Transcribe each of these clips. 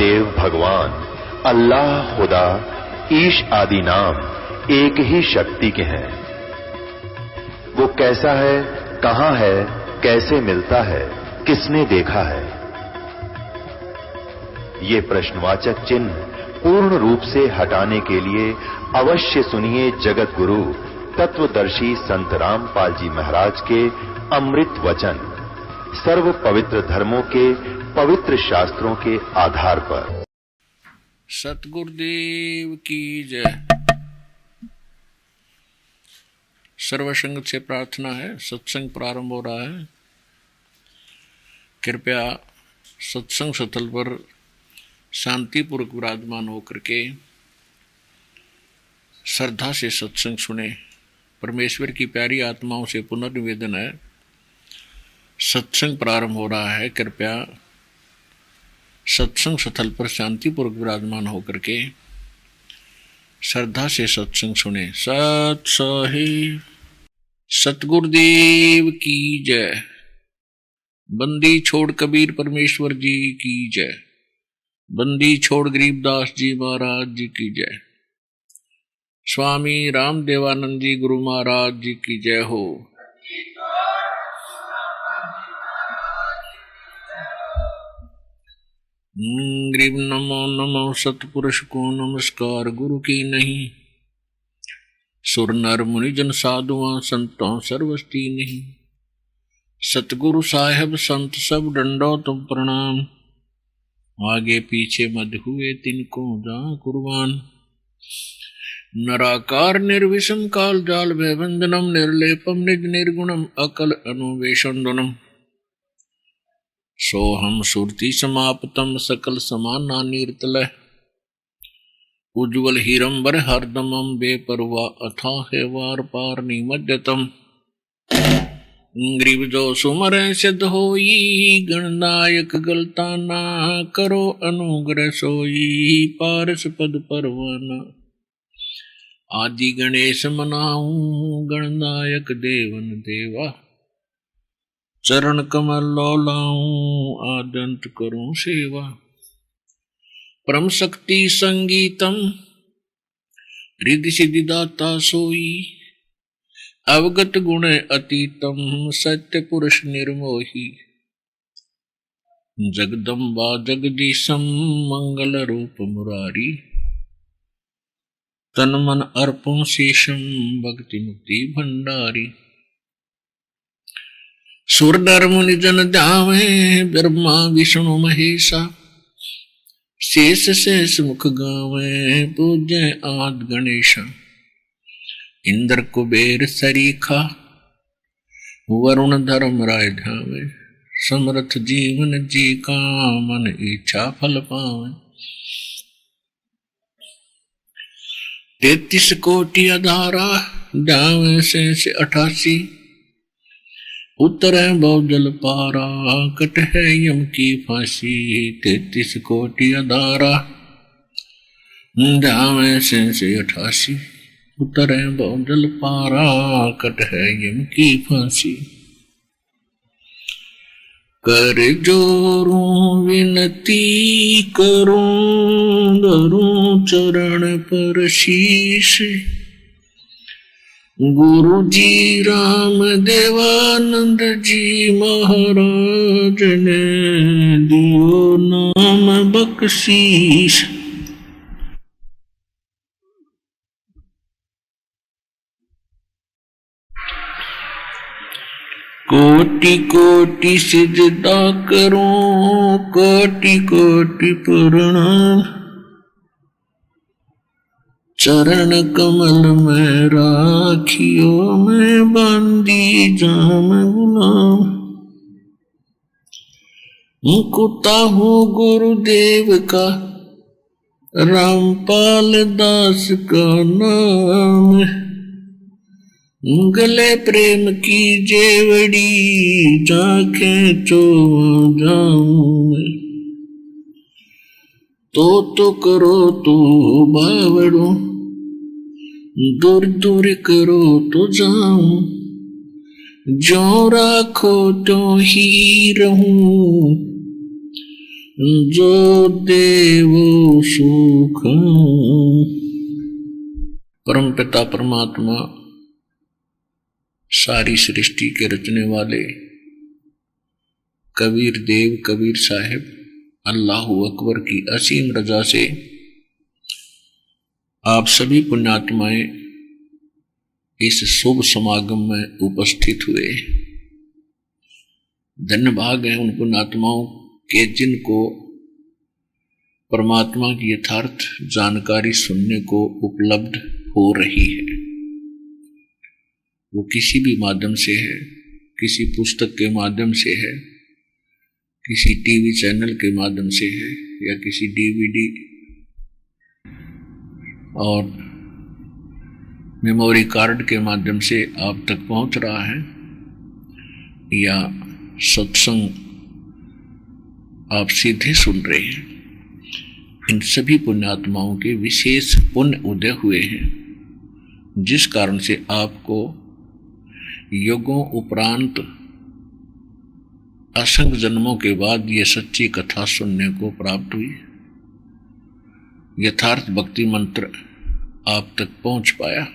देव भगवान अल्लाह, खुदा, ईश आदि नाम एक ही शक्ति के हैं। वो कैसा है, कहां है, कैसे मिलता है, किसने देखा है? ये प्रश्नवाचक चिन्ह पूर्ण रूप से हटाने के लिए अवश्य सुनिए जगत गुरु तत्वदर्शी संत रामपाल जी महाराज के अमृत वचन, सर्व पवित्र धर्मों के पवित्र शास्त्रों के आधार पर। सतगुरुदेव की जय। सर्वसंगत से प्रार्थना है, सत्संग प्रारंभ हो रहा है। कृपया सत्संग स्थल पर शांतिपूर्वक विराजमान होकर के श्रद्धा से सत्संग सुने। परमेश्वर की प्यारी आत्माओं से पुनर्निवेदन है, सत्संग प्रारंभ हो रहा है। कृपया सत्संग स्थल पर शांतिपूर्वक विराजमान होकर के श्रद्धा से सत्संग सुने। सत साहिब सतगुरुदेव की जय। बंदी छोड़ कबीर परमेश्वर जी की जय। बंदी छोड़ गरीबदास जी महाराज जी की जय। स्वामी रामदेवानंद जी गुरु महाराज जी की जय हो। गरीब नमो नमो सतपुरुष को नमस्कार, गुरु की नहीं। सुर नर मुनि जन साधुआ संतों सर्वस्ती नहीं। सतगुरु साहेब संत सब डंडो तुम प्रणाम। आगे पीछे मत हुए तिनको जा कुर्बान। नराकार निर्विषम काल जाल भयबंधनम निर्लेपम निज निर्गुणम अकल अनुवेशंदनम। सोहम सुरति समाप्तम सकल समाना नीरतलय। उज्ज्वल हीरंबर हरदमम बेपरवा अथा है वार पार निमज्जतम। ग्रीव जो सुमर सिद्ध होई गणनायक गलता ना करो अनुग्रह सोई पारस पद परवाना। आदि गणेश मनाऊं गणनायक देवन देवा। चरण कमल लौलाऊं आदंत करूं सेवा। परम शक्ति संगीतम रिद्धि सिद्धि दाता सोई। अवगत गुण अतीतम सत्य पुरुष निर्मोही। जगदम्बा जगदीशम मंगल रूप मुरारी। तन मन अर्पण शेषम भक्ति मुक्ति भंडारी। सुर नर मुनि जन जावे ब्रह्मा विष्णु महेशा। शेष शेष मुख गावे पूज्य आद गणेशा। इंद्र कुबेर सरीखा वरुण धर्म राय धावे। समर्थ जीवन जी का मन इच्छा फल पावे। 33 कोटि अधारा जावे से 88। उतरे बहुजल पारा कट है यम की फांसी। 33 कोटि अधारा जावे से 88। उतरे बहुजल पारा कट है यम की फांसी। कर जोरूं विनती करूं धरूं चरण पर शीश। गुरु जी राम देवानंद जी महाराज ने दियो नाम बख्शीश। कोटि कोटि सिजदा करूं कोटि कोटि प्रणाम। चरण कमल में राखियो मैं बांधी जाम गुलाम। कुत्ता हूँ गुरुदेव का रामपाल दास का नाम। गले प्रेम की जेवड़ी जाके चो जाऊं। तो करो तो बावड़ो दूर दूर करो तो जाऊं। जो राखो तो ही रहूं। जो देव सुख। परम पिता परमात्मा सारी सृष्टि के रचने वाले कबीर देव कबीर साहिब अल्लाहु अकबर की असीम रजा से आप सभी पुण्यात्माएं इस शुभ समागम में उपस्थित हुए। धन्य भाग है उन पुण्यात्माओं के जिनको परमात्मा की यथार्थ जानकारी सुनने को उपलब्ध हो रही है। वो किसी भी माध्यम से है, किसी पुस्तक के माध्यम से है, किसी टीवी चैनल के माध्यम से है, या किसी डीवीडी और मेमोरी कार्ड के माध्यम से आप तक पहुंच रहा है, या सत्संग आप सीधे सुन रहे हैं। इन सभी पुण्यात्माओं के विशेष पुण्य उदय हुए हैं, जिस कारण से आपको युगों उपरांत असंख्य जन्मों के बाद ये सच्ची कथा सुनने को प्राप्त हुई। यथार्थ भक्ति मंत्र आप तक पहुंच पाया।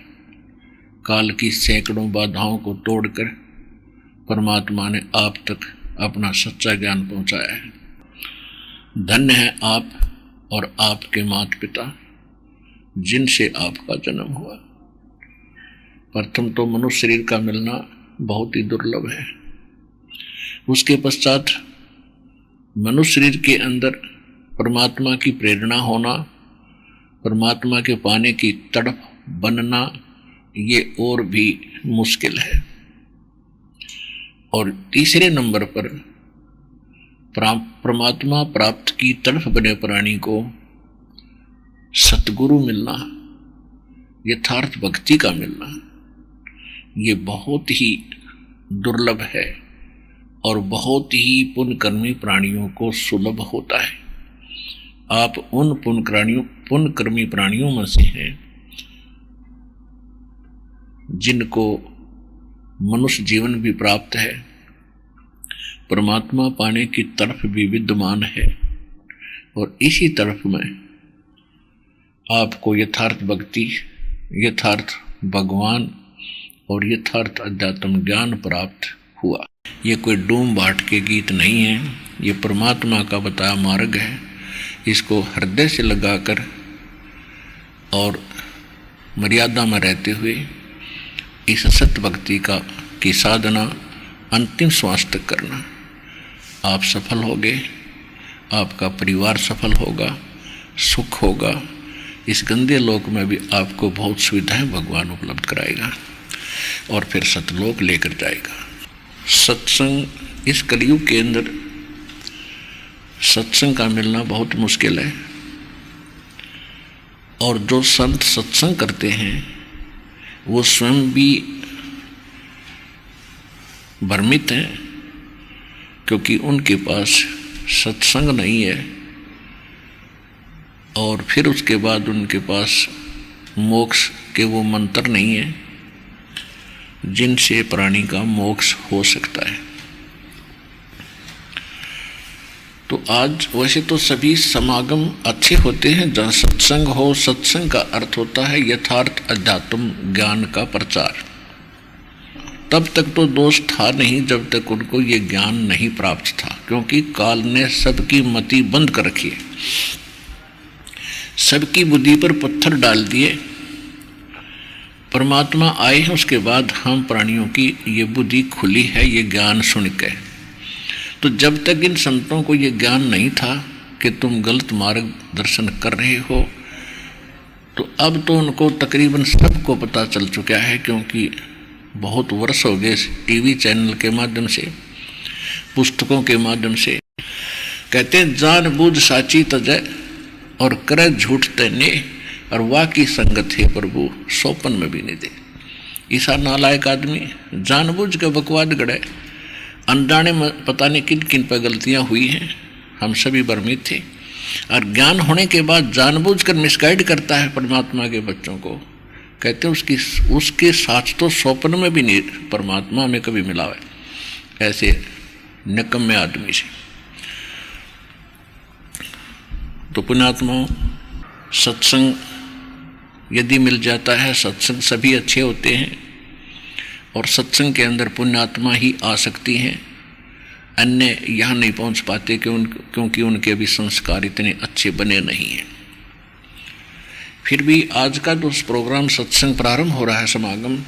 काल की सैकड़ों बाधाओं को तोड़कर परमात्मा ने आप तक अपना सच्चा ज्ञान पहुंचाया है। धन्य है आप और आपके माता पिता जिनसे आपका जन्म हुआ। प्रथम तो मनुष्य शरीर का मिलना बहुत ही दुर्लभ है। उसके पश्चात मनुष्य शरीर के अंदर परमात्मा की प्रेरणा होना, परमात्मा के पाने की तड़प बनना, ये और भी मुश्किल है। और तीसरे नंबर पर परमात्मा प्राप्त की तड़प बने प्राणी को सतगुरु मिलना, यथार्थ भक्ति का मिलना, ये बहुत ही दुर्लभ है और बहुत ही पुण्यकर्मी प्राणियों को सुलभ होता है। आप उन पुण्यकर्मी प्राणियों में से हैं जिनको मनुष्य जीवन भी प्राप्त है, परमात्मा पाने की तरफ भी विद्यमान है, और इसी तरफ में आपको यथार्थ भक्ति, यथार्थ भगवान और यथार्थ अध्यात्म ज्ञान प्राप्त हुआ। ये कोई डूम बाट के गीत नहीं है, ये परमात्मा का बताया मार्ग है। इसको हृदय से लगाकर और मर्यादा में रहते हुए इस सत्य भक्ति की साधना अंतिम श्वास तक करना, आप सफल होगे, आपका परिवार सफल होगा, सुख होगा। इस गंदे लोक में भी आपको बहुत सुविधाएं भगवान उपलब्ध कराएगा और फिर सतलोक लेकर जाएगा। सत्संग, इस कलयुग के अंदर सत्संग का मिलना बहुत मुश्किल है, और जो संत सत्संग करते हैं वो स्वयं भी भ्रमित हैं, क्योंकि उनके पास सत्संग नहीं है, और फिर उसके बाद उनके पास मोक्ष के वो मंत्र नहीं है जिनसे प्राणी का मोक्ष हो सकता है। तो आज वैसे तो सभी समागम अच्छे होते हैं जहाँ सत्संग हो। सत्संग का अर्थ होता है यथार्थ अध्यात्म ज्ञान का प्रचार। तब तक तो दोष था नहीं जब तक उनको ये ज्ञान नहीं प्राप्त था, क्योंकि काल ने सबकी मति बंद कर रखी है, सबकी बुद्धि पर पत्थर डाल दिए। परमात्मा आए हैं, उसके बाद हम प्राणियों की ये बुद्धि खुली है ये ज्ञान सुन के। तो जब तक इन संतों को ये ज्ञान नहीं था कि तुम गलत मार्ग दर्शन कर रहे हो, तो अब तो उनको तकरीबन सबको पता चल चुका है, क्योंकि बहुत वर्ष हो गए टीवी चैनल के माध्यम से, पुस्तकों के माध्यम से। कहते हैं जानबूझ साची तजय और करे झूठ तने, और वाह की संगत है प्रभु सोपन में भी नहीं दे। ईसा नालायक आदमी जानबूझ के बकवाद गड़े, अनजाने में पता नहीं किन किन पर गलतियां हुई हैं, हम सभी भ्रमित थे। और ज्ञान होने के बाद जानबूझ कर मिसगाइड करता है परमात्मा के बच्चों को। कहते हैं उसके साथ तो स्वप्न में भी नहीं परमात्मा में कभी मिला है, ऐसे निकम्मे आदमी से। तो पुण्यात्माओं, सत्संग यदि मिल जाता है, सत्संग सभी अच्छे होते हैं और सत्संग के अंदर पुण्यात्मा ही आ सकती हैं, अन्य यहाँ नहीं पहुँच पाते क्योंकि उनके भी संस्कार इतने अच्छे बने नहीं हैं। फिर भी आज का जो प्रोग्राम सत्संग प्रारंभ हो रहा है, समागम,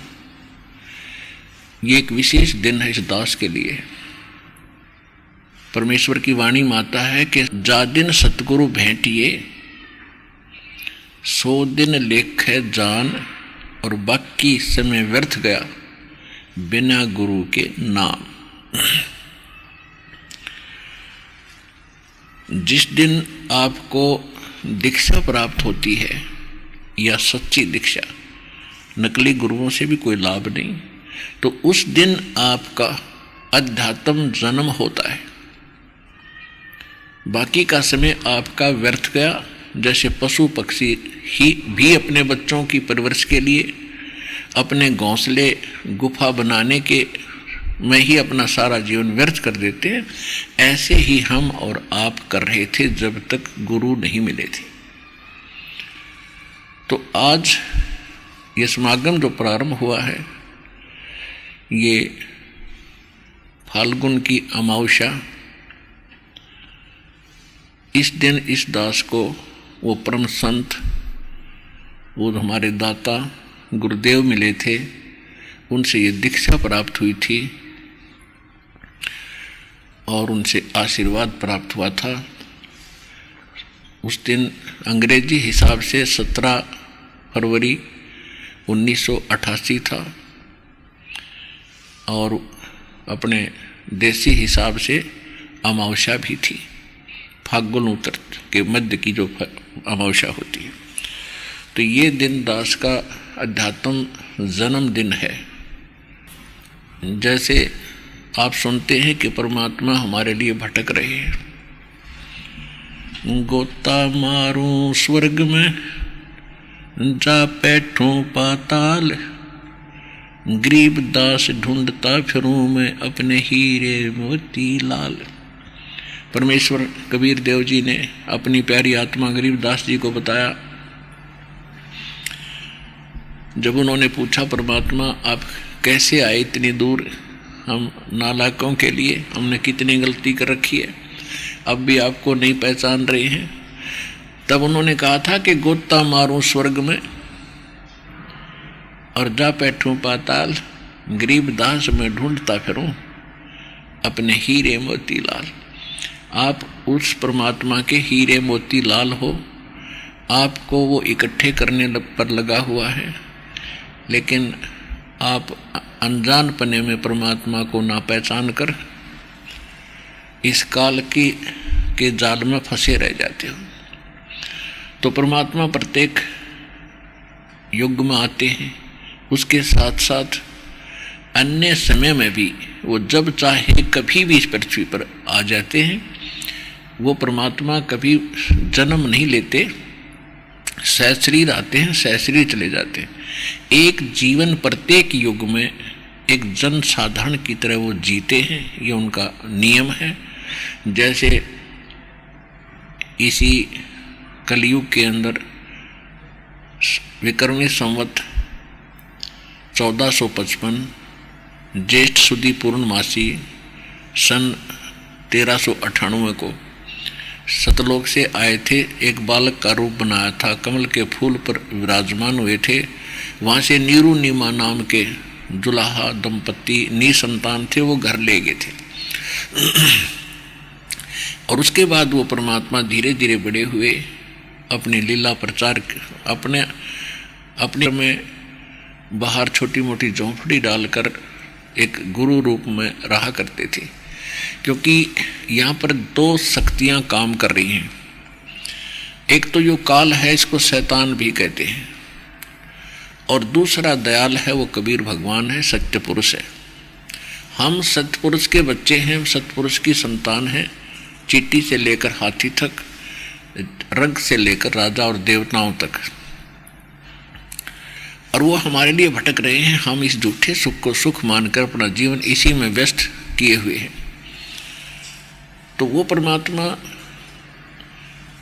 ये एक विशेष दिन है इस दास के लिए। परमेश्वर की वाणी माता है कि जा दिन सतगुरु भेंटिए, 100 दिन लेखे जान, और बाकी समय व्यर्थ गया बिना गुरु के नाम। जिस दिन आपको दीक्षा प्राप्त होती है, या सच्ची दीक्षा, नकली गुरुओं से भी कोई लाभ नहीं, तो उस दिन आपका अध्यात्म जन्म होता है। बाकी का समय आपका व्यर्थ गया। जैसे पशु पक्षी ही भी अपने बच्चों की परवरिश के लिए अपने घोंसले गुफा बनाने के में ही अपना सारा जीवन व्यर्थ कर देते हैं, ऐसे ही हम और आप कर रहे थे जब तक गुरु नहीं मिले थे। तो आज ये समागम जो प्रारंभ हुआ है, ये फाल्गुन की अमावस्या, इस दिन इस दास को वो परम संत, वो हमारे दाता गुरुदेव मिले थे, उनसे ये दीक्षा प्राप्त हुई थी और उनसे आशीर्वाद प्राप्त हुआ था। उस दिन अंग्रेजी हिसाब से 17 फरवरी 1988 था और अपने देसी हिसाब से अमावस्या भी थी, फाल्गुन उत्तर के मध्य की जो अमावस्या होती है। तो ये दिन दास का अध्यात्म जन्म दिन है। जैसे आप सुनते हैं कि परमात्मा हमारे लिए भटक रहे हैं, गोता मारूं स्वर्ग में, जा बैठूं पाताल, गरीब दास ढूंढता फिरूं मैं अपने हीरे मोती लाल। परमेश्वर कबीर देव जी ने अपनी प्यारी आत्मा गरीब दास जी को बताया, जब उन्होंने पूछा, परमात्मा आप कैसे आए इतनी दूर, हम नालायकों के लिए, हमने कितनी गलती कर रखी है, अब भी आपको नहीं पहचान रहे हैं। तब उन्होंने कहा था कि गोता मारूं स्वर्ग में और जा बैठूं पाताल, गरीब दास में ढूंढता फिरूं अपने हीरे मोती लाल। आप उस परमात्मा के हीरे मोती लाल हो, आपको वो इकट्ठे करने पर लगा हुआ है, लेकिन आप अनजान पने में परमात्मा को ना पहचान कर इस काल के जाल में फंसे रह जाते हो। तो परमात्मा प्रत्येक युग में आते हैं, उसके साथ साथ अन्य समय में भी वो जब चाहे कभी भी इस पृथ्वी पर आ जाते हैं। वो परमात्मा कभी जन्म नहीं लेते, सहशरीर आते हैं, सहशरीर चले जाते हैं। एक जीवन प्रत्येक युग में एक जन साधारण की तरह वो जीते हैं, ये उनका नियम है। जैसे इसी कलयुग के अंदर विक्रमी संवत 1455 ज्येष्ठ सुदी पूर्णमासी सन 1398 को सतलोक से आए थे, एक बालक का रूप बनाया था, कमल के फूल पर विराजमान हुए थे। वहाँ से नीरू नीमा नाम के जुलाहा दंपत्ति निसंतान थे, वो घर ले गए थे। और उसके बाद वो परमात्मा धीरे धीरे बड़े हुए, अपनी लीला प्रचार अपने में बाहर छोटी मोटी झोंपड़ी डालकर एक गुरु रूप में रहा करते थे, क्योंकि यहाँ पर दो शक्तियाँ काम कर रही हैं। एक तो जो काल है, इसको शैतान भी कहते हैं, और दूसरा दयाल है, वो कबीर भगवान है, सत्य पुरुष है। हम सत्य पुरुष के बच्चे हैं, सत्य पुरुष की संतान हैं, चींटी से लेकर हाथी तक, रंग से लेकर राजा और देवताओं तक। और वो हमारे लिए भटक रहे हैं, हम इस झूठे सुख को सुख मानकर अपना जीवन इसी में व्यस्त किए हुए हैं। तो वो परमात्मा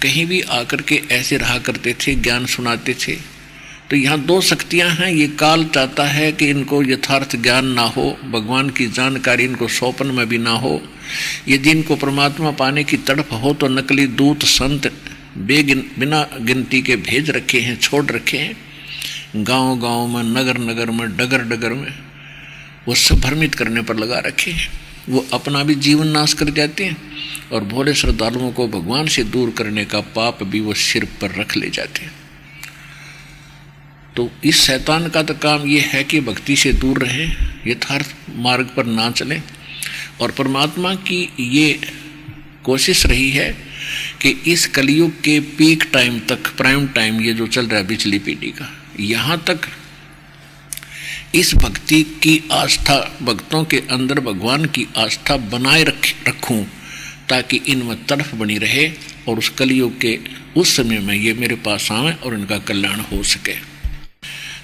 कहीं भी आकर के ऐसे रहा करते थे, ज्ञान सुनाते थे। तो यहाँ दो शक्तियाँ हैं। ये काल चाहता है कि इनको यथार्थ ज्ञान ना हो, भगवान की जानकारी इनको सौंपन में भी ना हो। यदि इनको परमात्मा पाने की तड़प हो तो नकली दूत संत बिना गिनती के भेज रखे हैं, छोड़ रखे हैं, गांव गांव में, नगर नगर में, डगर डगर में, वो सब भ्रमित करने पर लगा रखे हैं। वो अपना भी जीवन नाश कर जाते हैं और भोले श्रद्धालुओं को भगवान से दूर करने का पाप भी वो सिर पर रख ले जाते हैं। तो इस शैतान का तो काम ये है कि भक्ति से दूर रहें, यथार्थ मार्ग पर ना चलें। और परमात्मा की ये कोशिश रही है कि इस कलयुग के पीक टाइम तक, प्राइम टाइम ये जो चल रहा है पिछली पीढ़ी का, यहाँ तक इस भक्ति की आस्था, भक्तों के अंदर भगवान की आस्था बनाए रखूं, ताकि इनमें तड़फ बनी रहे और उस कलयुग के उस समय में ये मेरे पास आए और इनका कल्याण हो सके।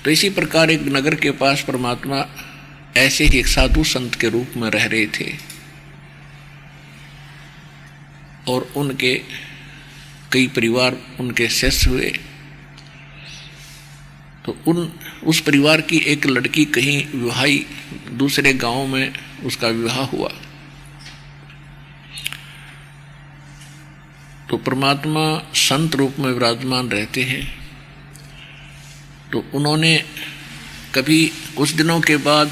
तो इसी प्रकार एक नगर के पास परमात्मा ऐसे ही एक साधु संत के रूप में रह रहे थे और उनके कई परिवार उनके शिष्य हुए। तो उस परिवार की एक लड़की कहीं विवाही दूसरे गांव में उसका विवाह हुआ। तो परमात्मा संत रूप में विराजमान रहते हैं। तो उन्होंने कभी कुछ दिनों के बाद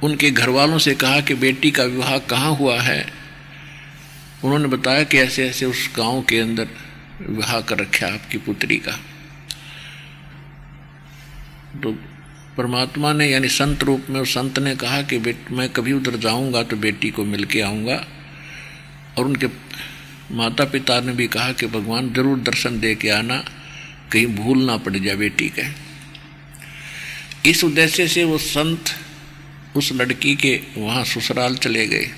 उनके घर वालों से कहा कि बेटी का विवाह कहाँ हुआ है। उन्होंने बताया कि ऐसे ऐसे उस गांव के अंदर विवाह कर रखा आपकी पुत्री का। तो परमात्मा ने यानी संत रूप में उस संत ने कहा कि मैं कभी उधर जाऊंगा तो बेटी को मिल के आऊँगा। और उनके माता पिता ने भी कहा कि भगवान जरूर दर्शन दे के आना, कहीं भूल ना पड़ जाए बेटी के। इस उद्देश्य से वो संत उस लड़की के वहाँ ससुराल चले गए।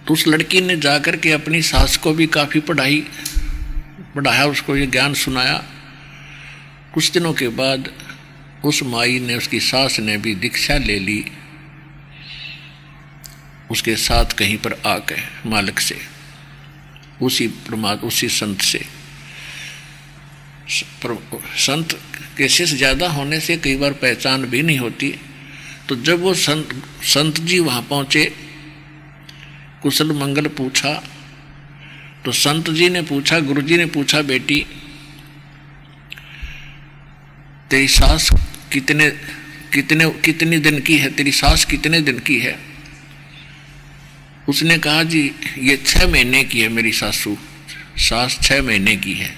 तो उस लड़की ने जाकर के अपनी सास को भी काफ़ी पढ़ाया, उसको ये ज्ञान सुनाया। कुछ दिनों के बाद उस माई ने, उसकी सास ने भी दीक्षा ले ली उसके साथ कहीं पर आकर मालिक से, उसी संत से। संत के शिष्य ज़्यादा होने से कई बार पहचान भी नहीं होती। तो जब वो संत जी वहाँ पहुँचे, कुशल मंगल पूछा, तो संत जी ने पूछा, गुरु जी ने पूछा, बेटी तेरी सास कितने दिन की है, तेरी सास कितने दिन की है। उसने कहा जी ये 6 महीने की है मेरी सास 6 महीने की है।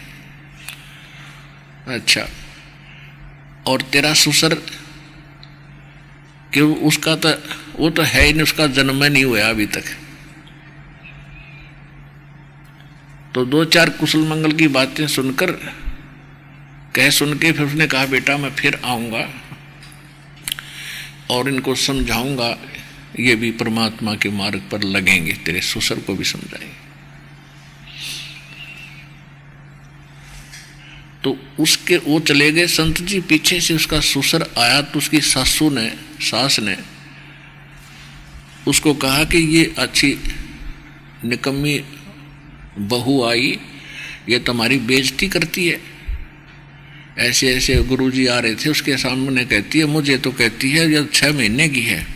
अच्छा, और तेरा ससुर कि उसका तो वो तो है ही नहीं, उसका जन्म नहीं हुआ अभी तक। तो 2-4 कुशल मंगल की बातें सुन के फिर उसने कहा बेटा मैं फिर आऊँगा और इनको समझाऊंगा, ये भी परमात्मा के मार्ग पर लगेंगे, तेरे ससुर को भी समझाएंगे। तो वो चले गए संत जी। पीछे से उसका ससुर आया तो उसकी सास ने उसको कहा कि ये अच्छी निकम्मी बहू आई, ये तुम्हारी बेइज्जती करती है। ऐसे ऐसे गुरुजी आ रहे थे उसके सामने, कहती है मुझे तो कहती है ये 6 महीने की है।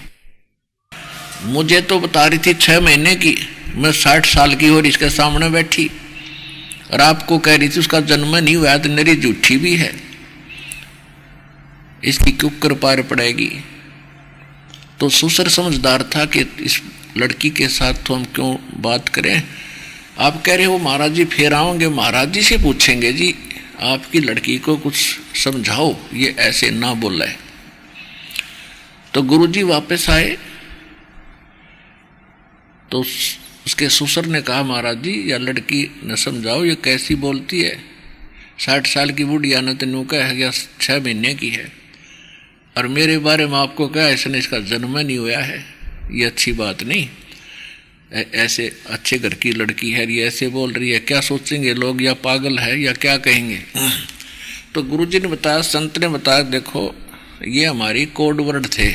मुझे तो बता रही थी 6 महीने की, मैं 60 साल की और इसके सामने बैठी, और आपको कह रही थी उसका जन्म नहीं हुआ, तो मेरी झूठी भी है, इसकी क्यों कृपा पड़ेगी। तो ससुर समझदार था कि इस लड़की के साथ तो हम क्यों बात करें। आप कह रहे हो महाराज जी फिर आओगे, महाराज जी से पूछेंगे जी आपकी लड़की को कुछ समझाओ, ये ऐसे ना बोला है। तो गुरुजी वापस आए तो उसके ससुर ने कहा महाराज जी या लड़की न समझाओ, ये कैसी बोलती है, 60 साल की बुढ़िया ने तेनों कहा है 6 महीने की है, और मेरे बारे में आपको क्या ऐसा इसका जन्म नहीं हुआ है, ये अच्छी बात नहीं। ऐसे अच्छे घर की लड़की है, ये ऐसे बोल रही है, क्या सोचेंगे लोग, या पागल है या क्या कहेंगे। तो गुरुजी ने बताया, संत ने बताया, देखो ये हमारी कोड वर्ड थे,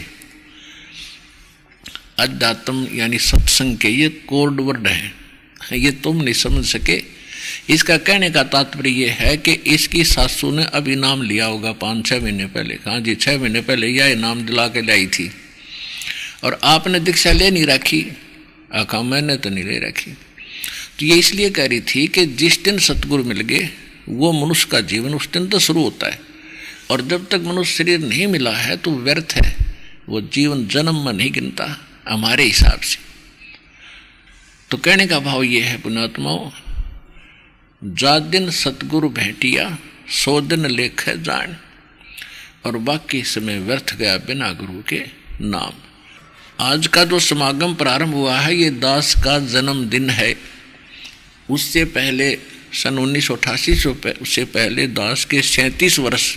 अध्यात्म यानी सत्संग के ये कोड वर्ड हैं, ये तुम नहीं समझ सके, इसका कहने का तात्पर्य यह है कि इसकी सासू ने अब इनाम लिया होगा 5-6 महीने पहले। हाँ जी, 6 महीने पहले यह इनाम दिला के लाई थी और आपने दीक्षा ले नहीं रखी। आखा मैंने तो नहीं ले रखी। तो ये इसलिए कह रही थी कि जिस दिन सतगुरु मिल गए वो मनुष्य का जीवन उस दिन तो शुरू होता है, और जब तक मनुष्य शरीर नहीं मिला है तो व्यर्थ है, वो जीवन जन्म में नहीं गिनता हमारे हिसाब से। तो कहने का भाव ये है पुण्यात्माओं, जा दिन सतगुरु भेटिया 100 दिन लेख जान, और बाकी समय व्यर्थ गया बिना गुरु के नाम। आज का जो समागम प्रारंभ हुआ है ये दास का जन्मदिन है। उससे पहले सन 1988 उससे पहले दास के 37 वर्ष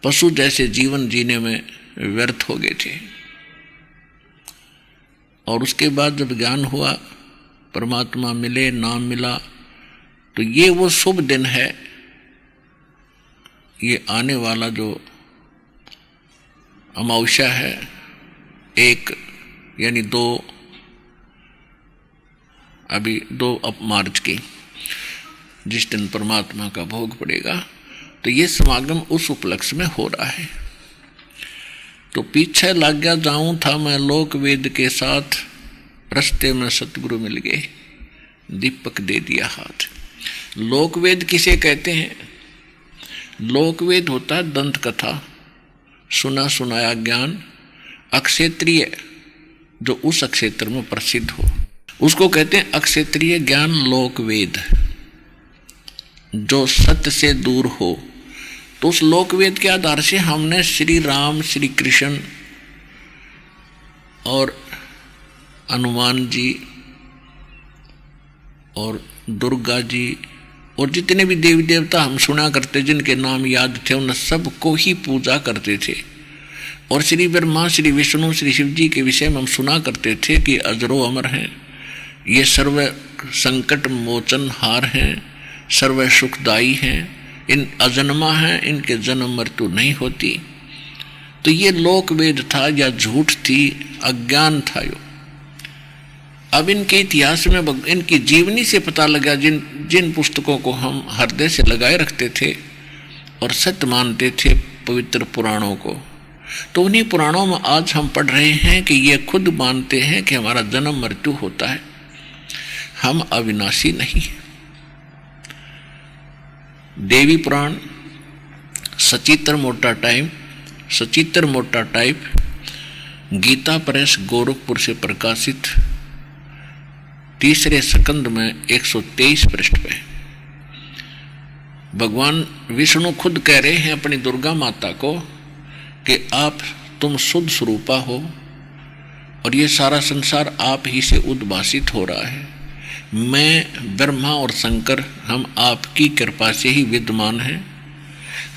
पशु जैसे जीवन जीने में व्यर्थ हो गए थे, और उसके बाद जब ज्ञान हुआ, परमात्मा मिले, नाम मिला, तो ये वो शुभ दिन है। ये आने वाला जो अमावस्या है 1 यानी 2 मार्च की, जिस दिन परमात्मा का भोग पड़ेगा, तो ये समागम उस उपलक्ष्य में हो रहा है। तो पीछे लग गया जाऊं था मैं लोक वेद के साथ, रस्ते में सतगुरु मिल गए, दीपक दे दिया हाथ। लोक वेद किसे कहते हैं? लोक वेद होता है दंत कथा, सुना सुनाया ज्ञान, अक्षेत्रीय जो उस क्षेत्र में प्रसिद्ध हो, उसको कहते हैं अक्षेत्रीय ज्ञान लोक वेद, जो सत्य से दूर हो। तो उस लोक वेद के आधार से हमने श्री राम, श्री कृष्ण और हनुमान जी और दुर्गा जी और जितने भी देवी देवता हम सुना करते, जिनके नाम याद थे, उन सबको ही पूजा करते थे। और श्री ब्रह्मा, श्री विष्णु, श्री शिव जी के विषय में हम सुना करते थे कि अजरो अमर हैं, ये सर्व संकट मोचन हार हैं, सर्व सुखदायी हैं, इन अजन्मा हैं, इनके जन्म मृत्यु नहीं होती। तो ये लोक वेद था या झूठ थी, अज्ञान था यो। अब इनके इतिहास में इनकी जीवनी से पता लगा, जिन पुस्तकों को हम हृदय से लगाए रखते थे और सत्य मानते थे, पवित्र पुराणों को, तो उन्हीं पुराणों में आज हम पढ़ रहे हैं कि ये खुद मानते हैं कि हमारा जन्म मृत्यु होता है, हम अविनाशी नहीं। देवी पुराण, सचित्र मोटा टाइप, गीता प्रेस गोरखपुर से प्रकाशित, 3रे स्कंद में 123 पृष्ठ पे भगवान विष्णु खुद कह रहे हैं अपनी दुर्गा माता को कि तुम शुद्ध स्वरूपा हो और ये सारा संसार आप ही से उद्भासित हो रहा है। मैं, ब्रह्मा और शंकर, हम आपकी कृपा से ही विद्यमान हैं।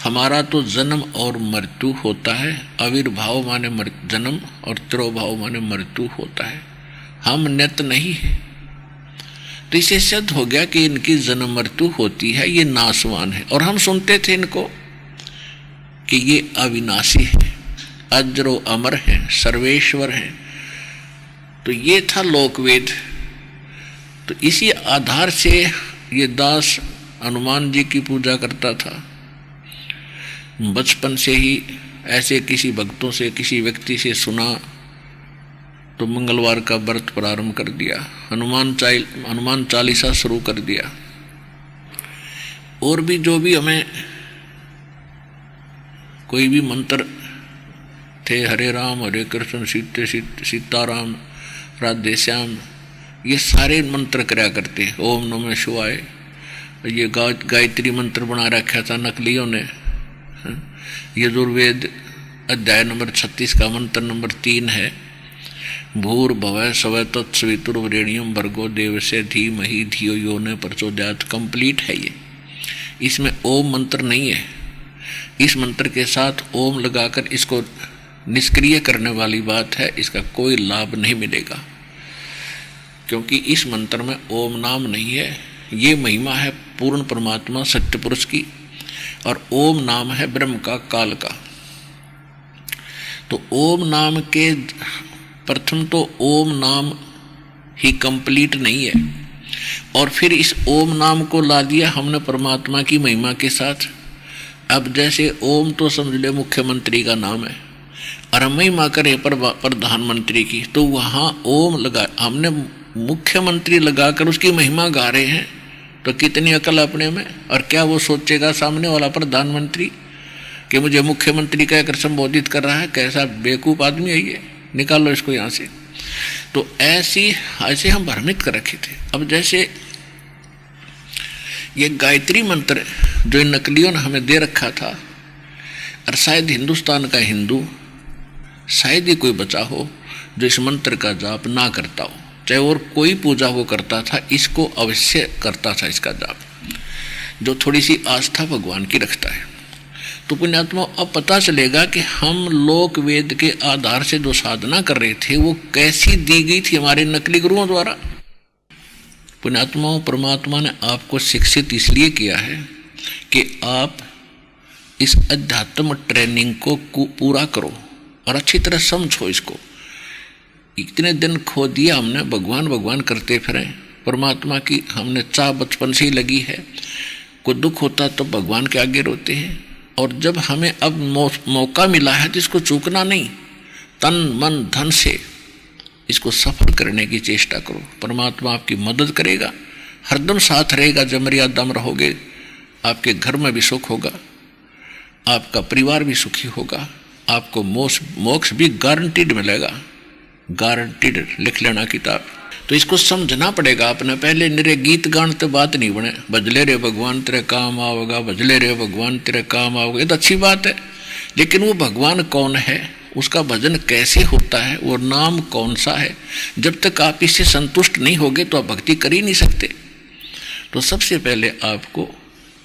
हमारा तो जन्म और मृत्यु होता है, आविर्भाव माने जन्म और तिरोभाव माने मृत्यु होता है, हम नित्य नहीं है। तो इसे सिद्ध हो गया कि इनकी जन्म मृत्यु होती है, ये नाशवान है। और हम सुनते थे इनको कि ये अविनाशी है, अजरो अमर है, सर्वेश्वर है। तो ये था लोकवेद। तो इसी आधार से ये दास हनुमान जी की पूजा करता था। बचपन से ही ऐसे किसी भक्तों से, किसी व्यक्ति से सुना तो मंगलवार का व्रत प्रारंभ कर दिया, हनुमान चालीसा शुरू कर दिया। और भी जो भी हमें कोई भी मंत्र थे, हरे राम हरे कृष्ण सीताराम राधे श्याम, ये सारे मंत्र कराया करते। ओम नमः शिवाय, ये गायत्री मंत्र बना रखा था नकलियों ने। यजुर्वेद अध्याय नंबर 36 का मंत्र नंबर 3 है, भूर्भुवः स्वः तत्सवितुर्वरेण्यं भर्गो देवस्य धीमहि धियो यो न प्रचोदयात्। कंप्लीट है ये, इसमें ओम मंत्र नहीं है। इस मंत्र के साथ ओम लगाकर इसको निष्क्रिय करने वाली बात है, इसका कोई लाभ नहीं मिलेगा, क्योंकि इस मंत्र में ओम नाम नहीं है। ये महिमा है पूर्ण परमात्मा सत्य पुरुष की, और ओम नाम है ब्रह्म का, काल का। तो ओम नाम के प्रथम तो ओम नाम ही कंप्लीट नहीं है। और फिर इस ओम नाम को ला दिया हमने परमात्मा की महिमा के साथ। अब जैसे ओम तो समझ ले मुख्यमंत्री का नाम है और हम महिमा करें प्रधानमंत्री की, तो वहाँ ओम लगा हमने मुख्यमंत्री लगाकर उसकी महिमा गा रहे हैं, तो कितनी अकल अपने में। और क्या वो सोचेगा सामने वाला प्रधानमंत्री कि मुझे मुख्यमंत्री कहकर संबोधित कर रहा है, कैसा बेवकूफ़ आदमी है ये, निकालो इसको यहाँ से। तो ऐसे हम भ्रमित कर रखे थे। अब जैसे ये गायत्री मंत्र जो इन नकलियों ने हमें दे रखा था, और शायद हिंदुस्तान का हिंदू शायद ही कोई बचा हो जो इस मंत्र का जाप ना करता हो, चाहे और कोई पूजा वो करता था, इसको अवश्य करता था इसका जाप, जो थोड़ी सी आस्था भगवान की रखता है। तो पुण्यात्मा अब पता चलेगा कि हम लोक वेद के आधार से जो साधना कर रहे थे वो कैसी दी गई थी हमारे नकली गुरुओं द्वारा। पुण्यात्माओं, परमात्मा ने आपको शिक्षित इसलिए किया है कि आप इस अध्यात्म ट्रेनिंग को पूरा करो और अच्छी तरह समझो इसको। इतने दिन खो दिया हमने, भगवान भगवान करते फिरे, परमात्मा की हमने चाह बचपन से ही लगी है। कोई दुख होता तो भगवान के आगे रोते हैं, और जब हमें अब मौका मिला है तो इसको चूकना नहीं, तन मन धन से इसको सफल करने की चेष्टा करो। परमात्मा आपकी मदद करेगा, हरदम साथ रहेगा। जब मर्यादा में रहोगे आपके घर में भी सुख होगा, आपका परिवार भी सुखी होगा, आपको मोक्ष भी गारंटीड मिलेगा, गारंटीड। लिख लेना किताब। तो इसको समझना पड़ेगा अपने। पहले निरे गीत गान तो बात नहीं बने, भजले रे भगवान तेरे काम आओगा, भजले रे भगवान तेरे काम आओगे, तो अच्छी बात है, लेकिन वो भगवान कौन है, उसका भजन कैसे होता है, वो नाम कौन सा है, जब तक आप इससे संतुष्ट नहीं होगे तो आप भक्ति कर ही नहीं सकते। तो सबसे पहले आपको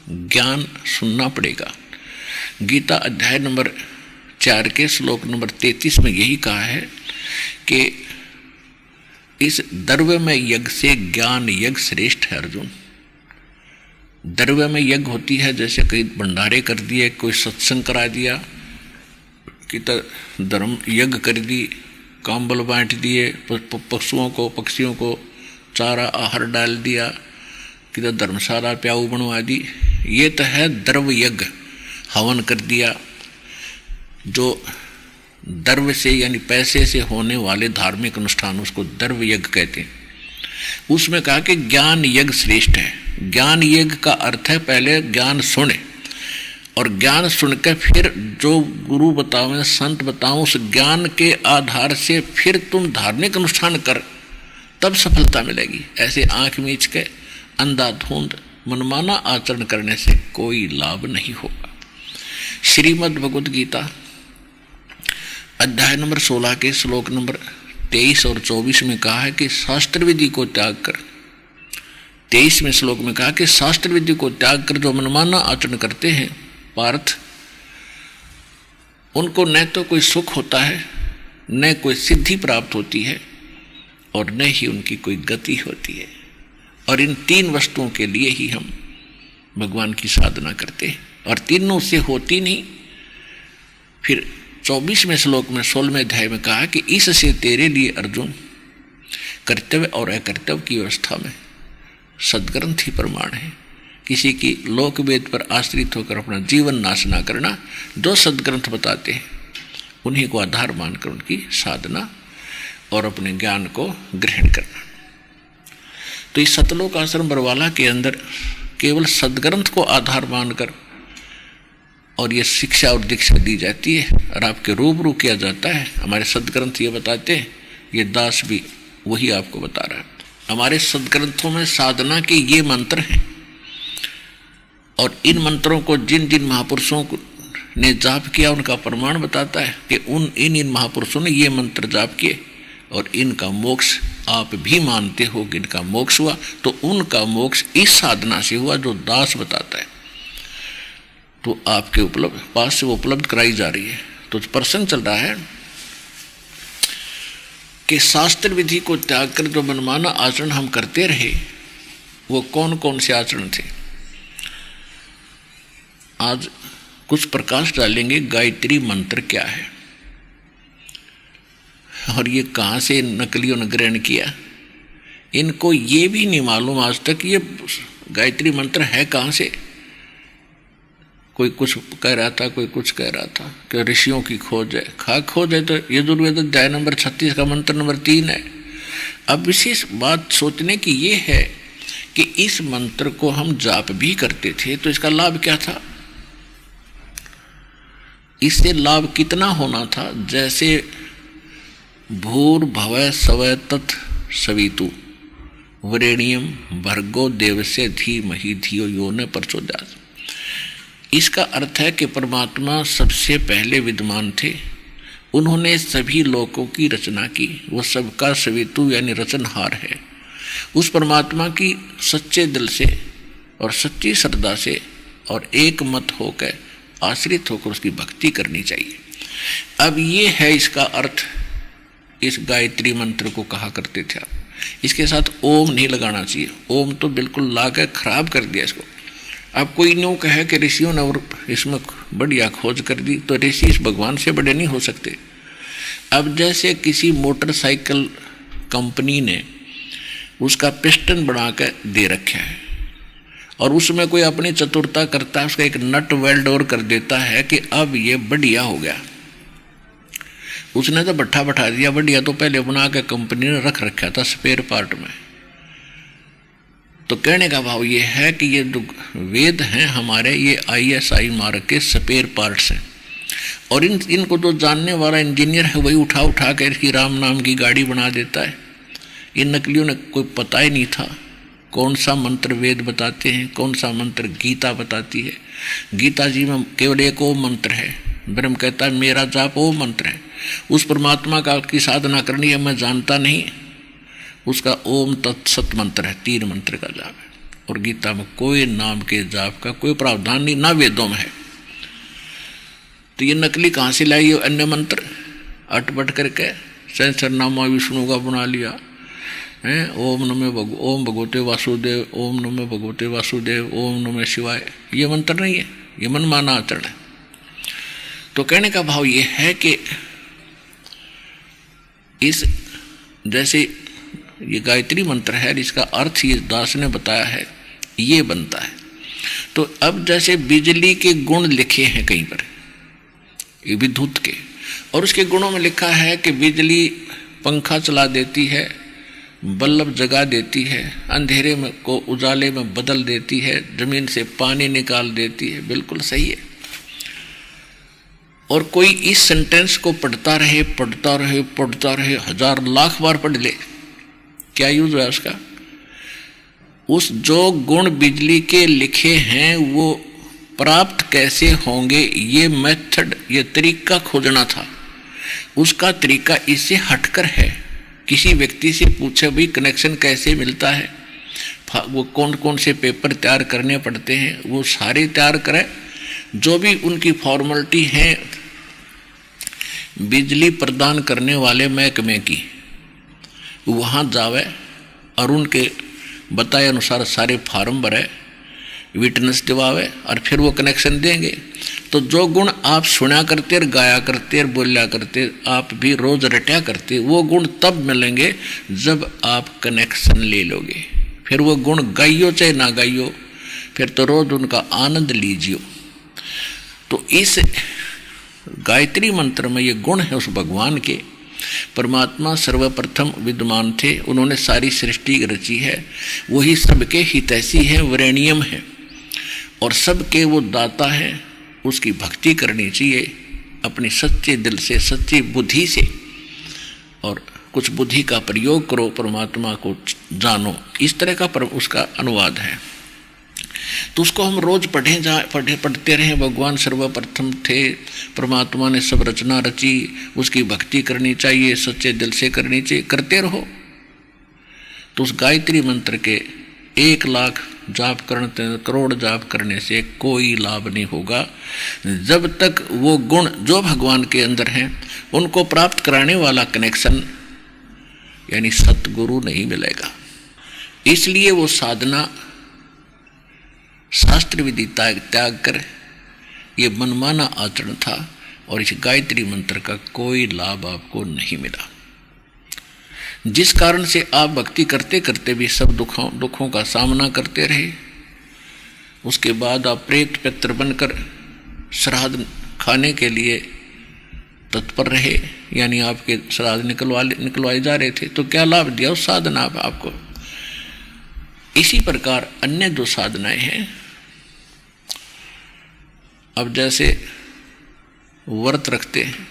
ज्ञान सुनना पड़ेगा। गीता अध्याय नंबर 4 के श्लोक नंबर 33 में यही कहा है कि इस द्रव्य में यज्ञ से ज्ञान यज्ञ श्रेष्ठ है। अर्जुन, द्रव्य में यज्ञ होती है, जैसे कई भंडारे कर दिए, कोई सत्संग करा दिया, कि धर्म यज्ञ कर दी, काम्बल बांट दिए, पशुओं को पक्षियों को चारा आहार डाल दिया, कि धर्मशाला प्याऊ बनवा दी, ये तो है द्रव्य यज्ञ। हवन कर दिया, जो द्रव्य से यानी पैसे से होने वाले धार्मिक अनुष्ठान, उसको द्रव्य यज्ञ कहते हैं। उसमें कहा कि ज्ञान यज्ञ श्रेष्ठ है। ज्ञान यज्ञ का अर्थ है पहले ज्ञान सुने, और ज्ञान सुनकर फिर जो गुरु बताओ संत बताओ उस ज्ञान के आधार से फिर तुम धार्मिक अनुष्ठान कर, तब सफलता मिलेगी। ऐसे आंख मीच के अंधाधुंध मनमाना आचरण करने से कोई लाभ नहीं होगा। श्रीमद् भगवद गीता अध्याय नंबर 16 के श्लोक नंबर 23 और 24 में कहा है कि शास्त्र विधि को त्याग कर। 23वें श्लोक में कहा कि शास्त्र विधि को त्याग कर जो मनमाना आचरण करते हैं पार्थ, उनको न तो कोई सुख होता है, न कोई सिद्धि प्राप्त होती है, और न ही उनकी कोई गति होती है। और इन 3 वस्तुओं के लिए ही हम भगवान की साधना करते हैं, और तीनों से होती नहीं। फिर 24वें श्लोक में 16वें अध्याय में कहा कि इससे तेरे लिए अर्जुन कर्तव्य और अकर्तव्य की व्यवस्था में सद्ग्रंथ ही प्रमाण है। किसी की लोक वेद पर आश्रित होकर अपना जीवन नाश ना करना, जो सद्ग्रंथ बताते हैं उन्हीं को आधार मानकर उनकी साधना और अपने ज्ञान को ग्रहण करना। तो इस सतलोक आश्रम बरवाला के अंदर केवल सद्ग्रंथ को आधार मानकर और ये शिक्षा और दीक्षा दी जाती है, और आपके रूबरू किया जाता है। हमारे सद्ग्रंथ ये बताते हैं, ये दास भी वही आपको बता रहा है। हमारे सद्ग्रंथों में साधना के ये मंत्र हैं, और इन मंत्रों को जिन जिन महापुरुषों ने जाप किया उनका प्रमाण बताता है कि इन महापुरुषों ने ये मंत्र जाप किए, और इनका मोक्ष आप भी मानते हो कि इनका मोक्ष हुआ, तो उनका मोक्ष इस साधना से हुआ जो दास बताता है। तो आपके पास से वो उपलब्ध कराई जा रही है। तो प्रसंग चल रहा है कि शास्त्र विधि को त्याग कर जो मनमाना आचरण हम करते रहे, वो कौन कौन से आचरण थे। आज कुछ प्रकाश डालेंगे गायत्री मंत्र क्या है, और ये कहाँ से नकलियों ने ग्रहण किया, इनको ये भी नहीं मालूम आज तक ये गायत्री मंत्र है कहाँ से। कोई कुछ कह रहा था, कोई कुछ कह रहा था कि ऋषियों की खोज है। खोज है तो यजुर्वेद अध्याय नंबर 36 का मंत्र नंबर 3 है। अब विशेष बात सोचने की ये है कि इस मंत्र को हम जाप भी करते थे तो इसका लाभ क्या था। इससे लाभ कितना होना था, जैसे भूर्भुवः स्वः तत् सवितु वरेण्यम भर्गो देवस्य धीमहि धियो यो न प्रचोदयात्। इसका अर्थ है कि परमात्मा सबसे पहले विद्यमान थे, उन्होंने सभी लोकों की रचना की, वो सबका सवितु यानी रचनहार है। उस परमात्मा की सच्चे दिल से और सच्ची श्रद्धा से और एक मत होकर आश्रित होकर उसकी भक्ति करनी चाहिए। अब ये है इसका अर्थ। इस गायत्री मंत्र को कहा करते थे आप, इसके साथ ओम नहीं लगाना चाहिए। ओम तो बिल्कुल ला कर खराब कर दिया इसको। अब कोई न्यू कहे कि ऋषियों ने और इसमें बढ़िया खोज कर दी, तो ऋषि इस भगवान से बड़े नहीं हो सकते। अब जैसे किसी मोटरसाइकिल कंपनी ने उसका पिस्टन बना कर दे रखा है और उसमें कोई अपनी चतुरता करता है, उसका एक नट वेल्ड और कर देता है कि अब ये बढ़िया हो गया। उसने तो बैठा दिया बढ़िया, तो पहले बना के कंपनी ने रख रखा था स्पेयर पार्ट में। तो कहने का भाव ये है कि ये वेद हैं हमारे, ये ISI मार्क के स्पेयर पार्ट्स हैं और इनको तो जानने वाला इंजीनियर है वही उठा के इसकी राम नाम की गाड़ी बना देता है। इन नकलियों ने कोई पता ही नहीं था कौन सा मंत्र वेद बताते हैं, कौन सा मंत्र गीता बताती है। गीता जी में केवल एक ओम मंत्र है। ब्रह्म कहता है मेरा जाप ओम मंत्र है। उस परमात्मा का की साधना करनी है मैं जानता नहीं, उसका ओम तत्सत मंत्र है, 3 मंत्र का जाप है। और गीता में कोई नाम के जाप का कोई प्रावधान नहीं, ना वेदों में है। तो ये नकली कहाँ से लाई है अन्य मंत्र अटपट करके सहस्रनामा विष्णु का बना लिया है। ओम भगवते वासुदेव, ओम नमो भगवते वासुदेव, ओम नमः शिवाय, ये मंत्र नहीं है, ये मनमाना आचरण है। तो कहने का भाव ये है कि इस जैसे ये गायत्री मंत्र है, इसका अर्थ ये दास ने बताया है, ये बनता है। तो अब जैसे बिजली के गुण लिखे हैं कहीं पर, ये विद्युत के, और उसके गुणों में लिखा है कि बिजली पंखा चला देती है, बल्ब जगा देती है, अंधेरे में को उजाले में बदल देती है, जमीन से पानी निकाल देती है। बिल्कुल सही है। और कोई इस सेंटेंस को पढ़ता रहे 1000 लाख बार पढ़ ले, क्या यूज है उसका? उस जो गुण बिजली के लिखे हैं वो प्राप्त कैसे होंगे, ये मेथड, ये तरीका खोजना था। उसका तरीका इससे हटकर है। किसी व्यक्ति से पूछे भाई कनेक्शन कैसे मिलता है, वो कौन कौन से पेपर तैयार करने पड़ते हैं, वो सारे तैयार करे। जो भी उनकी फॉर्मेलिटी है बिजली प्रदान करने वाले महकमे की, वहाँ जावे और उनके बताए अनुसार सारे फार्म भरे, विटनेस दिवावे और फिर वो कनेक्शन देंगे। तो जो गुण आप सुना करते और गाया करते और बोलिया करते, आप भी रोज रटा करते, वो गुण तब मिलेंगे जब आप कनेक्शन ले लोगे। फिर वो गुण गाइयो चाहे ना गाइयो, फिर तो रोज उनका आनंद लीजियो। तो इस गायत्री मंत्र में ये गुण है उस भगवान के। परमात्मा सर्वप्रथम विद्यमान थे, उन्होंने सारी सृष्टि रची है, वही सबके हितैषी हैं, वरेण्यम है और सबके वो दाता हैं। उसकी भक्ति करनी चाहिए अपनी सच्चे दिल से, सच्ची बुद्धि से, और कुछ बुद्धि का प्रयोग करो, परमात्मा को जानो। इस तरह का उसका अनुवाद है। तो उसको हम रोज पढ़ते रहें। भगवान सर्वप्रथम थे, परमात्मा ने सब रचना रची, उसकी भक्ति करनी चाहिए, सच्चे दिल से करनी चाहिए, करते रहो। तो उस गायत्री मंत्र के 1 लाख जाप करने, करोड़ जाप करने से कोई लाभ नहीं होगा जब तक वो गुण जो भगवान के अंदर हैं उनको प्राप्त कराने वाला कनेक्शन यानी सतगुरु नहीं मिलेगा। इसलिए वो साधना शास्त्र विधि त्याग कर ये मनमाना आचरण था और इस गायत्री मंत्र का कोई लाभ आपको नहीं मिला। जिस कारण से आप भक्ति करते करते भी सब दुखों का सामना करते रहे। उसके बाद आप प्रेत पित्र बनकर श्राद्ध खाने के लिए तत्पर रहे, यानी आपके श्राद्ध निकलवाए जा रहे थे। तो क्या लाभ दिया उस साधना आपको? इसी प्रकार अन्य जो साधनाएं हैं, अब जैसे व्रत रखते हैं,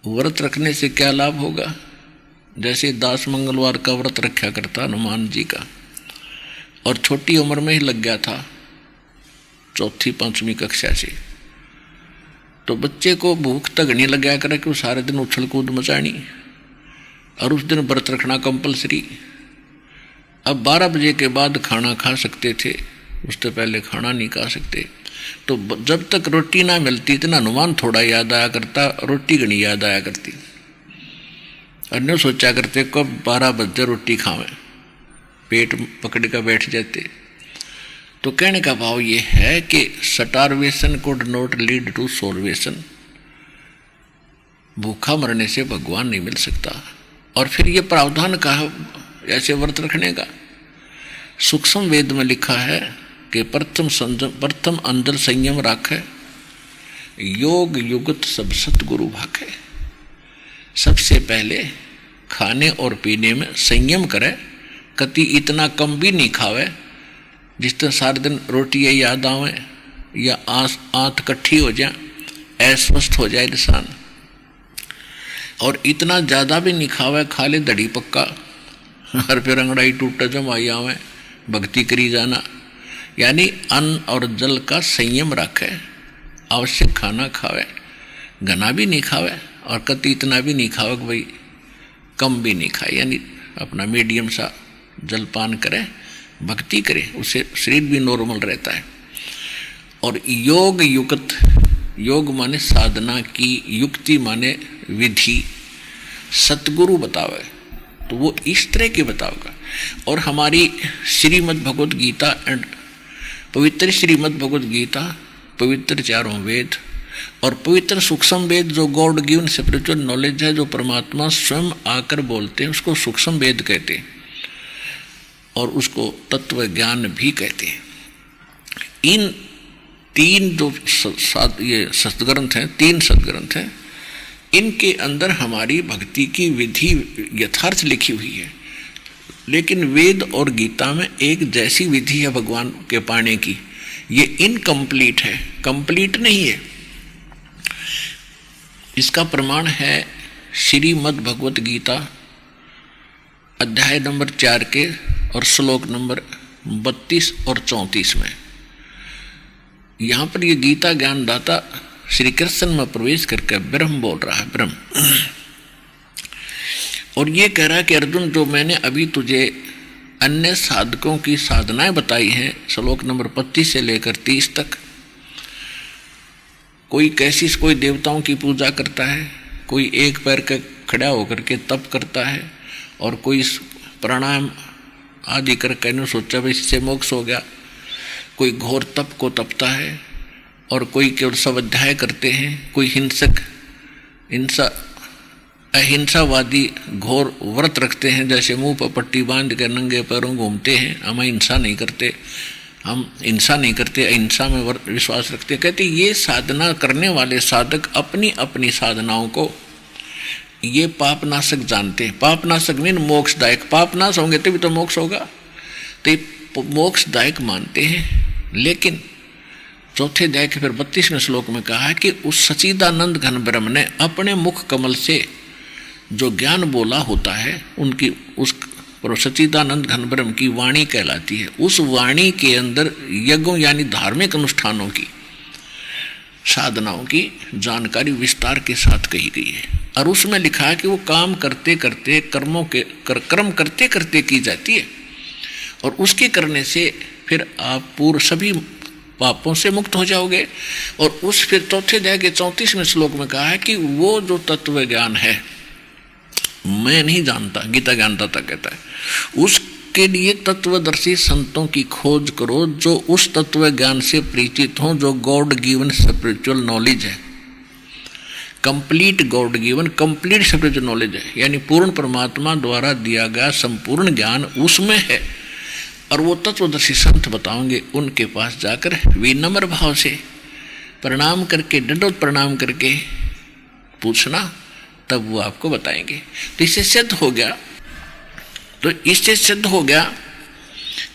व्रत रखने से क्या लाभ होगा? जैसे दास मंगलवार का व्रत रखा करता हनुमान जी का, और छोटी उम्र में ही लग गया था, 4वीं 5वीं कक्षा से, तो बच्चे को भूख तक नहीं लगा करे कि वो सारे दिन उछल कूद मचानी, और उस दिन व्रत रखना कंपलसरी। अब 12 बजे के बाद खाना खा सकते थे, उससे पहले खाना नहीं खा सकते। तो जब तक रोटी ना मिलती इतना हनुमान थोड़ा याद आया करता, रोटी घनी याद आया करती। अन्य सोचा करते कब 12 बजे रोटी खावें, पेट पकड़ कर बैठ जाते। तो कहने का भाव ये है कि starvation could not lead to salvation. भूखा मरने से भगवान नहीं मिल सकता। और फिर ये प्रावधान कहा ऐसे व्रत रखने का। सूक्ष्म वेद में लिखा है कि प्रथम अंदर संयम राखे, योग युगत सब सतगुरु भाखे। सबसे पहले खाने और पीने में संयम करे, कति इतना कम भी नहीं खावे जिस तरह सारे दिन रोटी याद आवे या आंत कट्ठी हो जाए, अस्वस्थ हो जाए इंसान। और इतना ज़्यादा भी नहीं खावे, खा ले दड़ी पक्का, हर फिर अंगड़ाई टूटा जमाई आवे, भक्ति करी जाना। यानी अन्न और जल का संयम रखे, आवश्यक खाना खावे, घना भी नहीं खावे और कति इतना भी नहीं खावे कि भाई कम भी नहीं खाए, यानी अपना मीडियम सा जलपान करे, भक्ति करे, उससे शरीर भी नॉर्मल रहता है। और योग युक्त, योग माने साधना की, युक्ति माने विधि, सतगुरु बतावे तो वो इस तरह के बताओगा। और हमारी श्रीमद् भगवत गीता एंड पवित्र श्रीमद् भगवत गीता, पवित्र चारों वेद और पवित्र सूक्ष्म वेद जो गॉड गिवन स्पिरिचुअल नॉलेज है, जो परमात्मा स्वयं आकर बोलते हैं, उसको सूक्ष्म वेद कहते हैं और उसको तत्व ज्ञान भी कहते हैं। इन तीन जो ये सदग्रंथ हैं, 3 सदग्रंथ हैं, इनके अंदर हमारी भक्ति की विधि यथार्थ लिखी हुई है। लेकिन वेद और गीता में एक जैसी विधि है भगवान के पाने की, ये इनकम्प्लीट है, कंप्लीट नहीं है। इसका प्रमाण है श्रीमद् भगवत गीता अध्याय नंबर 4 के और श्लोक नंबर 32 और 34 में। यहाँ पर ये गीता ज्ञानदाता श्री कृष्ण में प्रवेश करके ब्रह्म बोल रहा है, ब्रह्म, और ये कह रहा है कि अर्जुन, जो मैंने अभी तुझे अन्य साधकों की साधनाएं बताई हैं, श्लोक नंबर 25 से लेकर 30 तक, कोई कैसी, कोई देवताओं की पूजा करता है, कोई एक पैर के खड़ा होकर के तप करता है, और कोई प्राणायाम आदि करके सोचा भाई इससे मोक्ष हो गया, कोई घोर तप को तपता है, और कोई केवल स्वाध्याय करते हैं, कोई अहिंसावादी घोर व्रत रखते हैं, जैसे मुंह पर पट्टी बांध कर नंगे पैरों घूमते हैं, हम हिंसा नहीं करते, हम हिंसा नहीं करते, अहिंसा में विश्वास रखते। कहते ये साधना करने वाले साधक अपनी अपनी साधनाओं को ये पापनाशक जानते हैं। पापनाशक मीन मोक्षदायक, पापनाश होंगे तभी तो मोक्ष होगा, तो ये मोक्षदायक मानते हैं। लेकिन चौथे अध्याय के फिर 32वें श्लोक में कहा है कि उस सच्चिदानंद घन ब्रह्म ने अपने मुख कमल से जो ज्ञान बोला होता है, उनकी उस सच्चिदानंद घन ब्रह्म की वाणी कहलाती है। उस वाणी के अंदर यज्ञों यानी धार्मिक अनुष्ठानों की, साधनाओं की जानकारी विस्तार के साथ कही गई है। और उसमें लिखा है कि वो काम करते करते कर्म करते करते की जाती है, और उसके करने से फिर आप पूर्व सभी पापों से मुक्त हो जाओगे। और उस फिर चौथे अध्याय के 34वें श्लोक में कहा है कि वो जो तत्व ज्ञान है मैं नहीं जानता, गीता ज्ञानदाता कहता है, उसके लिए तत्वदर्शी संतों की खोज करो जो उस तत्व ज्ञान से परिचित हों, जो गॉड गिवन स्पिरिचुअल नॉलेज है। Complete God given, complete spiritual knowledge है, यानी पूर्ण परमात्मा द्वारा दिया गया संपूर्ण ज्ञान उसमें है। और वो तत्वदर्शी संत बताओगे, उनके पास जाकर विनम्र भाव से प्रणाम करके, दंडवत प्रणाम करके पूछना, तब वो आपको बताएंगे। तो इससे सिद्ध हो गया,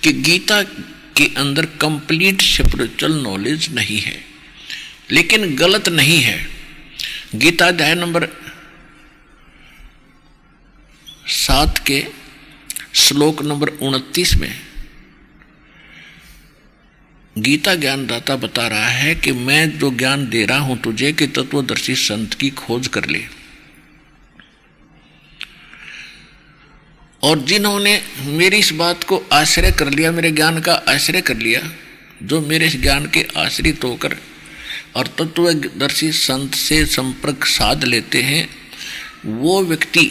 कि गीता के अंदर कंप्लीट स्पिरिचुअल नॉलेज नहीं है, लेकिन गलत नहीं है। गीता अध्याय नंबर 7 के श्लोक नंबर 29 में गीता ज्ञानदाता बता रहा है कि मैं जो ज्ञान दे रहा हूं तुझे, कि तत्वदर्शी संत की खोज कर ले। और जिन्होंने मेरी इस बात को आश्रय कर लिया, मेरे ज्ञान का आश्रय कर लिया, जो मेरे इस ज्ञान के आश्रित होकर और तत्वदर्शी संत से संपर्क साध लेते हैं, वो व्यक्ति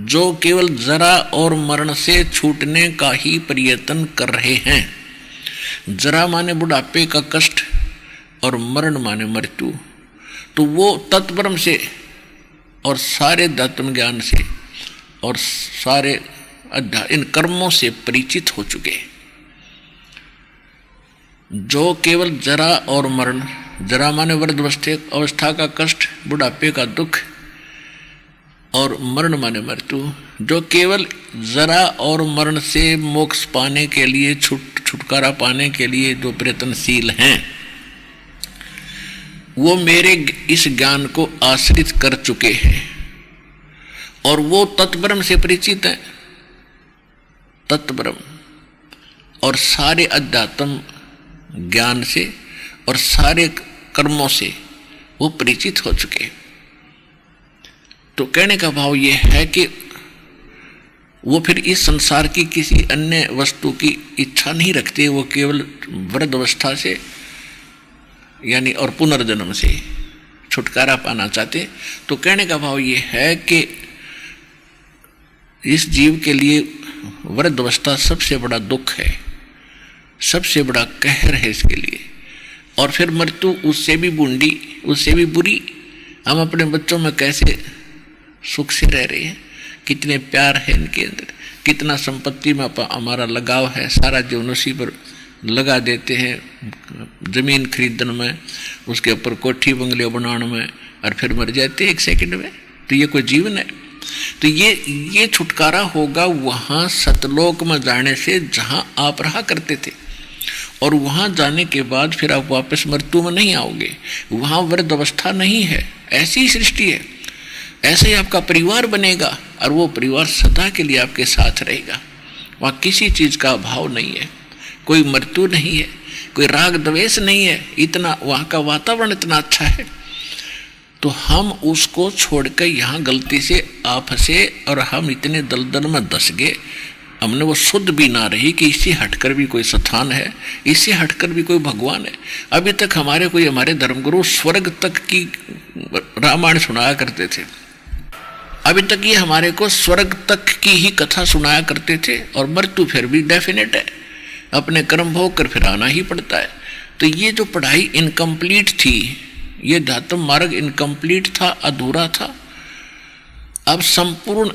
जो केवल जरा और मरण से छूटने का ही प्रयत्न कर रहे हैं। जरा माने बुढ़ापे का कष्ट और मरण माने मृत्यु, तो वो तत्ब्रह्म से और सारे धर्म ज्ञान से और सारे इन कर्मों से परिचित हो चुके। जो केवल जरा और मरण, जरा माने वृद्ध अवस्था का कष्ट, बुढ़ापे का दुख, और मरण माने मृत्यु, जो केवल जरा और मरण से मोक्ष पाने के लिए, छुटकारा पाने के लिए जो प्रयत्नशील हैं, वो मेरे इस ज्ञान को आश्रित कर चुके हैं और वो तत्ब्रह्म से परिचित हैं। तत्ब्रह्म और सारे अध्यात्म ज्ञान से और सारे कर्मों से वो परिचित हो चुके हैं। तो कहने का भाव ये है कि वो फिर इस संसार की किसी अन्य वस्तु की इच्छा नहीं रखते, वो केवल वृद्ध अवस्था से यानी और पुनर्जन्म से छुटकारा पाना चाहते। तो कहने का भाव ये है कि इस जीव के लिए वृद्ध अवस्था सबसे बड़ा दुख है, सबसे बड़ा कहर है इसके लिए। और फिर मृत्यु उससे भी बूंदी, उससे भी बुरी। हम अपने बच्चों में कैसे सुख से रह रहे हैं, कितने प्यार है इनके अंदर, कितना संपत्ति में हमारा लगाव है, सारा जीवन उसी पर लगा देते हैं, जमीन खरीदने में, उसके ऊपर कोठी बंगले बनाने में, और फिर मर जाते हैं 1 सेकंड में। तो ये कोई जीवन है? तो ये छुटकारा होगा वहां सतलोक में जाने से, जहां आप रहा करते थे। और वहां जाने के बाद फिर आप वापस मृत्यु में नहीं आओगे, वहां वृद्ध अवस्था नहीं है। ऐसी सृष्टि है, ऐसे ही आपका परिवार बनेगा और वो परिवार सदा के लिए आपके साथ रहेगा। वहां किसी चीज का अभाव नहीं है, कोई मृत्यु नहीं है, कोई राग द्वेष नहीं है। इतना वहां का वातावरण इतना अच्छा है। तो हम उसको छोड़कर यहाँ गलती से आप फंसे और हम इतने दलदल में धस गए, हमने वो शुद्ध भी ना रही कि इससे हटकर भी कोई स्थान है, इससे हटकर भी कोई भगवान है। अभी तक हमारे धर्मगुरु स्वर्ग तक की रामायण सुनाया करते थे, अभी तक ये हमारे को स्वर्ग तक की ही कथा सुनाया करते थे। और मृत्यु फिर भी डेफिनेट है, अपने कर्म भोग कर फिर आना ही पड़ता है। तो ये जो पढ़ाई इनकम्प्लीट थी, ये धात्म मार्ग इनकम्प्लीट था, अधूरा था। अब संपूर्ण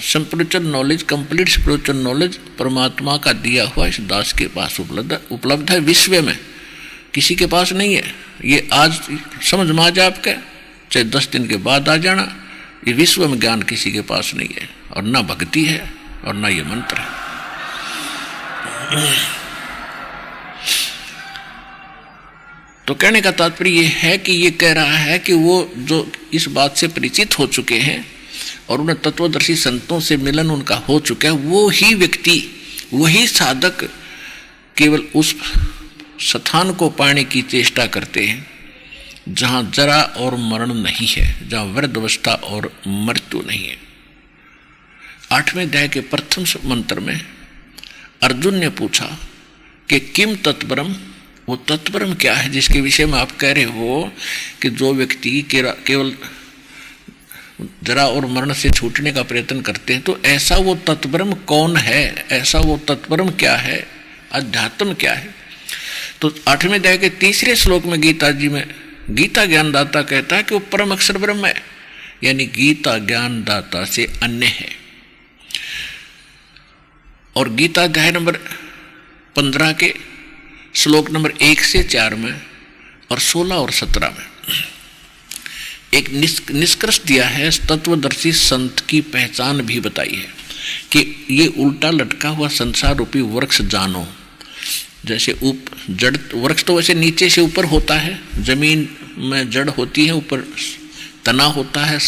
spiritual knowledge, complete spiritual knowledge परमात्मा का दिया हुआ इस दास के पास उपलब्ध है। विश्व में किसी के पास नहीं है। ये आज समझ में आ जाए आपका, चाहे 10 दिन के बाद आ जाना, ये विश्व में ज्ञान किसी के पास नहीं है। और ना भक्ति है और ना ये मंत्र है। तो कहने का तात्पर्य ये है कि ये कह रहा है कि वो जो इस बात से परिचित हो चुके हैं और उन्हें तत्वदर्शी संतों से मिलन उनका हो चुका है, वो ही व्यक्ति, वही साधक केवल उस स्थान को पाने की चेष्टा करते हैं जहां जरा और मरण नहीं है, जहां वृद्ध अवस्था और मृत्यु नहीं है। 8वें अध्याय के प्रथम मंत्र में अर्जुन ने पूछा कि किम तत्ब्रह्म, वो तत्ब्रह्म क्या है जिसके विषय में आप कह रहे हो कि जो व्यक्ति केवल जरा और मरण से छूटने का प्रयत्न करते हैं, तो ऐसा वो तत्ब्रह्म कौन है, ऐसा वो तत्ब्रह्म क्या है, अध्यात्म क्या है। तो 8वें अध्याय के 3रे श्लोक में गीता जी में गीता ज्ञानदाता कहता है कि वो परम अक्षर ब्रह्म है, यानी गीता ज्ञानदाता से अन्य है। और गीता अध्याय नंबर 15 के श्लोक नंबर 1 से 4 में और 16 और 17 में एक निष्कर्ष दिया है, तत्वदर्शी संत की पहचान भी बताई है कि ये उल्टा लटका हुआ संसार रूपी वृक्ष जानो। जैसे जड़ वृक्ष तो वैसे नीचे से ऊपर होता है, जमीन में जड़ होती है, ऊपर तना होता है,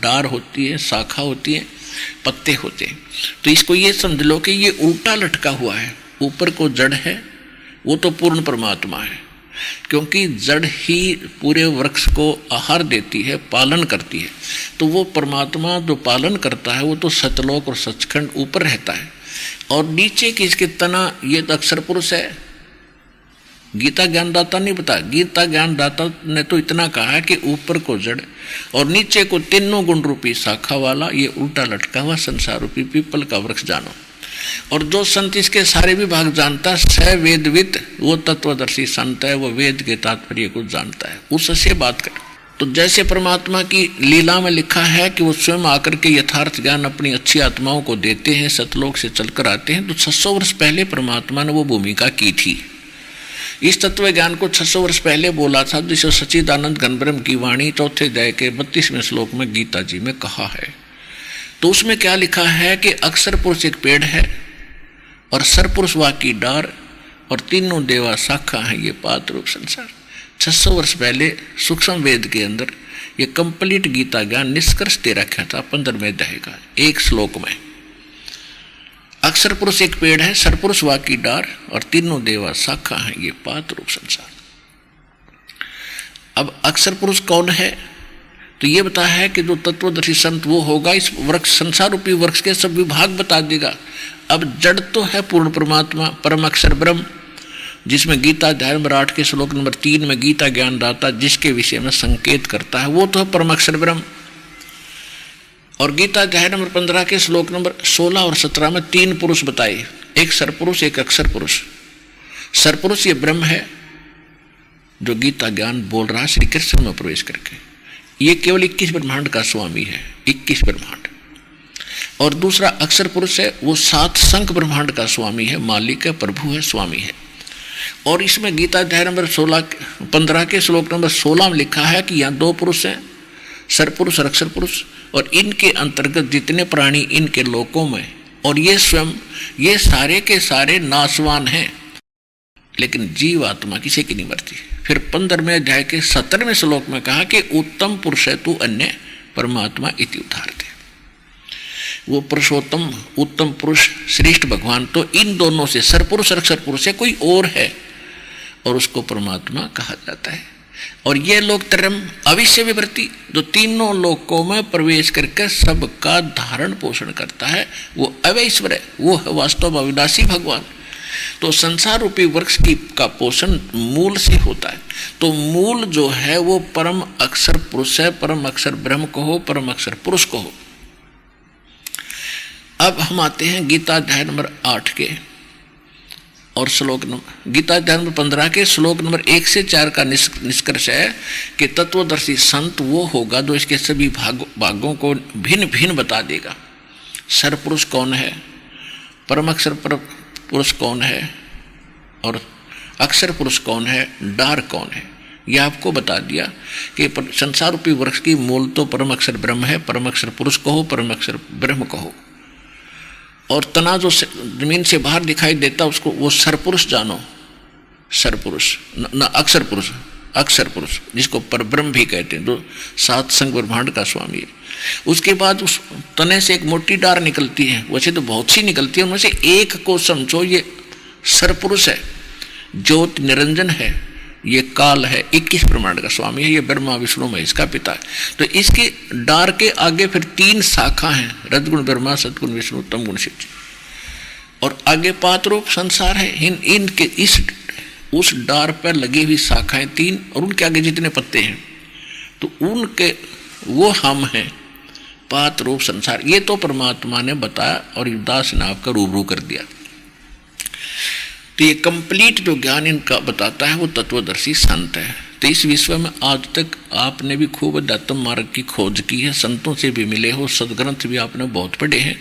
डार होती है, शाखा होती है, पत्ते होते हैं। तो इसको ये समझ लो कि ये उल्टा लटका हुआ है, ऊपर को जड़ है, वो तो पूर्ण परमात्मा है, क्योंकि जड़ ही पूरे वृक्ष को आहार देती है, पालन करती है। तो वो परमात्मा जो पालन करता है वो तो सतलोक और सचखंड ऊपर रहता है, और नीचे की इसके तना ये तो अक्षर पुरुष है। गीता ज्ञानदाता नहीं बताया, गीता ज्ञानदाता ने तो इतना कहा है कि ऊपर को जड़ और नीचे को तीनों गुण रूपी शाखा वाला ये उल्टा लटका हुआ संसार रूपी पीपल का वृक्ष जानो। और जो संत इसके सारे विभाग जानता है, स वेदविद, वो तत्वदर्शी संत है, वो वेद के तात्पर्य को जानता है, उससे बात कर। तो जैसे परमात्मा की लीला में लिखा है कि वो स्वयं आकर के यथार्थ ज्ञान अपनी अच्छी आत्माओं को देते हैं, सतलोक से चलकर आते हैं, तो 600 वर्ष पहले परमात्मा ने वो भूमिका की थी। इस तत्व ज्ञान को 600 वर्ष पहले बोला था, जिसे सच्चिदानंद घनब्रह्म की वाणी 4 अध्याय के 32वें श्लोक में गीता जी में कहा है। तो उसमें क्या लिखा है कि अक्षर पुरुष एक पेड़ है और सरपुरुष वा की डार और तीनों देवा शाखा है ये पात रूप संसार। 600 वर्ष पहले सूक्ष्म वेद के अंदर ये कंप्लीट गीता ज्ञान निष्कर्ष दे रखा था 15वें अध्याय का एक श्लोक में। अक्षर पुरुष एक पेड़ है, सरपुरुष वा की डार और तीनों देवा शाखा है ये पात रूप संसार। अब अक्षर पुरुष कौन है? तो ये बता है कि जो तत्वदर्शी संत वो होगा, इस वृक्ष संसार रूपी वृक्ष के सब विभाग बता देगा। अब जड़ तो है पूर्ण परमात्मा, परम अक्षर ब्रह्म, जिसमें गीता अध्याय नंबर 8 के श्लोक नंबर 3 में गीता ज्ञानदाता जिसके विषय में संकेत करता है वो तो है परम अक्षर ब्रह्म। और गीता अध्याय नंबर 15 के श्लोक नंबर 16 और 17 में 3 पुरुष बताए, एक सरपुरुष एक अक्षर पुरुष। सरपुरुष ये ब्रह्म है जो गीता ज्ञान बोल रहा है श्री कृष्ण में प्रवेश करके, ये केवल 21 ब्रह्मांड का स्वामी है, 21 ब्रह्मांड। और दूसरा अक्षर पुरुष है, वो 7 संख ब्रह्मांड का स्वामी है, मालिक है, प्रभु है, स्वामी है। और इसमें गीता अध्याय नंबर 15 के श्लोक नंबर 16 में लिखा है कि यहाँ 2 पुरुष हैं, सरपुरुष और अक्षर पुरुष, और इनके अंतर्गत जितने प्राणी इनके लोकों में, और ये स्वयं ये सारे के सारे नाशवान हैं, लेकिन जीव आत्मा किसी की नहीं मरती। फिर 15वें अध्याय के 17वें श्लोक में कहा कि उत्तम पुरुष है तू अन्य परमात्मा इति उदाहरते। वो पुरुषोत्तम उत्तम पुरुष श्रेष्ठ भगवान तो इन दोनों से सरपुरुष और अक्षर पुरुष है, कोई और है, और उसको परमात्मा कहा जाता है। और ये लोग तरम अविश्य विवृत्ति जो तीनों लोकों में प्रवेश करके सबका धारण पोषण करता है, वो अवैश्वर है, वो है वास्तव में अविनाशी भगवान। तो संसार रूपी वृक्ष की का पोषण मूल से होता है। तो मूल जो है वो परम अक्षर पुरुष है, परम अक्षर ब्रह्म को हो, परम अक्षर पुरुष को हो। अब हम आते हैं गीता अध्याय नंबर 8 के और श्लोक नंबर गीता अध्याय नंबर 15 के श्लोक नंबर 1 से 4 का निष्कर्ष है कि तत्वदर्शी संत वो होगा जो इसके सभी भागों को भिन्न भिन्न बता देगा। सरपुरुष कौन है, परम अक्षर पुरुष कौन है, और अक्षर पुरुष कौन है, डार कौन है, यह आपको बता दिया कि संसार रूपी वृक्ष की मूल तो परम अक्षर ब्रह्म है, परम अक्षर पुरुष को हो, परम अक्षर ब्रह्म को हो। और तना जो जमीन से बाहर दिखाई देता उसको वो सरपुरुष जानो, सरपुरुष न अक्षर पुरुष, अक्षर पुरुष जिसको परब्रह्म भी कहते हैं, जो 7 संग ब्रह्मांड का स्वामी है। उसके बाद उस तने से एक मोटी डार निकलती है, वैसे तो बहुत सी निकलती है, उनमें से एक को समझो ये सरपुरुष है, ज्योति निरंजन है, ये काल है, 21 ब्रह्मांड का स्वामी है, ये ब्रह्मा विष्णु महेश का पिता है। तो इसके डार के आगे फिर 3 शाखा हैं, रजगुण ब्रह्मा, सतगुण विष्णु, तमगुण शिव जी, और आगे पात रूप संसार है। इनके इस उस डार पर लगी हुई शाखाएं 3 और उनके आगे जितने पत्ते हैं, तो उनके वो हम हैं, पात रूप संसार। ये तो परमात्मा ने बताया और दास ने आपका रूबरू कर दिया। तो ये कंप्लीट जो ज्ञान इनका बताता है वो तत्वदर्शी संत है। तो इस विश्व में आज तक आपने भी खूब अध्यात्म मार्ग की खोज की है, संतों से भी मिले हो, सदग्रंथ भी आपने बहुत पढ़े हैं,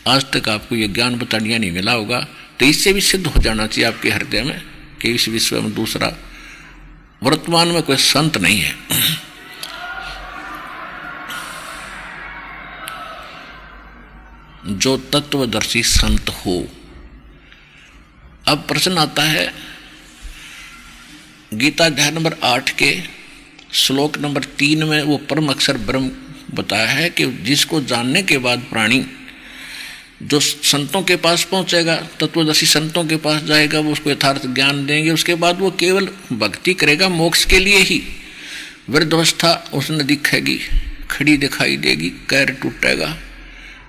आज तक आपको ये ज्ञान बतानिया नहीं मिला होगा। तो इससे भी सिद्ध हो जाना चाहिए आपके हृदय में कि इस विश्व में दूसरा वर्तमान में कोई संत नहीं है। जो तत्वदर्शी संत हो। अब प्रश्न आता है गीता अध्याय नंबर 8 के श्लोक नंबर 3 में वो परम अक्षर ब्रह्म बताया है कि जिसको जानने के बाद प्राणी जो संतों के पास पहुंचेगा, तत्वदर्शी संतों के पास जाएगा, वो उसको यथार्थ ज्ञान देंगे, उसके बाद वो केवल भक्ति करेगा मोक्ष के लिए ही। वृद्धावस्था उसने दिखेगी, खड़ी दिखाई देगी, पैर टूटेगा,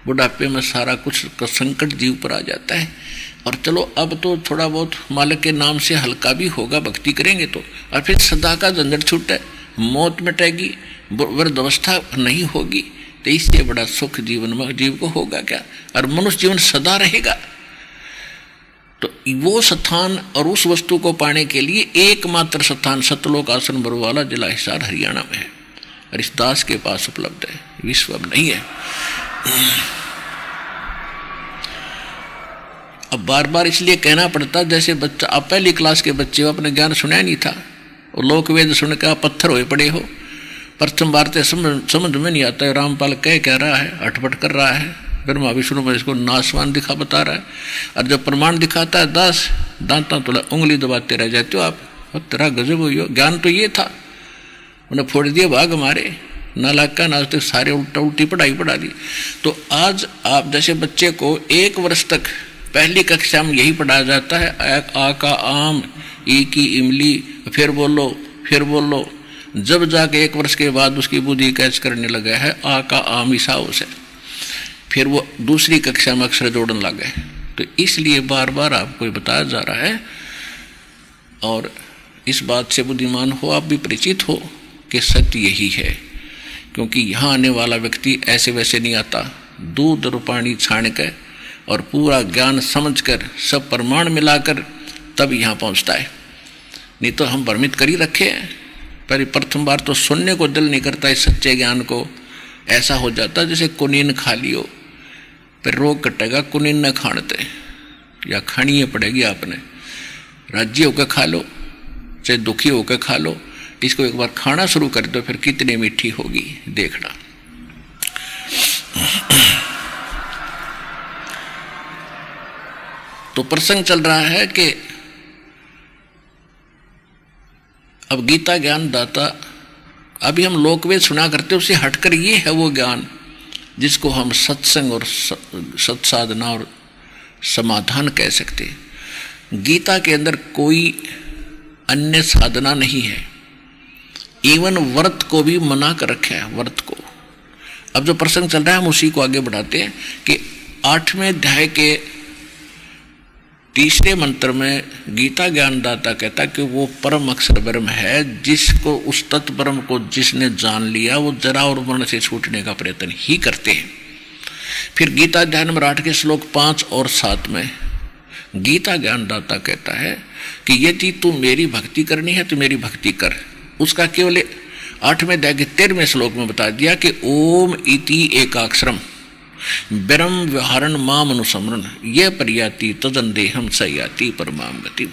बुढ़ापे में सारा कुछ का संकट जीव पर आ जाता है। और चलो अब तो थोड़ा बहुत मालिक के नाम से हल्का भी होगा भक्ति करेंगे तो, और फिर सदा का झंझट छूटे, मौत मिटेगी, वृद्धावस्था नहीं होगी, तो इससे बड़ा सुख जीवन में जीव को होगा क्या? और मनुष्य जीवन सदा रहेगा। तो वो स्थान और उस वस्तु को पाने के लिए एकमात्र स्थान सतलोक आश्रम बरवाला जिला हिसार हरियाणा में है, और इस दास के पास उपलब्ध है, विश्व में नहीं है। अब बार बार इसलिए कहना पड़ता, जैसे बच्चा, आप पहली क्लास के बच्चे हो, अपने ज्ञान सुना नहीं था और लोक वेद सुन के आप पत्थर हुए पड़े हो, प्रथम बार तो समझ में नहीं आता है रामपाल कह रहा है, अटपट कर रहा है, फिर मैं विष्णु में इसको नाशवान दिखा बता रहा है, और जब प्रमाण दिखाता है दास दांता तो उंगली दबाते रह जाते हो आप, और तेरा गजब हुई हो। ज्ञान तो ये था, उन्हें फोड़ दिए भाग हमारे नालाका नाच तक सारे उल्टा उल्टी पढ़ाई पढ़ा दी। तो आज आप जैसे बच्चे को 1 वर्ष तक पहली कक्षा में यही पढ़ाया जाता है, आ का आम, ई की इमली, फिर बोलो, जब जाके 1 वर्ष के बाद उसकी बुद्धि कैच करने लगा है आ का आम ईसाओं से, फिर वो दूसरी कक्षा में अक्षर जोड़ने लगे। तो इसलिए बार बार आपको बताया जा रहा है, और इस बात से बुद्धिमान हो, आप भी परिचित हो कि सत्य यही है। क्योंकि यहाँ आने वाला व्यक्ति ऐसे वैसे नहीं आता, दूध और पानी छान कर और पूरा ज्ञान समझकर सब प्रमाण मिलाकर तब यहाँ पहुँचता है। नहीं तो हम भ्रमित कर ही रखे हैं, पर प्रथम बार तो सुनने को दिल नहीं करता इस सच्चे ज्ञान को। ऐसा हो जाता जैसे कुनीन खा लियो, फिर रोग कटेगा, कुनीन न खानते, या खानी पड़ेगी आपने, राज्य होकर खा लो चाहे दुखी होकर खा लो, इसको एक बार खाना शुरू कर दो, फिर कितनी मीठी होगी देखना। तो प्रसंग चल रहा है कि अब गीता ज्ञान दाता, अभी हम लोकवेद सुना करते, उससे हटकर ये है वो ज्ञान जिसको हम सत्संग और सत्साधना और समाधान कह सकते हैं। गीता के अंदर कोई अन्य साधना नहीं है, इवन व्रत को भी मना कर रखा है, व्रत को। अब जो प्रसंग चल रहा है हम उसी को आगे बढ़ाते हैं कि 8वें अध्याय के 3रे मंत्र में गीता ज्ञानदाता कहता कि वो परम अक्षर ब्रह्म है, जिसको उस तत्व ब्रह्म को जिसने जान लिया वो जरा और मरण से छूटने का प्रयत्न ही करते हैं। फिर गीता अध्याय नंबर 8 के श्लोक 5 और 7 में गीता ज्ञानदाता कहता है कि यदि तू मेरी भक्ति करनी है तो मेरी भक्ति कर। उसका केवल 8वें अध्याय के 13वें श्लोक में बता दिया कि ओम इति एकाक्षरम ब्रह्म व्यवहारण माम अनुसमरण ये पर्याति तदंदेहम सयाति परमाम गति।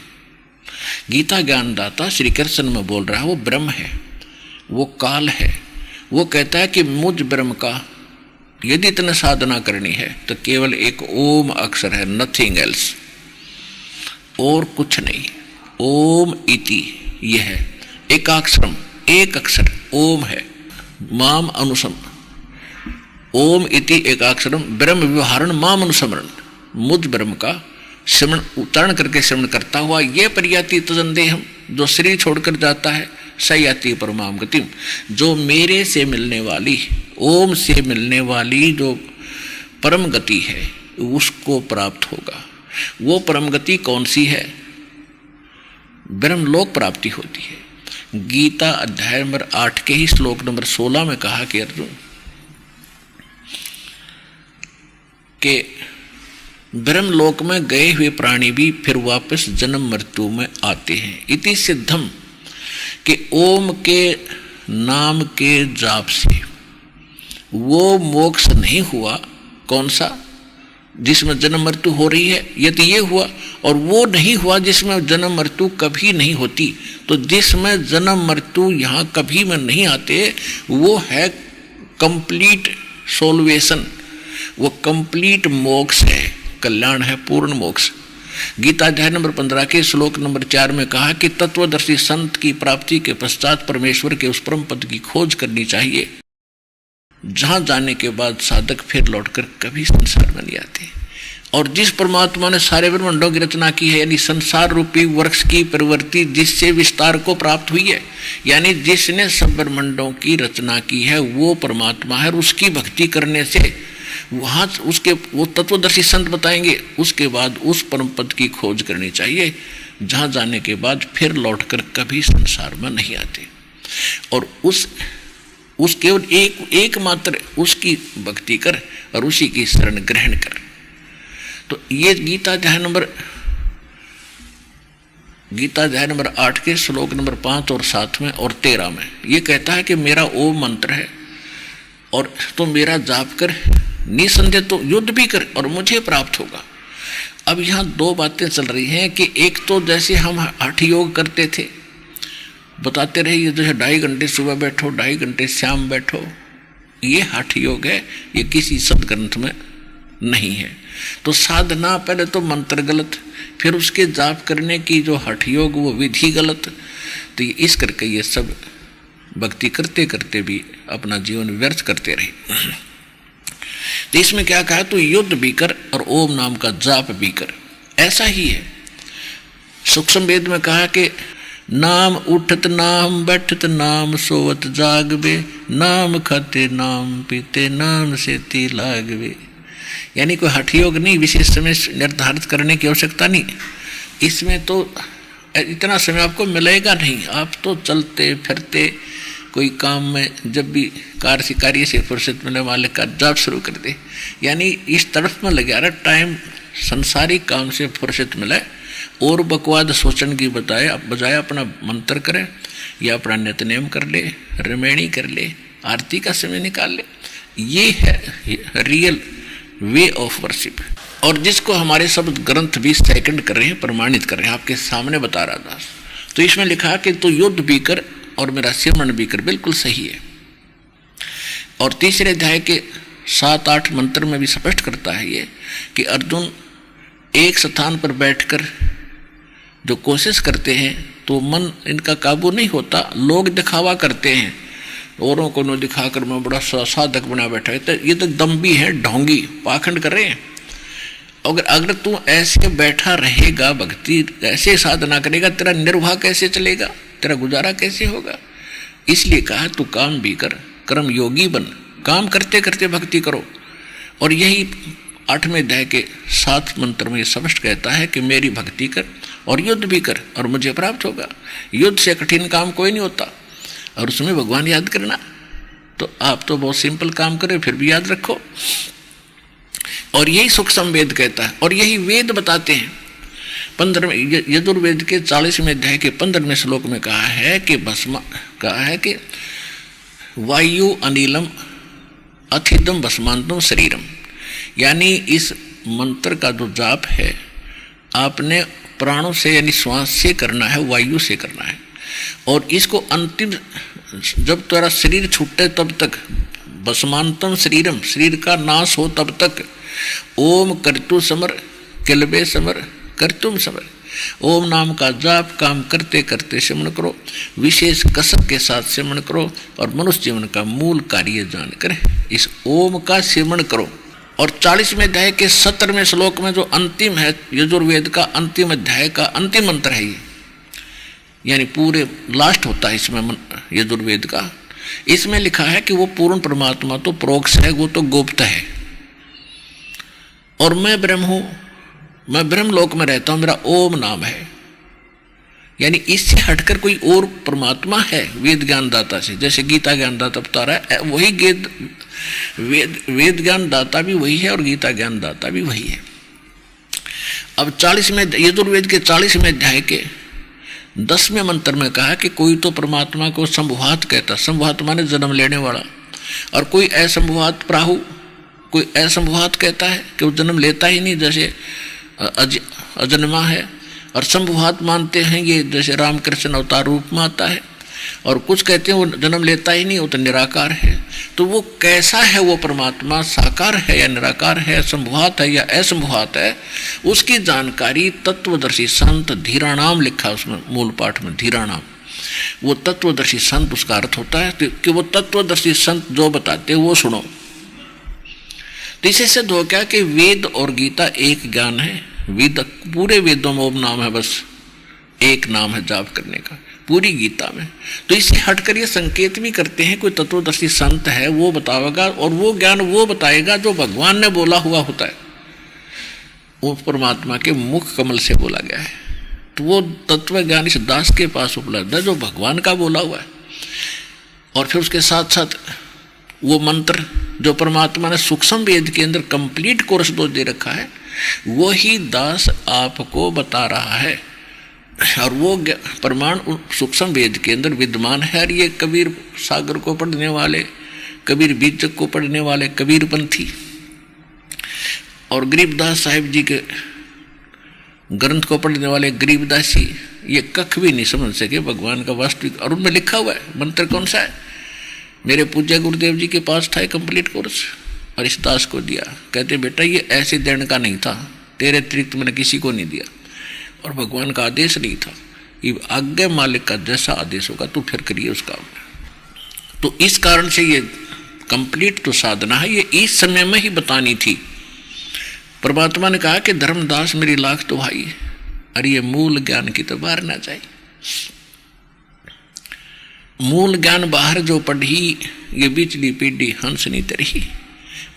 गीता ज्ञानदाता श्री कृष्ण में बोल रहा है, वो ब्रह्म है, वो काल है। वो कहता है कि मुझ ब्रह्म का यदि इतने साधना करनी है तो केवल एक ओम अक्षर है, नथिंग एल्स, और कुछ नहीं। ओम इति यह है एकाक्षरम, एक अक्षर ओम है, माम अनुसम, ओम इति एकाक्षरम ब्रह्म व्यवहारण माम अनुसमरण, मुझ ब्रह्म का श्रवण उच्चारण करके श्रवण करता हुआ ये पर्याति तजंदेहम, जो शरीर छोड़कर जाता है, सयाति परमाम गतिम, जो मेरे से मिलने वाली, ओम से मिलने वाली जो परम गति है उसको प्राप्त होगा। वो परम गति कौन सी है? ब्रह्मलोक प्राप्ति होती है। गीता अध्याय नंबर 8 के ही श्लोक नंबर 16 में कहा कि अर्जुन के ब्रह्मलोक में गए हुए प्राणी भी फिर वापस जन्म मृत्यु में आते हैं। इति सिद्धम, कि ओम के नाम के जाप से वो मोक्ष नहीं हुआ, कौन सा, जिसमें जन्म मृत्यु हो रही है, यदि ये हुआ, और वो नहीं हुआ जिसमें जन्म मृत्यु कभी नहीं होती। तो जिसमें जन्म मृत्यु यहाँ कभी में नहीं आते वो है कंप्लीट सोल्वेशन, वो कंप्लीट मोक्ष है, कल्याण है, पूर्ण मोक्ष। गीता अध्याय नंबर 15 के श्लोक नंबर 4 में कहा कि तत्वदर्शी संत की प्राप्ति के पश्चात परमेश्वर के उस परम पद की खोज करनी चाहिए, जहां जाने के बाद साधक फिर लौटकर कभी संसार में नहीं आते। और जिस परमात्मा ने सारे ब्रह्मांडों की रचना की है, यानी संसार रूपी वृक्ष की प्रवृत्ति जिससे विस्तार को प्राप्त हुई है, यानी जिसने सब ब्रह्मांडों की रचना की है वो परमात्मा है। और उसकी भक्ति करने से वहां उसके वो तत्वदर्शी संत बताएंगे, उसके बाद उस परम पद की खोज करनी चाहिए, जहां जाने के बाद फिर लौटकर कभी संसार में नहीं आते। और उस केवल एकमात्र उसकी भक्ति कर और उसी की शरण ग्रहण कर। तो ये गीता अध्याय नंबर 8 के श्लोक नंबर 5 और 7 में और 13 में ये कहता है कि मेरा ओम मंत्र है और तो मेरा जाप कर, निसंदेह तो युद्ध भी कर और मुझे प्राप्त होगा। अब यहाँ दो बातें चल रही हैं कि एक तो जैसे हम हठ योग करते थे, बताते रहे, ये जैसे 2.5 घंटे सुबह बैठो, 2.5 घंटे शाम बैठो, ये हठ योग है, ये किसी सदग्रंथ में नहीं है। तो साधना पहले तो मंत्र गलत, फिर उसके जाप करने की जो हठ योग वो विधि गलत। तो इस करके ये सब भक्ति करते करते भी अपना जीवन व्यर्थ करते रहे। तो इसमें क्या कहा, तो युद्ध भी कर और ओम नाम का जाप भी कर। ऐसा ही है सूक्ष्म वेद में कहा कि नाम उठत नाम बैठत नाम सोवत जागवे, नाम खाते नाम पीते नाम से ती लागवे। यानी कोई हठ योग नहीं, विशेष समय निर्धारित करने की आवश्यकता नहीं। इसमें तो इतना समय आपको मिलेगा नहीं, आप तो चलते फिरते कोई काम में जब भी कार्य से फुर्सत मिले मालिक का जाप शुरू कर दे, यानी इस तरफ में लगे रहा टाइम, संसारिक काम से फुर्सत मिले और बकवाद सोचने की बजाय अपना मंत्र करे या अपना नित्यनेम कर ले, रमैणी कर ले, आरती का समय निकाल ले। ये है रियल वे ऑफ वर्शिप। और जिसको हमारे सब ग्रंथ भी सेकंड कर रहे हैं, प्रमाणित कर रहे हैं, आपके सामने बता रहा था। तो इसमें लिखा कि तू युद्ध भी कर और मेरा सिमरण भी कर, बिल्कुल सही है। और तीसरे अध्याय के 7-8 मंत्र में भी स्पष्ट करता है ये कि अर्जुन एक स्थान पर बैठकर जो कोशिश करते हैं तो मन इनका काबू नहीं होता, लोग दिखावा करते हैं, औरों को न दिखाकर मैं बड़ा साधक बना बैठा है, तो ये तो दम्भी है, ढोंगी, पाखंड कर रहे हैं। अगर तू ऐसे बैठा रहेगा, भक्ति ऐसे साधना करेगा, तेरा निर्वाह कैसे चलेगा, तेरा गुजारा कैसे होगा। इसलिए कहा तू काम भी कर, कर्म योगी बन, काम करते करते भक्ति करो। और यही 8वें अध्याय के 7 मंत्र में स्पष्ट कहता है कि मेरी भक्ति कर और युद्ध भी कर और मुझे प्राप्त होगा। युद्ध से कठिन काम कोई नहीं होता, और उसमें भगवान याद करना। तो आप तो बहुत सिंपल काम करें फिर भी याद रखो। और यही सूक्ष्म वेद कहता है, और यही वेद बताते हैं। 15वें यजुर्वेद के 40वें अध्याय के 15वें श्लोक में कहा है कि वायु अनिलम अथिदम भस्मांतम शरीरम। यानी इस मंत्र का जो जाप है आपने प्राणों से यानी श्वास से करना है, वायु से करना है। और इसको अंतिम जब तेरा शरीर छूटे तब तक, भस्मांतम शरीरम, शरीर का नाश हो तब तक, ओम कर्तु समर किलबे समर कर्तुम समर, ओम नाम का जाप काम करते करते सिमरण करो, विशेष कसक के साथ सिमरण करो और मनुष्य जीवन का मूल कार्य जानकर इस ओम का सिमरण करो। और 40वें अध्याय के 17वें श्लोक में जो अंतिम है यजुर्वेद का अंतिम अध्याय का अंतिम मंत्र है ये, यानी पूरे लास्ट होता है इसमें यजुर्वेद का। इसमें लिखा है कि वो पूर्ण परमात्मा तो प्रोक्ष है, वो तो गुप्त है, और मैं ब्रह्म हूं, मैं ब्रह्म लोक में रहता हूं, मेरा ओम नाम है। यानी इससे हटकर कोई और परमात्मा है वेद ज्ञान दाता से, जैसे गीता ज्ञान दाता बता रहा है, वही वेद ज्ञान दाता भी वही है और गीता ज्ञान दाता भी वही है। अब 40वें यजुर्वेद के 40वें अध्याय के 10वें मंत्र में कहा कि कोई तो परमात्मा को संभुवात कहता, संभुवात माने जन्म लेने वाला, और कोई असंभुवात प्राहु, कोई असंभुवात कहता है कि वो जन्म लेता ही नहीं, जैसे अजन्मा है। और संभुवात मानते हैं ये जैसे रामकृष्ण अवतार रूप में आता है, और कुछ कहते हैं वो जन्म लेता ही नहीं, वो तो निराकार है। तो वो कैसा है वो परमात्मा, साकार है या निराकार है, संभुवात है या असंभुवात है, उसकी जानकारी तत्वदर्शी संत धीराणाम लिखा उसमें मूल पाठ में, धीराणाम। वो तत्वदर्शी संत उसका अर्थ होता है कि वो तत्वदर्शी संत जो बताते वो सुनो। तो इसे सिद्ध हो गया कि वेद और गीता एक ज्ञान है। वेद, पूरे वेदों में ओम नाम है, बस एक नाम है जाप करने का पूरी गीता में। तो इसे हटकर ये संकेत भी करते हैं कोई तत्वदर्शी संत है वो बताएगा, और वो ज्ञान वो बताएगा जो भगवान ने बोला हुआ होता है, वो परमात्मा के मुख कमल से बोला गया है। तो वो तत्व ज्ञान इस दास के पास उपलब्ध है जो भगवान का बोला हुआ है। और फिर उसके साथ साथ वो मंत्र जो परमात्मा ने सूक्ष्म वेद के अंदर कंप्लीट कोर्स दो दे रखा है, वो ही दास आपको बता रहा है। और वो प्रमाण सूक्ष्म वेद के अंदर विद्यमान है। और ये कबीर सागर को पढ़ने वाले, कबीर बीजक को पढ़ने वाले कबीर पंथी और गरीबदास साहिब जी के ग्रंथ को पढ़ने वाले गरीबदासी, ये कख भी नहीं समझ सके भगवान का वास्तविक। और उनमें लिखा हुआ है मंत्र कौन सा है, मेरे पूज्य गुरुदेव जी के पास था कंप्लीट कोर्स, और इस दास को दिया। कहते बेटा ये ऐसे देने का नहीं था, तेरे अतिरिक्त मैंने किसी को नहीं दिया, और भगवान का आदेश नहीं था, ये आज्ञा मालिक का जैसा आदेश होगा तो फिर करिए उसका। तो इस कारण से ये कंप्लीट तो साधना है, ये इस समय में ही बतानी थी। परमात्मा ने कहा कि धर्मदास मेरी लाख तो भाई, अरे ये मूल ज्ञान की तो बाहर ना जाए। मूल ज्ञान बाहर जो पढ़ी, ये बिचली पीढ़ी हंस नहीं तरही।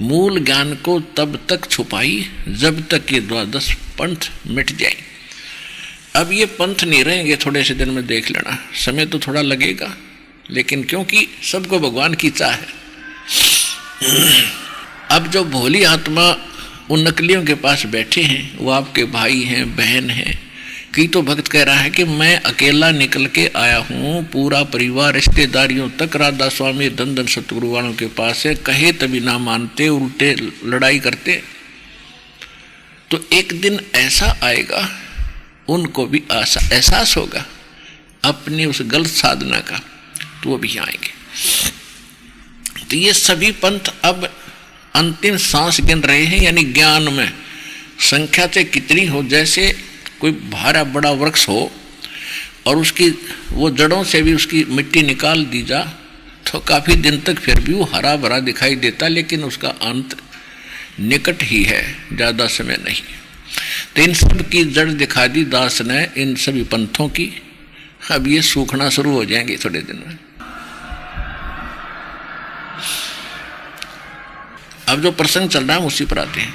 मूल ज्ञान को तब तक छुपाई जब तक ये 12 पंथ मिट जाए। अब ये पंथ नहीं रहेंगे, थोड़े से दिन में देख लेना, समय तो थोड़ा लगेगा, लेकिन क्योंकि सबको भगवान की चाह है। अब जो भोली आत्मा उन नकलियों के पास बैठे हैं, वो आपके भाई हैं, बहन हैं। कई तो भक्त कह रहा है कि मैं अकेला निकल के आया हूँ, पूरा परिवार रिश्तेदारियों तक राधा स्वामी धन धन सतगुरु वालों के पास है, कहे तभी ना मानते, उल्टे लड़ाई करते। तो एक दिन ऐसा आएगा उनको भी एहसास होगा अपनी उस गलत साधना का, तो वो भी आएंगे। तो ये सभी पंथ अब अंतिम सांस गिन रहे हैं, यानी ज्ञान में संख्या से कितनी हो, जैसे कोई भारा बड़ा वृक्ष हो और उसकी वो जड़ों से भी उसकी मिट्टी निकाल दी जा तो काफी दिन तक फिर भी वो हरा भरा दिखाई देता, लेकिन उसका अंत निकट ही है, ज्यादा समय नहीं। तो इन सब की जड़ दिखा दी दास ने, इन सभी पंथों की। अब ये सूखना शुरू हो जाएंगे थोड़े दिन में। अब जो प्रसंग चल रहा है उसी पर आते हैं।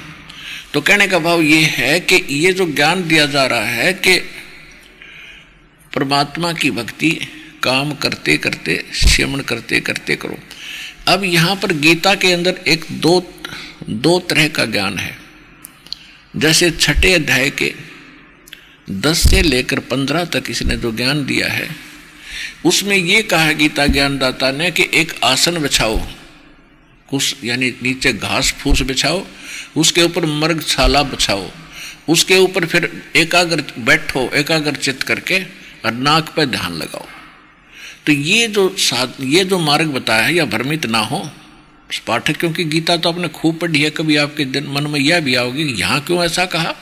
तो कहने का भाव ये है कि ये जो ज्ञान दिया जा रहा है कि परमात्मा की भक्ति काम करते करते, श्रवण करते करते करो। अब यहाँ पर गीता के अंदर एक दो तरह का ज्ञान है। जैसे छठे अध्याय के 10 से लेकर 15 तक इसने जो ज्ञान दिया है, उसमें ये कहा गीता ज्ञानदाता ने कि एक आसन बिछाओ, कुछ यानी नीचे घास फूस बिछाओ, उसके ऊपर मृगशाला बिछाओ, उसके ऊपर फिर एकाग्र बैठो, एकाग्र चित्त करके, और नाक पर ध्यान लगाओ। तो ये जो मार्ग बताया है, या भ्रमित ना हो पाठक, क्योंकि गीता तो आपने खूब पढ़ी है, कभी आपके मन में यह भी आओगे यहाँ क्यों ऐसा कहा।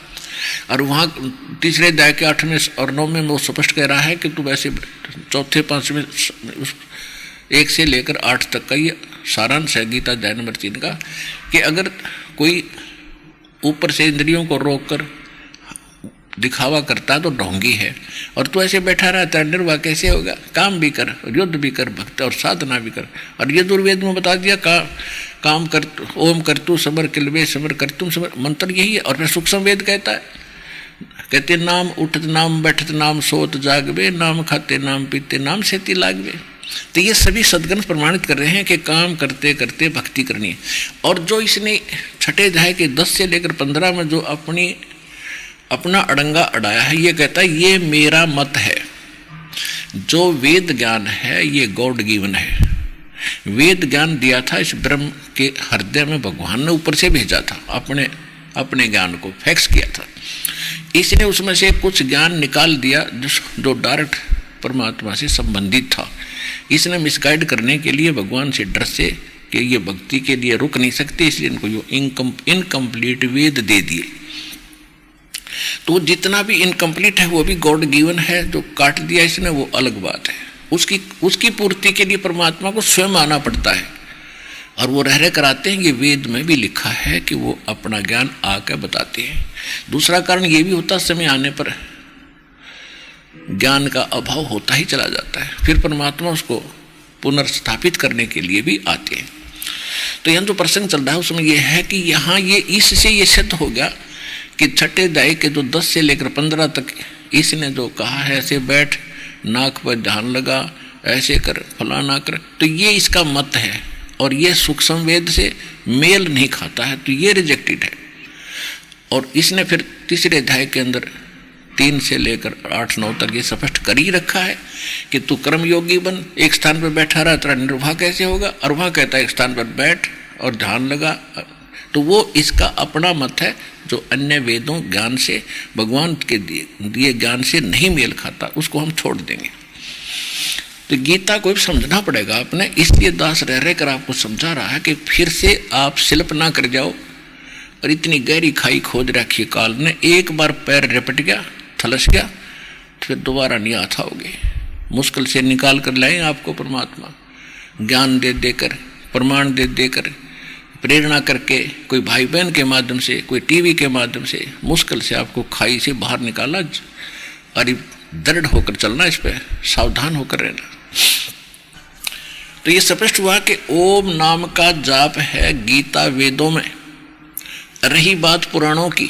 और वहाँ तीसरे अध्याय के 8वें और 9वें में वो स्पष्ट कह रहा है कि तू वैसे चौथे 5वें 1 से लेकर 8 तक का ये सारांश है गीता अध्याय नंबर 3 का, कि अगर कोई ऊपर से इंद्रियों को रोककर दिखावा करता है तो ढोंगी है, और तू ऐसे बैठा रहता है निर्वाह कैसे होगा। काम भी कर, युद्ध भी कर, भक्त और साधना भी कर। और ये दुर्वेद में बता दिया काम कर, ओम कर तू समर किलवे समर कर तुम समर, मंत्र यही है। और फिर सूक्ष्म वेद कहता है, कहते नाम उठत नाम बैठत नाम सोत जागवे, नाम खाते नाम पीते नाम सेती लागवे। तो ये सभी सदग्रंथ प्रमाणित कर रहे हैं कि काम करते करते भक्ति करनी है। और जो इसने छठे अध्याय के 10 से लेकर 15 में जो अपना अड़ंगा अड़ाया है, ये कहता है ये मेरा मत है, जो वेद ज्ञान है ये गॉड गिवन है। वेद ज्ञान दिया था इस ब्रह्म के हृदय में, भगवान ने ऊपर से भेजा था, अपने ज्ञान को फैक्स किया था। इसने उसमें से कुछ ज्ञान निकाल दिया जो डायरेक्ट परमात्मा से संबंधित था। इसने मिसगाइड करने के लिए भगवान से डर से कि ये भक्ति के लिए रुक नहीं सकते, इसलिए इनको यो इनकम्प्लीट वेद दे दिए। तो जितना भी इनकम्प्लीट है वो भी गॉड गिवन है, जो काट दिया इसने वो अलग बात है। उसकी पूर्ति के लिए परमात्मा को स्वयं आना पड़ता है, और वो रह कराते हैं। ये वेद में भी लिखा है कि वो अपना ज्ञान आकर बताते हैं। दूसरा कारण ये भी होता, समय आने पर ज्ञान का अभाव होता ही चला जाता है, फिर परमात्मा उसको पुनर्स्थापित करने के लिए भी आते हैं। तो यहाँ जो प्रसंग चल रहा है उसमें यह है कि यहाँ ये इससे ये सिद्ध हो गया कि छठे अध्याय के जो 10 से लेकर 15 तक इसने जो कहा है, ऐसे बैठ, नाक पर ध्यान लगा, ऐसे कर, फलाना कर, तो ये इसका मत है और ये सूक्ष्म वेद से मेल नहीं खाता है, तो ये रिजेक्टेड है। और इसने फिर तीसरे अध्याय के अंदर 3 से लेकर 8-9 तक ये स्पष्ट कर ही रखा है कि तू कर्मयोगी बन, एक स्थान पर बैठा रहा, तेरा निर्वाह कैसे होगा। और वह कहता है एक स्थान पर बैठ और ध्यान लगा, तो वो इसका अपना मत है जो अन्य वेदों ज्ञान से, भगवान के दिए ज्ञान से नहीं मेल खाता, उसको हम छोड़ देंगे। तो गीता को भी समझना पड़ेगा आपने, इसलिए दास रह कर आपको समझा रहा है कि फिर से आप स्लिप ना कर जाओ और इतनी गहरी खाई खोद रखी काल ने, एक बार पैर रिपट गया, थलस गया, फिर दोबारा नहीं आता होगे। मुश्किल से निकाल कर लाए आपको परमात्मा, ज्ञान दे देकर, प्रमाण दे देकर, प्रेरणा करके, कोई भाई बहन के माध्यम से, कोई टीवी के माध्यम से, मुश्किल से आपको खाई से बाहर निकाला। और दृढ़ होकर चलना, इस पर सावधान होकर रहना। तो ये स्पष्ट हुआ कि ओम नाम का जाप है गीता वेदों में। रही बात पुराणों की,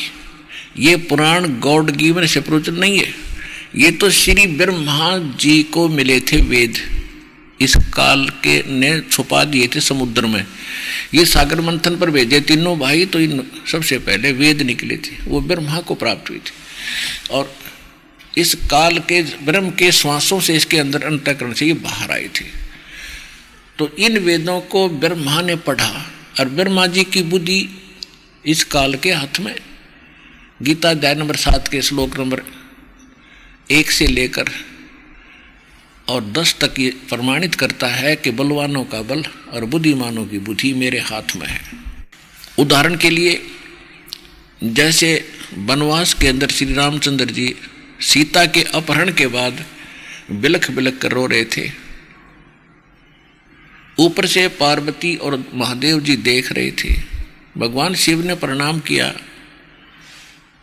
ये पुराण गॉड गिवन से प्रयोजन नहीं है, ये तो श्री ब्रह्मा जी को मिले थे वेद, इस काल के ने छुपा दिए थे समुद्र में। ये सागर मंथन पर भेजे तीनों भाई, तो इन सबसे पहले वेद निकले थे, वो ब्रह्मा को प्राप्त हुए थे। और इस काल के ब्रह्म के श्वासों से इसके अंदर अंतःकरण से ये बाहर आए थे। तो इन वेदों को ब्रह्मा ने पढ़ा और ब्रह्मा जी की बुद्धि इस काल के हाथ में। गीता अध्याय नंबर 7 के श्लोक नंबर 1 से लेकर और 10 तक ये प्रमाणित करता है कि बलवानों का बल और बुद्धिमानों की बुद्धि मेरे हाथ में है। उदाहरण के लिए, जैसे वनवास के अंदर श्री रामचंद्र जी सीता के अपहरण के बाद बिलख बिलख कर रो रहे थे, ऊपर से पार्वती और महादेव जी देख रहे थे। भगवान शिव ने प्रणाम किया,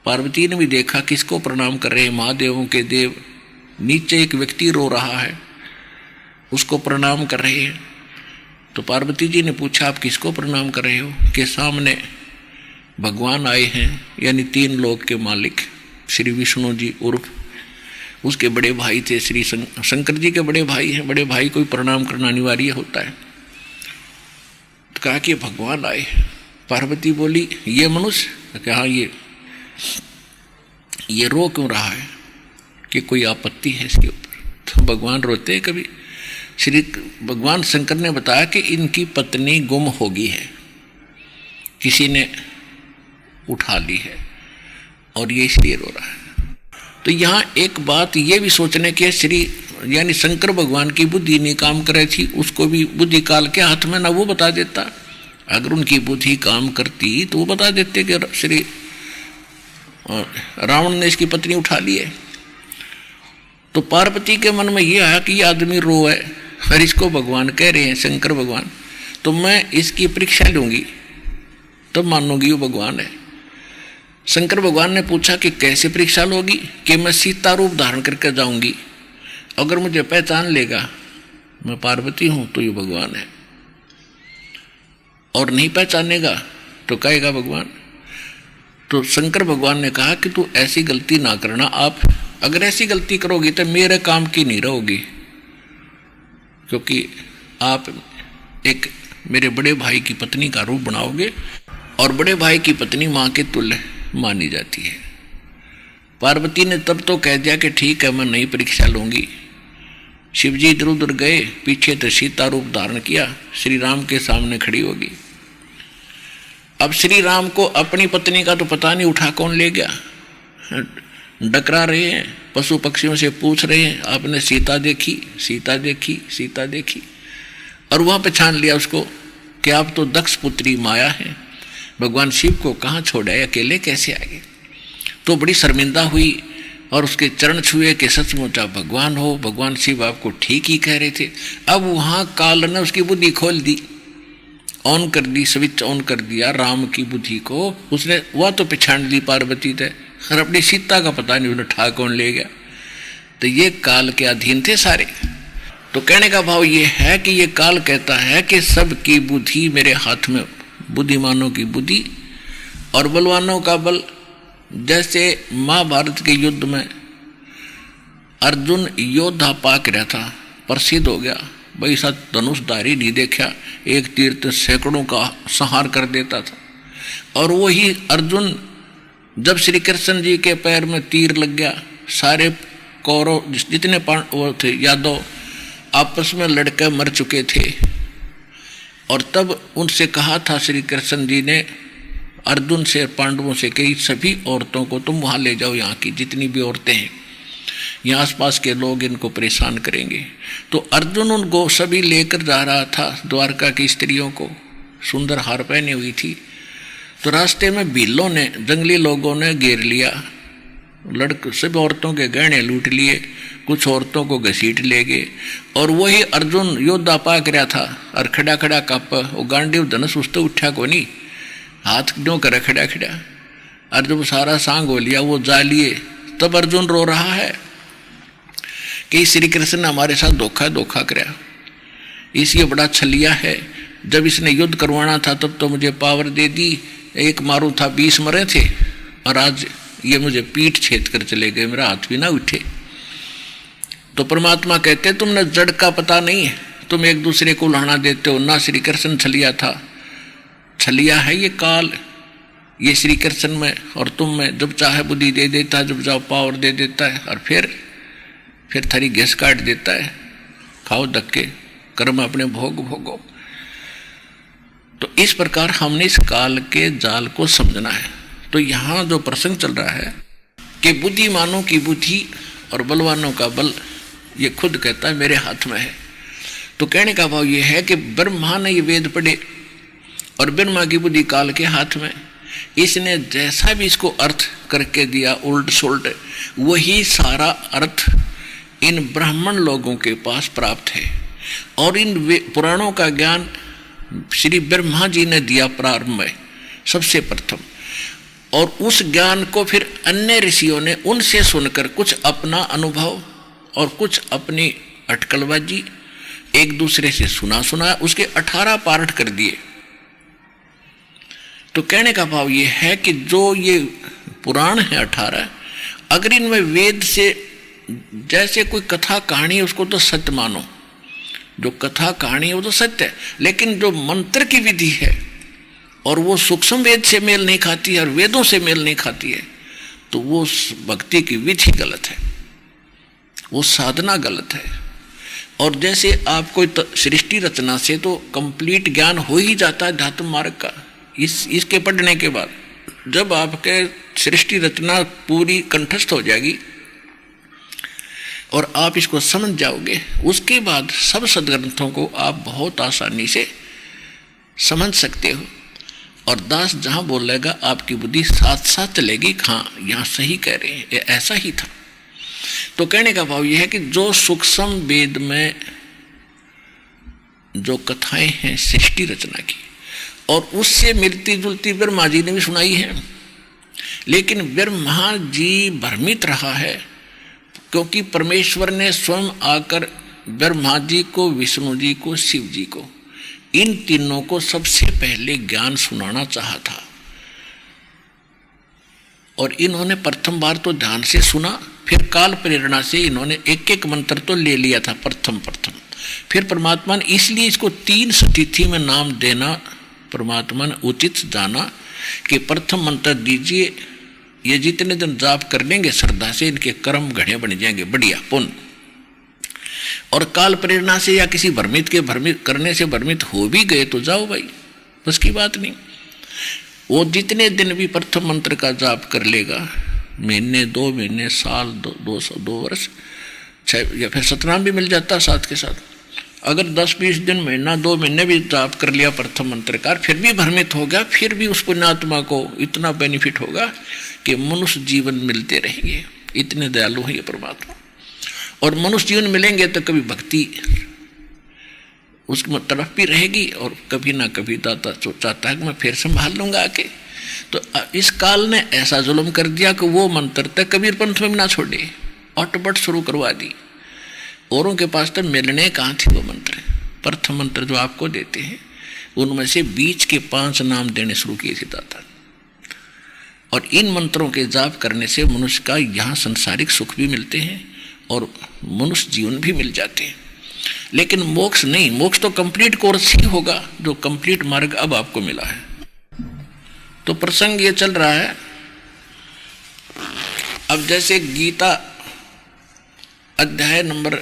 पार्वती ने भी देखा किसको प्रणाम कर रहे हैं, महादेवों के देव। नीचे एक व्यक्ति रो रहा है, उसको प्रणाम कर रहे हैं। तो पार्वती जी ने पूछा आप किसको प्रणाम कर रहे हो, कि सामने भगवान आए हैं, यानी 3 लोक के मालिक श्री विष्णु जी उर्फ उसके बड़े भाई थे, श्री शंकर जी के बड़े भाई हैं, बड़े भाई को प्रणाम करना अनिवार्य होता है। तो कहा कि भगवान आए। पार्वती बोली ये मनुष्य, कि हाँ ये रो क्यों रहा है, कि कोई आपत्ति है इसके ऊपर। तो भगवान रोते हैं कभी। श्री भगवान शंकर ने बताया कि इनकी पत्नी गुम हो गई है, किसी ने उठा ली है और ये इसलिए रो रहा है। तो यहाँ एक बात ये भी सोचने की है, श्री यानी शंकर भगवान की बुद्धि नहीं काम कर रही थी, उसको भी बुद्धि काल के हाथ में ना वो बता देता। अगर उनकी बुद्धि काम करती तो वो बता देते कि श्री रावण ने इसकी पत्नी उठा ली है। तो पार्वती के मन में ये आया कि ये आदमी रो है और इसको भगवान कह रहे हैं, शंकर भगवान, तो मैं इसकी परीक्षा लूंगी तब मानूंगी वो भगवान है। शंकर भगवान ने पूछा कि कैसे परीक्षा लोगी, कि मैं सीता रूप धारण करके जाऊंगी, अगर मुझे पहचान लेगा मैं पार्वती हूं तो ये भगवान है, और नहीं पहचानेगा तो कहेगा भगवान। तो शंकर भगवान ने कहा कि तू ऐसी गलती ना करना, आप अगर ऐसी गलती करोगी तो मेरे काम की नहीं रहोगी, क्योंकि आप एक मेरे बड़े भाई की पत्नी का रूप बनाओगे और बड़े भाई की पत्नी मां के तुल्य मानी जाती है। पार्वती ने तब तो कह दिया कि ठीक है मैं नई परीक्षा लूंगी, शिवजी इधर उधर गए, पीछे तो सीता रूप धारण किया, श्री राम के सामने खड़ी होगी। अब श्री राम को अपनी पत्नी का तो पता नहीं, उठा कौन ले गया। डकरा रहे हैं, पशु पक्षियों से पूछ रहे हैं, आपने सीता देखी, सीता देखी, सीता देखी। और वहां पहचान लिया उसको कि आप तो दक्ष पुत्री माया है, भगवान शिव को कहाँ छोड़े, अकेले कैसे आए। तो बड़ी शर्मिंदा हुई और उसके चरण छुए कि सचमुच आप भगवान हो, भगवान शिव आपको ठीक ही कह रहे थे। अब वहां काल ने उसकी बुद्धि खोल दी, ऑन कर दी, स्विच ऑन कर दिया राम की बुद्धि को। उसने वह तो पहचान ली पार्वती थे, और अपनी सीता का पता नहीं उन्हें ठा कौन ले गया। तो ये काल के अधीन थे सारे। तो कहने का भाव ये है कि ये काल कहता है कि सबकी बुद्धि मेरे हाथ में, बुद्धिमानों की बुद्धि और बलवानों का बल। जैसे महाभारत के युद्ध में अर्जुन योद्धा पाक रहा था, प्रसिद्ध हो गया, भाई साथ धनुषधारी नहीं देखा, एक तीर तो सैकड़ों का संहार कर देता था। और वही अर्जुन जब श्री कृष्ण जी के पैर में तीर लग गया, सारे कौरव जितने वो थे यादव आपस में लड़के मर चुके थे। और तब उनसे कहा था श्री कृष्ण जी ने अर्जुन से, पांडवों से, कि सभी औरतों को तुम वहाँ ले जाओ, यहाँ की जितनी भी औरतें हैं, यहाँ आसपास के लोग इनको परेशान करेंगे। तो अर्जुन उनको सभी लेकर जा रहा था, द्वारका की स्त्रियों को, सुंदर हार पहनी हुई थी। तो रास्ते में भीलों ने, जंगली लोगों ने घेर लिया, सब औरतों के गहने लूट लिए, कुछ औरतों को घसीट ले गए। और वही अर्जुन योद्धा पाक रहा था और खड़ा खड़ा काप, वो गांडीव धनुष उस तो उठा को नहीं, हाथ क्यों करे खड़ा खड़ा। और जब सारा सांग हो लिया, वो जा लिए, तब अर्जुन रो रहा है कि श्री कृष्ण ने हमारे साथ धोखा कराया, इसलिए बड़ा छलिया है। जब इसने युद्ध करवाना था तब तो मुझे पावर दे दी, एक मारू था 20 मरे थे, और आज ये मुझे पीठ छेद कर चले गए, मेरा हाथ भी ना उठे। तो परमात्मा कहते तुमने जड़ का पता नहीं है, तुम एक दूसरे को लहना देते हो ना। श्री कृष्ण छलिया था, छलिया है ये काल, ये श्री कृष्ण में और तुम में। जब चाहे बुद्धि दे देता है, जब चाहे पावर दे देता है, और फिर थारी गैस काट देता है। खाओ धक्के, कर्म अपने भोगो। तो इस प्रकार हमने इस काल के जाल को समझना है। तो यहाँ जो प्रसंग चल रहा है कि बुद्धिमानों की बुद्धि और बलवानों का बल, ये खुद कहता है मेरे हाथ में है। तो कहने का भाव ये है कि ब्रह्मा ने ये वेद पढ़े और ब्रह्मा की बुद्धि काल के हाथ में, इसने जैसा भी इसको अर्थ करके दिया उल्ट सुल्ट, वही सारा अर्थ इन ब्राह्मण लोगों के पास प्राप्त है। और इन पुराणों का ज्ञान श्री ब्रह्मा जी ने दिया प्रारंभ में सबसे प्रथम, और उस ज्ञान को फिर अन्य ऋषियों ने उनसे सुनकर कुछ अपना अनुभव और कुछ अपनी अटकलबाजी एक दूसरे से सुना, उसके 18 पार्ट कर दिए। तो कहने का भाव ये है कि जो ये पुराण है 18, अगर इनमें वेद से जैसे कोई कथा कहानी है उसको तो सत्य मानो, जो कथा कहानी है वो तो सत्य है, लेकिन जो मंत्र की विधि है और वो सूक्ष्म वेद से मेल नहीं खाती है और वेदों से मेल नहीं खाती है, तो वो भक्ति की विधि गलत है, वो साधना गलत है। और जैसे आप कोई सृष्टि रचना से तो कंप्लीट ज्ञान हो ही जाता है अध्यात्म मार्ग का, इसके पढ़ने के बाद जब आपके सृष्टि रचना पूरी कंठस्थ हो जाएगी और आप इसको समझ जाओगे, उसके बाद सब सदग्रंथों को आप बहुत आसानी से समझ सकते हो। और दास जहां बोलेगा आपकी बुद्धि साथ साथ चलेगी, हाँ यहाँ सही कह रहे हैं, ये ऐसा ही था। तो कहने का भाव यह है कि जो सूक्ष्म वेद में जो कथाएं हैं सृष्टि रचना की, और उससे मिलती जुलती ब्रह्मा जी ने भी सुनाई है, लेकिन ब्रह्मा जी भ्रमित रहा है, क्योंकि परमेश्वर ने स्वयं आकर ब्रह्मा जी को, विष्णु जी को, शिव जी को, इन तीनों को सबसे पहले ज्ञान सुनाना चाहा था। और इन्होंने प्रथम बार तो ध्यान से सुना, फिर काल प्रेरणा से इन्होंने एक एक मंत्र तो ले लिया था प्रथम। फिर परमात्मा ने इसलिए इसको 3 तिथि में नाम देना परमात्मा ने उचित जाना कि प्रथम मंत्र दीजिए, ये जितने दिन जाप कर लेंगे श्रद्धा से, इनके कर्म घड़े बन जाएंगे बढ़िया पुण्य। और काल प्रेरणा से या किसी भ्रमित करने से भ्रमित हो भी गए तो जाओ भाई, बस की बात नहीं। वो जितने दिन भी प्रथम मंत्र का जाप कर लेगा, महीने 2 महीने साल 2 वर्ष 6 या फिर सतनाम भी मिल जाता साथ के साथ, अगर 10-20 दिन महीना 2 महीने भी जाप कर लिया प्रथम मंत्र का, फिर भी भ्रमित हो गया, फिर भी उस पुण्यात्मा को इतना बेनिफिट होगा कि मनुष्य जीवन मिलते रहेंगे। इतने दयालु है ये परमात्मा। और मनुष्य जीवन मिलेंगे तो कभी भक्ति उसकी तरफ भी रहेगी, और कभी ना कभी दाता चाहता है कि मैं फिर संभाल लूंगा आके। तो इस काल ने ऐसा जुल्म कर दिया कि वो मंत्र तक कबीर पंथ में ना छोड़े, अटपट शुरू करवा दी। औरों के पास तो मिलने कहाँ थी वो मंत्र। प्रथम मंत्र जो आपको देते हैं उनमें से बीच के 5 नाम देने शुरू किए थे दाता। और इन मंत्रों के जाप करने से मनुष्य का यहाँ संसारिक सुख भी मिलते हैं और मनुष्य जीवन भी मिल जाते हैं। लेकिन मोक्ष नहीं, मोक्ष तो कंप्लीट कोर्स ही होगा, जो कंप्लीट मार्ग अब आपको मिला है। तो प्रसंग ये चल रहा है, अब जैसे गीता अध्याय नंबर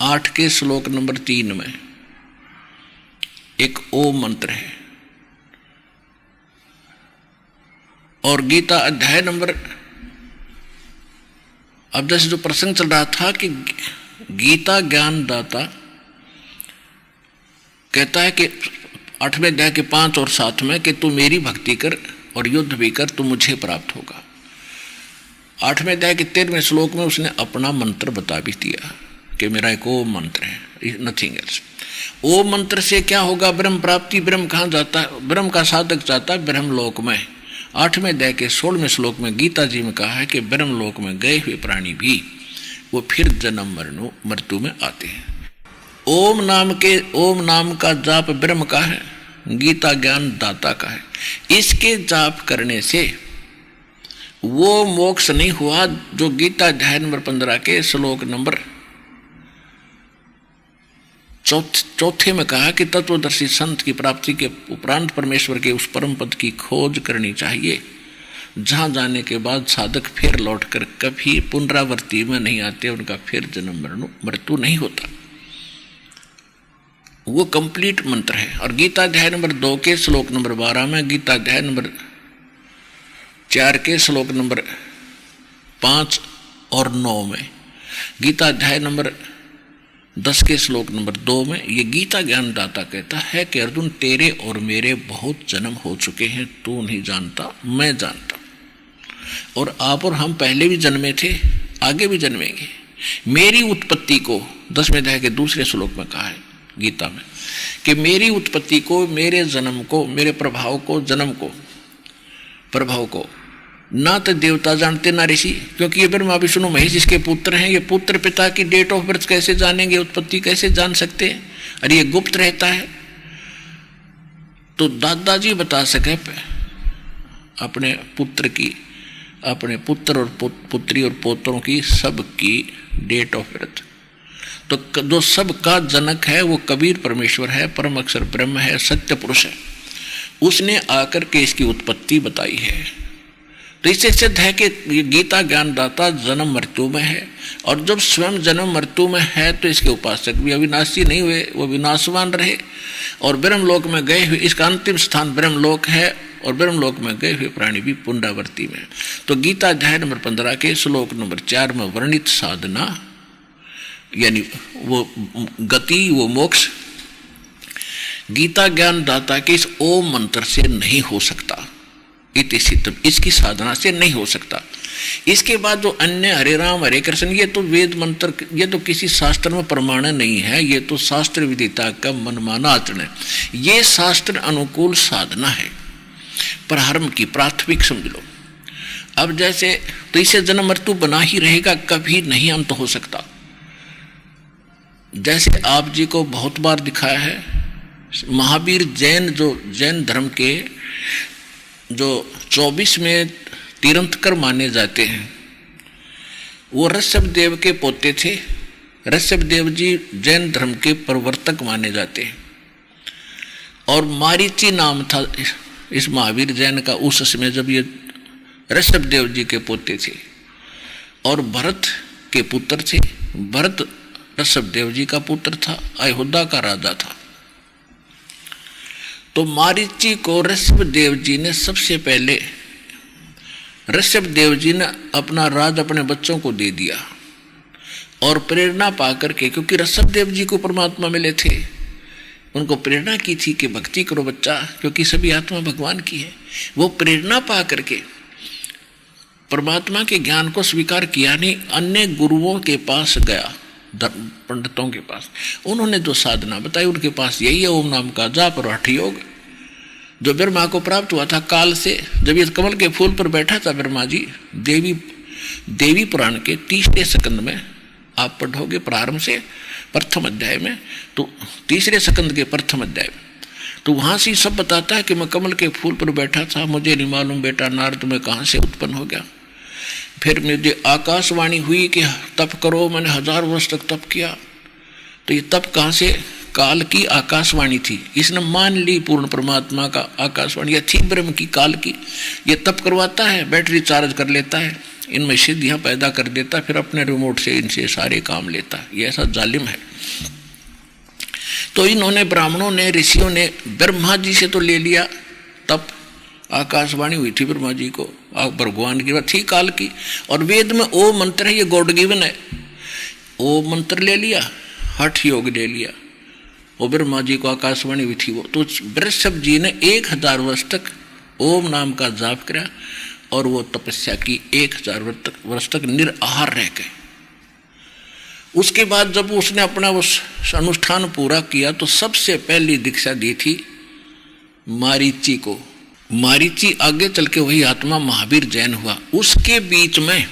8 के श्लोक नंबर 3 में एक ओम मंत्र है, और गीता अध्याय नंबर, अब जैसे जो प्रसंग चल रहा था कि गीता ज्ञान दाता कहता है कि 8वें अध्याय के 5 और 7 में कि तू मेरी भक्ति कर और युद्ध भी कर तो मुझे प्राप्त होगा। 8वें अध्याय के 13वें श्लोक में उसने अपना मंत्र बता भी दिया कि मेरा एक ओम मंत्र है, नथिंग एल्स। ओम मंत्र से क्या होगा? ब्रह्म प्राप्ति। ब्रह्म कहाँ जाता है? ब्रह्म का साधक जाता है ब्रह्म लोक में। 8वें अध्याय के 16वें श्लोक में गीता जी में कहा है कि ब्रह्म लोक में गए हुए प्राणी भी वो फिर जन्म मृत्यु में आते हैं। ओम नाम का जाप ब्रह्म का है, गीता ज्ञान दाता का है। इसके जाप करने से वो मोक्ष नहीं हुआ जो गीता अध्याय नंबर 15 के श्लोक नंबर 4 में कहा कि तत्वदर्शी संत की प्राप्ति के उपरांत परमेश्वर के उस परम पद की खोज करनी चाहिए, जहां जाने के बाद साधक फिर लौटकर कभी पुनरावृत्ति में नहीं आते, उनका फिर जन्म मृत्यु नहीं होता। वो कंप्लीट मंत्र है। और गीता अध्याय नंबर 2 के श्लोक नंबर 12 में, गीता अध्याय नंबर 4 के श्लोक नंबर 5 और 9 में, गीता अध्याय नंबर 10 के श्लोक नंबर 2 में ये गीता ज्ञान दाता कहता है कि अर्जुन तेरे और मेरे बहुत जन्म हो चुके हैं, तू नहीं जानता, मैं जानता। और आप और हम पहले भी जन्मे थे, आगे भी जन्मेंगे। मेरी उत्पत्ति को 10वें अध्याय के 2 श्लोक में कहा है गीता में कि मेरी उत्पत्ति को, मेरे जन्म को, मेरे प्रभाव को, जन्म को, प्रभाव को ना तो देवता जानते ना ऋषि, क्योंकि ये ब्रह्मा विष्णु महेश इसके पुत्र हैं। ये पुत्र पिता की डेट ऑफ बर्थ कैसे जानेंगे, उत्पत्ति कैसे जान सकते हैं? अरे ये गुप्त रहता है। तो दादाजी बता सके अपने पुत्र की, अपने पुत्र और पुत्री और पोतरों की सबकी डेट ऑफ बर्थ। तो जो सबका जनक है वो कबीर परमेश्वर है, परम अक्षर ब्रह्म है, सत्य पुरुष है। उसने आकर के इसकी उत्पत्ति बताई है। तो इससे सिद्ध है कि ये गीता ज्ञान दाता जन्म मृत्यु में है, और जब स्वयं जन्म मृत्यु में है तो इसके उपासक भी अविनाशी नहीं हुए, वो विनाशवान रहे। और ब्रह्मलोक में गए हुए, इसका अंतिम स्थान ब्रह्मलोक है, और ब्रह्मलोक में गए हुए प्राणी भी पुनरावृत्ति में। तो गीता अध्याय नंबर 15 के श्लोक नंबर 4 में वर्णित साधना, यानी वो गति, वो मोक्ष गीता ज्ञान दाता के इस ओम मंत्र से नहीं हो सकता। इसकी साधना से नहीं हो सकता। इसके बाद जो अन्य हरे राम हरे कृष्ण, ये तो वेद मंत्र, ये तो किसी शास्त्र में प्रमाण नहीं है, ये तो शास्त्र विदिता का मनमाना आचरण है। ये शास्त्र अनुकूल साधना है, प्रारंभ की प्राथमिक समझ लो। अब जैसे तो इसे जन्म मृत्यु बना ही रहेगा, कभी नहीं अंत हो सकता। जैसे आप जी को बहुत बार दिखाया है, महावीर जैन, जो जैन धर्म के जो 24वें तीर्थंकर माने जाते हैं, वो ऋषभ देव के पोते थे। ऋषभ देव जी जैन धर्म के प्रवर्तक माने जाते हैं। और मारीची नाम था इस महावीर जैन का उस समय जब ये ऋषभ देव जी के पोते थे और भरत के पुत्र थे। भरत ऋषभदेव जी का पुत्र था, अयोध्या का राजा था। तो मारीची को ऋषभदेव जी ने सबसे पहले, ऋषभदेव जी ने अपना राज अपने बच्चों को दे दिया और प्रेरणा पा करके, क्योंकि ऋषभदेव जी को परमात्मा मिले थे, उनको प्रेरणा की थी कि भक्ति करो बच्चा, क्योंकि सभी आत्मा भगवान की है। वो प्रेरणा पा करके परमात्मा के ज्ञान को स्वीकार किया नहीं, अन्य गुरुओं के पास गया, पंडितों के पास। उन्होंने जो साधना बताई उनके पास यही है, ओम नाम का जाप और हठ योग, जो ब्रह्मा को प्राप्त हुआ था काल से। जब ये कमल के फूल पर बैठा था ब्रह्मा जी, देवी पुराण के 30वें स्कंद में आप पढ़ोगे प्रारंभ से प्रथम अध्याय में, तो 3रे स्कंद के प्रथम अध्याय में, तो वहां से सब बताता है कि मैं कमल के फूल पर बैठा था, मुझे नहीं मालूम बेटा नारद में कहां से उत्पन्न हो गया। फिर मुझे आकाशवाणी हुई कि तप करो, मैंने 1000 वर्ष तक तप किया। तो ये तप कहाँ से? काल की आकाशवाणी थी, इसने मान ली पूर्ण परमात्मा का आकाशवाणी, यह थी ब्रह्म की, काल की। ये तप करवाता है, बैटरी चार्ज कर लेता है, इनमें सिद्धियां पैदा कर देता है, फिर अपने रिमोट से इनसे सारे काम लेता है। ये ऐसा जालिम है। तो इन्होंने, ब्राह्मणों ने, ऋषियों ने ब्रह्मा जी से तो ले लिया तप, आकाशवाणी हुई थी ब्रह्मा जी को, भगवान की थी काल की, और वेद में ओ मंत्र है, ये गॉड गिवन है, ओ मंत्र ले लिया, हठ योग ले लिया, वो ब्रह्मा जी को आकाशवाणी हुई थी वो। तो वृषभ जी ने 1000 वर्ष तक ओम नाम का जाप किया और वो तपस्या की 1000 वर्ष तक निराहार रह गए। उसके बाद जब उसने अपना उस अनुष्ठान पूरा किया तो सबसे पहली दीक्षा दी थी मारीची को। मारीची आगे चल के वही आत्मा महावीर जैन हुआ। उसके बीच में,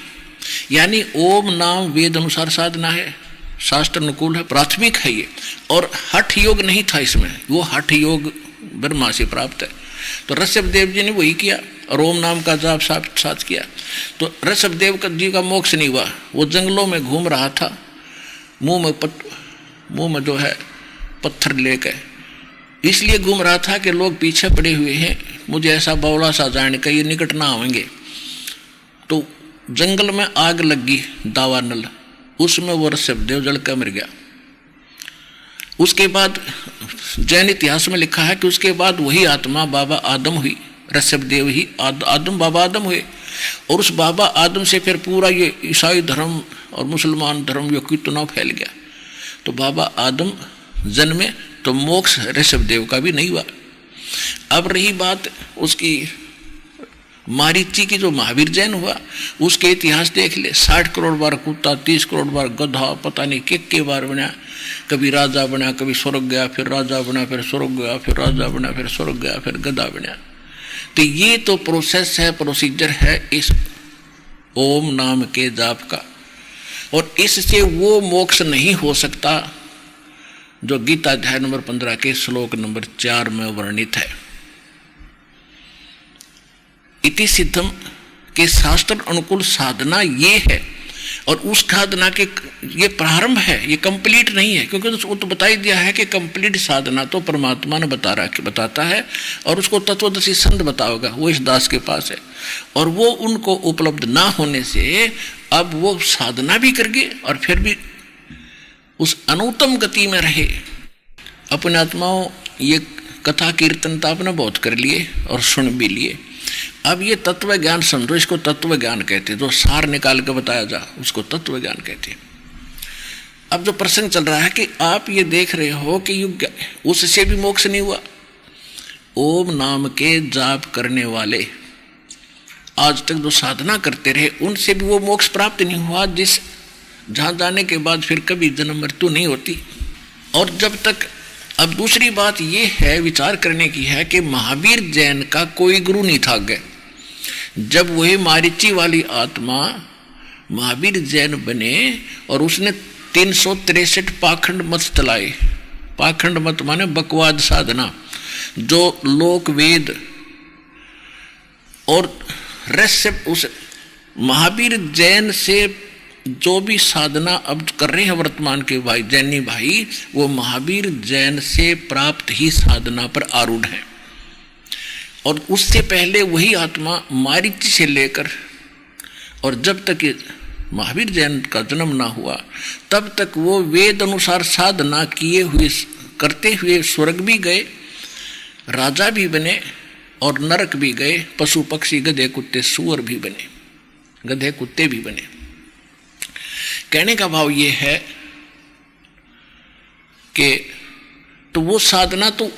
यानी ओम नाम वेद अनुसार साधना है, शास्त्र अनुकूल है, प्राथमिक है ये, और हठ योग नहीं था इसमें, वो हठ योग ब्रह्मा से प्राप्त है। तो ऋषभदेव जी ने वही किया और ओम नाम का जाप साथ किया। तो ऋषभदेव जी का मोक्ष नहीं हुआ, वो जंगलों में घूम रहा था, मुंह में जो है पत्थर लेके, इसलिए घूम रहा था कि लोग पीछे पड़े हुए हैं, मुझे ऐसा बौला सा जाने का ये निकट ना आएंगे। तो जंगल में आग लगी, दावानल, उसमें वो ऋषभदेव जल कर मर गया। उसके बाद जैन इतिहास में लिखा है कि उसके बाद वही आत्मा बाबा आदम हुई, ऋषभदेव ही आदम, बाबा आदम हुए, और उस बाबा आदम से फिर पूरा ये ईसाई धर्म और मुसलमान धर्म ये कितना फैल गया। तो बाबा आदम जन्मे तो मोक्ष ऋषभदेव का भी नहीं हुआ। अब रही बात उसकी मारीची की, जो महावीर जैन हुआ, उसके इतिहास देख ले। 60 करोड़ बार कुत्ता, 30 करोड़ बार गधा, पता नहीं के बार बना, कभी राजा बना, कभी स्वर्ग गया, फिर राजा बना, फिर स्वर्ग गया, फिर राजा बना, फिर स्वर्ग गया, फिर गधा बना। तो ये तो प्रोसेस है, प्रोसीजर है इस ओम नाम के जाप का, और इससे वो मोक्ष नहीं हो सकता जो गीता अध्याय नंबर 15 के श्लोक नंबर 4 में वर्णित है। इति सिद्धम के शास्त्र अनुकूल साधना ये है, और उस साधना के ये प्रारंभ है, ये कंप्लीट नहीं है, क्योंकि उसको तो बता ही दिया है कि कंप्लीट साधना तो परमात्मा ने बताता है, और उसको तत्वदर्शी संत बताओगा, वो इस दास के पास है, और वो उनको उपलब्ध ना होने से अब वो साधना भी करके और फिर भी उस अनुत्तम गति में रहे। अपने आत्माओं, ये कथा कीर्तन तो आपने बहुत कर लिए और सुन भी लिए। अब ये तत्व ज्ञान समझो, इसको तत्व ज्ञान कहते हैं, जो सार निकाल के बताया जा उसको तत्व ज्ञान कहते हैं। अब जो प्रसंग चल रहा है कि आप ये देख रहे हो कि युग उससे भी मोक्ष नहीं हुआ। ओम नाम के जाप करने वाले आज तक जो साधना करते रहे, उनसे भी वो मोक्ष प्राप्त नहीं हुआ, जिस जहाँ जाने के बाद फिर कभी जन्म मृत्यु नहीं होती। और जब तक, अब दूसरी बात ये है विचार करने की है कि महावीर जैन का कोई गुरु नहीं था आगे। जब वही मारीची वाली आत्मा महावीर जैन बने और उसने 363 पाखंड मत चलाए। पाखंड मत माने बकवाद साधना, जो लोक वेद और रहस्य, उस महावीर जैन से जो भी साधना अब कर रहे हैं वर्तमान के भाई जैनी भाई, वो महावीर जैन से प्राप्त ही साधना पर आरूढ़ है। और उससे पहले वही आत्मा मारीची से लेकर और जब तक महावीर जैन का जन्म ना हुआ तब तक वो वेद अनुसार साधना किए हुए करते हुए स्वर्ग भी गए, राजा भी बने और नरक भी गए, पशु पक्षी गधे कुत्ते सूअर भी बने, गधे कुत्ते भी बने। कहने का भाव ये है कि तो वो साधना तो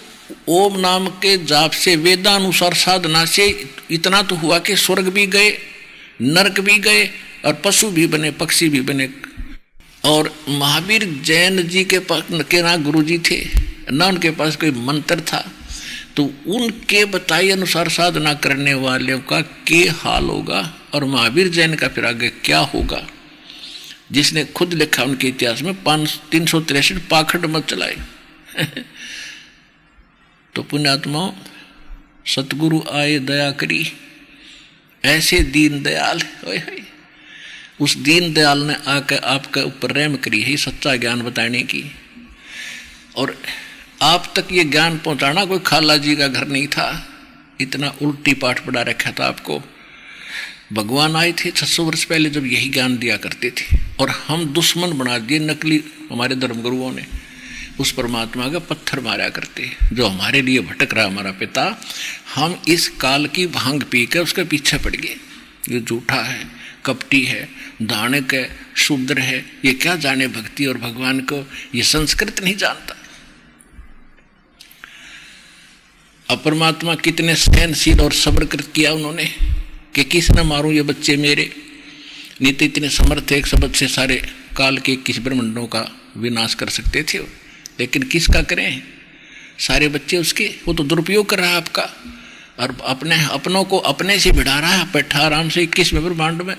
ओम नाम के जाप से वेदानुसार साधना से इतना तो हुआ कि स्वर्ग भी गए, नरक भी गए और पशु भी बने, पक्षी भी बने। और महावीर जैन जी के ना गुरु जी थे ना उनके पास कोई मंत्र था, तो उनके बताए अनुसार साधना करने वालों का क्या हाल होगा और महावीर जैन का फिर आगे क्या होगा, जिसने खुद लिखा उनके इतिहास में 363 पाखंड मत चलाए। तो पुण्यात्माओं, सतगुरु आए दया करी, ऐसे दीन दयाल उस दीन दयाल ने आकर आपके ऊपर रहम करी है सच्चा ज्ञान बताने की। और आप तक ये ज्ञान पहुंचाना कोई खाला जी का घर नहीं था, इतना उल्टी पाठ पढ़ा रखा था आपको। भगवान आए थे 600 वर्ष पहले जब यही ज्ञान दिया करते थे, और हम दुश्मन बना दिए नकली हमारे धर्मगुरुओं ने। उस परमात्मा का पत्थर मारा करते जो हमारे लिए भटक रहा हमारा पिता। हम इस काल की भांग पी कर उसके पीछे पड़ गए। ये झूठा है, कपटी है, दानक है, शूद्र है, ये क्या जाने भक्ति और भगवान को, ये संस्कृत नहीं जानता। अब परमात्मा कितने सहनशील और सब्र किया उन्होंने कि किस न मारूं ये बच्चे मेरे। नहीं तो इतने समर्थ एक शब्द से सारे काल के 21 ब्रह्मांडों का विनाश कर सकते थे, लेकिन किसका करें? सारे बच्चे उसके। वो तो दुरुपयोग कर रहा है आपका और अपनों को अपने से भिड़ा रहा है, बैठा आराम से 21वें ब्रह्मांड में।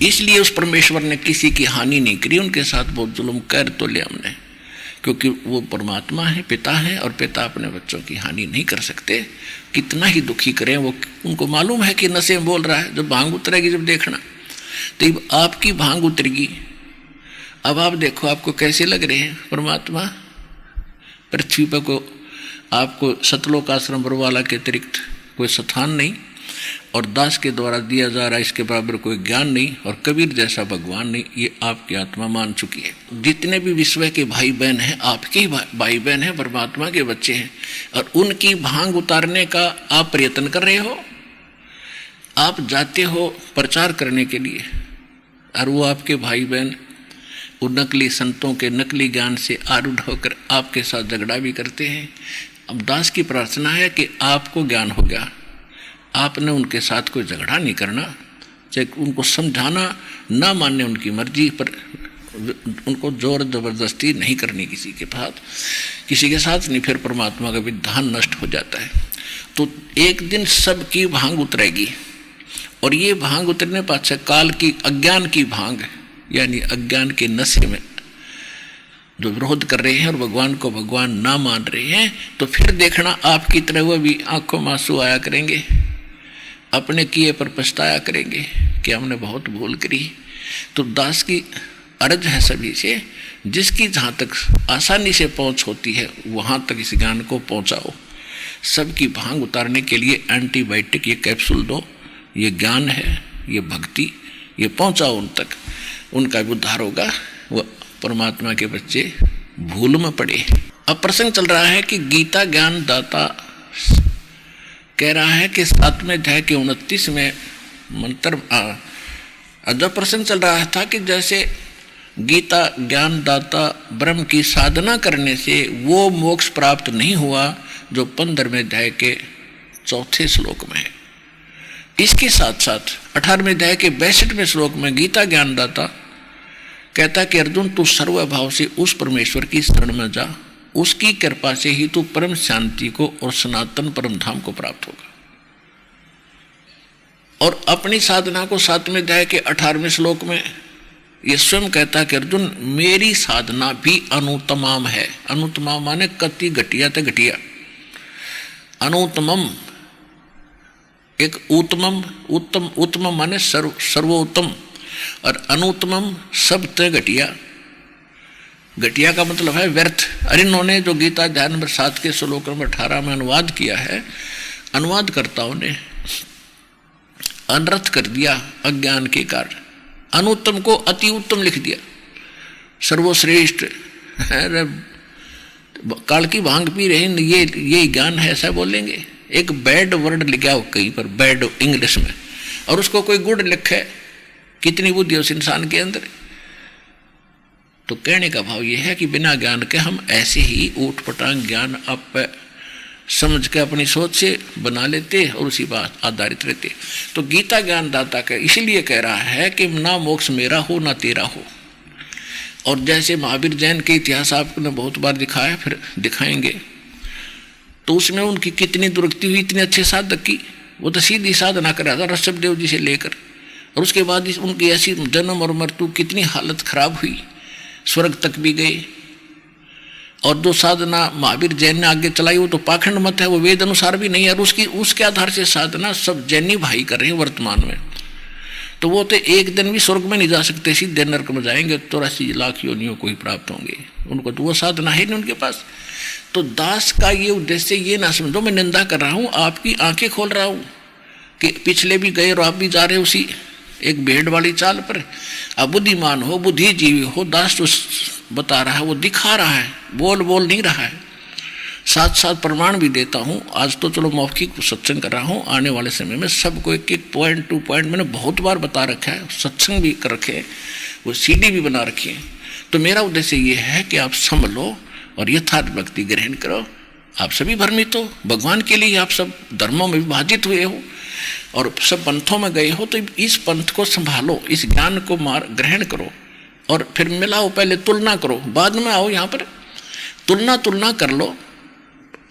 इसलिए उस परमेश्वर ने किसी की हानि नहीं करी, उनके साथ बहुत जुल्म कर तो लिया हमने, क्योंकि वो परमात्मा है, पिता है, और पिता अपने बच्चों की हानि नहीं कर सकते। कितना ही दुखी करें वो, उनको मालूम है कि नशे में बोल रहा है। जब भांग उतरेगी, जब देखना तो आपकी भांग उतरेगी। अब आप देखो आपको कैसे लग रहे हैं परमात्मा। पृथ्वी पर को आपको सतलोक आश्रम बरवाला के अतिरिक्त कोई स्थान नहीं, और दास के द्वारा दिया जा रहा इसके बराबर कोई ज्ञान नहीं, और कबीर जैसा भगवान नहीं। ये आपकी आत्मा मान चुकी है। जितने भी विश्व के भाई बहन हैं आपके ही भाई बहन हैं, परमात्मा के बच्चे हैं, और उनकी भांग उतारने का आप प्रयत्न कर रहे हो। आप जाते हो प्रचार करने के लिए, और वो आपके भाई बहन उन नकली संतों के नकली ज्ञान से आरूढ़ होकर आपके साथ झगड़ा भी करते हैं। अब दास की प्रार्थना है कि आपको ज्ञान हो गया, आपने उनके साथ कोई झगड़ा नहीं करना, चाहे उनको समझाना ना माने उनकी मर्जी, पर उनको जोर जबरदस्ती नहीं करनी किसी के साथ नहीं, फिर परमात्मा का विधान नष्ट हो जाता है। तो एक दिन सबकी भांग उतरेगी, और ये भांग उतरने पाछे काल की अज्ञान की भांग, यानी अज्ञान के नशे में जो विरोध कर रहे हैं और भगवान को भगवान ना मान रहे हैं, तो फिर देखना आपकी तरह वो भी आंखों में आंसू आया करेंगे, अपने किए पर पछताया करेंगे कि हमने बहुत भूल करी। तो दास की अर्ज है सभी से, जिसकी जहाँ तक आसानी से पहुँच होती है वहाँ तक इस ज्ञान को पहुँचाओ। सबकी भांग उतारने के लिए एंटीबायोटिक ये कैप्सूल दो, ये ज्ञान है, ये भक्ति, ये पहुँचाओ उन तक, उनका भी उद्धार होगा। वह परमात्मा के बच्चे भूल में पड़े। अब प्रसंग चल रहा है कि गीता ज्ञान दाता कह रहा है कि 7वें अध्याय के 29वें मंत्र, जब प्रसंग चल रहा था कि जैसे गीता ज्ञान दाता ब्रह्म की साधना करने से वो मोक्ष प्राप्त नहीं हुआ जो 15वें अध्याय के 4थे श्लोक में है। इसके साथ साथ 18वें अध्याय के 62वें श्लोक में गीता ज्ञान दाता कहता कि अर्जुन तू सर्वभाव से उस परमेश्वर की शरण में जा, उसकी कृपा से ही तू परम शांति को और सनातन परम धाम को प्राप्त होगा। और अपनी साधना को 7वें अध्याय के 18वें श्लोक में ये स्वयं कहता कि अर्जुन मेरी साधना भी अनुत्तमम है। अनुत्तमम माने कति घटिया ते घटिया, अनुत्तमम एक उत्तमम, उत्तम उत्तम माने सर्वोत्तम, और अनुत्तमम सब ते घटिया। घटिया का मतलब है व्यर्थ। और इन्होंने जो गीता अध्याय नंबर 7 के श्लोक नंबर 18 में अनुवाद किया है, अनुवादकर्ताओं ने अनर्थ कर दिया अज्ञान के कारण। अनुत्तम को अति उत्तम लिख दिया, सर्वश्रेष्ठ। काल की भांग पी रहे ये ज्ञान है, ऐसा बोलेंगे? एक बैड वर्ड लिखा हो कहीं पर, बैड इंग्लिश में, और उसको कोई गुड लिखे, कितनी बुद्धि उस इंसान के अंदर। तो कहने का भाव यह है कि बिना ज्ञान के हम ऐसे ही ऊट पटांग ज्ञान आप समझ के अपनी सोच से बना लेते और उसी बात आधारित रहते। तो गीता ज्ञानदाता का इसलिए कह रहा है कि ना मोक्ष मेरा हो ना तेरा हो। और जैसे महावीर जैन के इतिहास आपने बहुत बार दिखाया, फिर दिखाएंगे, तो उसमें उनकी कितनी दुर्गति हुई, इतने अच्छे साधक की। वो तो सीधी साधना कर रहा था ऋषभदेव जी से लेकर, और उसके बाद उनकी ऐसी जन्म और मृत्यु, कितनी हालत खराब हुई, स्वर्ग तक भी गए। और जो साधना महावीर जैन ने आगे चलाई वो तो पाखंड मत है, वो वेद अनुसार भी नहीं है, और उसके आधार से साधना सब जैनी भाई कर रहे हैं वर्तमान में। तो वो तो एक दिन भी स्वर्ग में नहीं जा सकते, सीधे नरक में जाएंगे, 84 लाख योनियों को ही प्राप्त होंगे। उनको तो वो साधना है नहीं उनके पास। तो दास का ये उद्देश्य ये ना समझो मैं निंदा कर रहा हूँ, आपकी आंखें खोल रहा हूँ कि पिछले भी गए और आप भी जा रहे हो उसी एक भेड़ वाली चाल पर। अब बुद्धिमान हो, बुद्धिजीवी हो, दास तो बता रहा है, वो दिखा रहा है, बोल नहीं रहा है। साथ साथ प्रमाण भी देता हूँ। आज तो चलो मौखिक सत्संग कर रहा हूँ, आने वाले समय में सबको एक एक पॉइंट टू पॉइंट मैंने बहुत बार बता रखा है, सत्संग भी कर रखे, वो CD भी बना रखी है। तो मेरा उद्देश्य ये है कि आप संभलो और यथार्थ भक्ति ग्रहण करो। आप सभी भ्रमित हो, भगवान के लिए आप सब धर्मों में विभाजित हुए हो और सब पंथों में गए हो, तो इस पंथ को संभालो, इस ज्ञान को ग्रहण करो और फिर मिलाओ। पहले तुलना करो, बाद में आओ यहाँ पर तुलना कर लो।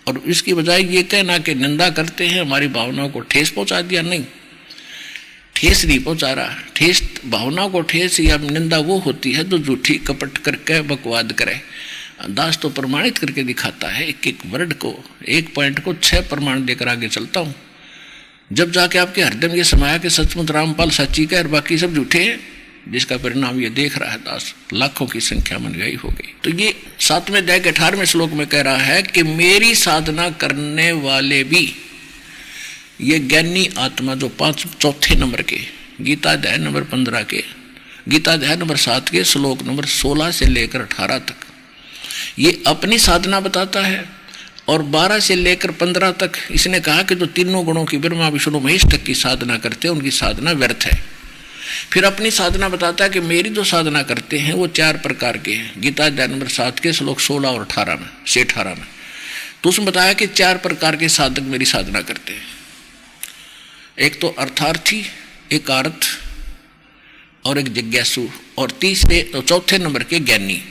और इसकी बजाय ये कहना कि निंदा करते हैं, हमारी भावनाओं को ठेस पहुंचा दिया, नहीं, ठेस नहीं पहुंचा रहा। ठेस, भावनाओं को ठेस या निंदा वो होती है जो झूठी कपट करके बकवाद करे। दास तो प्रमाणित करके दिखाता है, एक एक वर्ड को, एक पॉइंट को 6 प्रमाण देकर आगे चलता हूँ। जब जाके आपके हृदय में ये समाया कि सचमुच रामपाल सच्ची का और बाकी सब झूठे हैं, जिसका परिणाम ये देख रहा है दास, लाखों की संख्या में अनुयायी हो गई। तो ये 7वें अध्याय के 18वें श्लोक में कह रहा है कि मेरी साधना करने वाले भी, ये ज्ञानी आत्मा जो 4 नंबर के गीता अध्याय नंबर 15 के, गीता अध्याय नंबर 7 के श्लोक नंबर 16 से लेकर 18 तक ये अपनी साधना बताता है। और 12 से लेकर 15 तक इसने कहा कि जो तीनों गुणों की ब्रह्मा विष्णु महेश तक की साधना करते हैं उनकी साधना व्यर्थ है। फिर अपनी साधना बताता है कि मेरी जो साधना करते हैं वो 4 प्रकार के हैं, गीता अध्याय नंबर 7 के श्लोक 16 और 18 में से 18 में। तो उसमें बताया कि 4 प्रकार के साधक मेरी साधना करते हैं। एक तो अर्थार्थी, एक अर्थ और एक जिज्ञासु, और 4थे नंबर के ज्ञानी।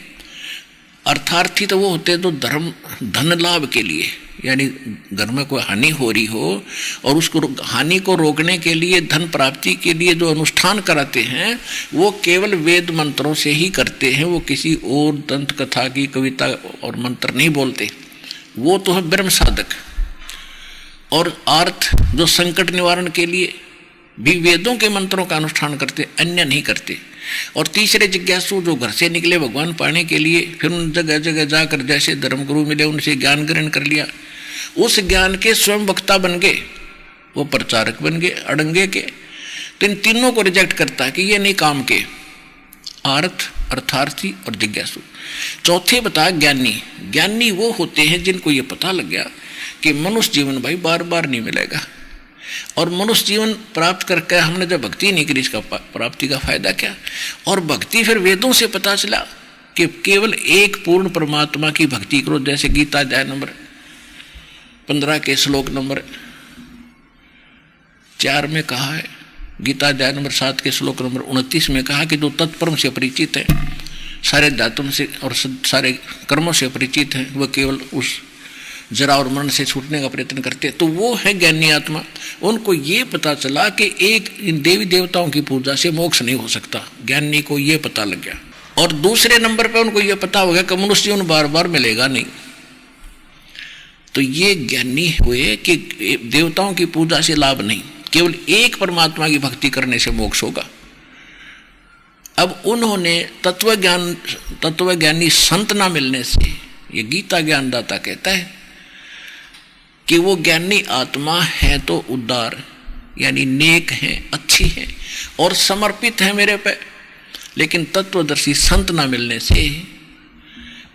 अर्थार्थी तो वो होते हैं जो धन लाभ के लिए, यानी घर में कोई हानि हो रही हो और उसको हानि को रोकने के लिए, धन प्राप्ति के लिए जो अनुष्ठान कराते हैं वो केवल वेद मंत्रों से ही करते हैं, वो किसी और दंत कथा की कविता और मंत्र नहीं बोलते, वो तो है ब्रह्म साधक। और अर्थ जो संकट निवारण के लिए भी वेदों के मंत्रों का अनुष्ठान करते, अन्य नहीं करते। और तीसरे जिज्ञासु जो घर से निकले भगवान पाने के लिए, फिर उन जगह जगह जाकर जैसे धर्मगुरु मिले उनसे ज्ञान ग्रहण कर लिया, उस ज्ञान के स्वयं वक्ता बन गए, वो प्रचारक बन गए अड़ंगे के। तो इन तीनों को रिजेक्ट करता है कि ये नहीं काम के, अर्थ, अर्थार्थी और जिज्ञासु। चौथे बताया ज्ञानी। ज्ञानी वो होते हैं जिनको ये पता लग गया कि मनुष्य जीवन भाई बार बार नहीं मिलेगा, और मनुष्य जीवन प्राप्त करके हमने जब भक्ति नहीं करी, इसका प्राप्ति का फायदा क्या। और भक्ति फिर वेदों से पता चला कि केवल एक पूर्ण परमात्मा की भक्ति करो, जैसे गीता अध्याय नंबर 15 के श्लोक नंबर 4 में कहा है, गीता अध्याय नंबर 7 के श्लोक नंबर 29 में कहा कि जो तत्परम से परिचित है, सारे धातुओं से और सारे कर्मों से परिचित है, वह केवल उस जरा और मरण से छूटने का प्रयत्न करते हैं, तो वो है ज्ञानी आत्मा। उनको ये पता चला कि एक इन देवी देवताओं की पूजा से मोक्ष नहीं हो सकता, ज्ञानी को ये पता लग गया। और दूसरे नंबर पे उनको ये पता हो गया कि मनुष्य जीवन बार बार मिलेगा नहीं। तो ये ज्ञानी हुए कि देवताओं की पूजा से लाभ नहीं, केवल एक परमात्मा की भक्ति करने से मोक्ष होगा। अब उन्होंने तत्वज्ञानी संत ना मिलने से, ये गीता ज्ञानदाता कहता है कि वो ज्ञानी आत्मा है तो उदार, यानी नेक है, अच्छी है और समर्पित है मेरे पे, लेकिन तत्वदर्शी संत ना मिलने से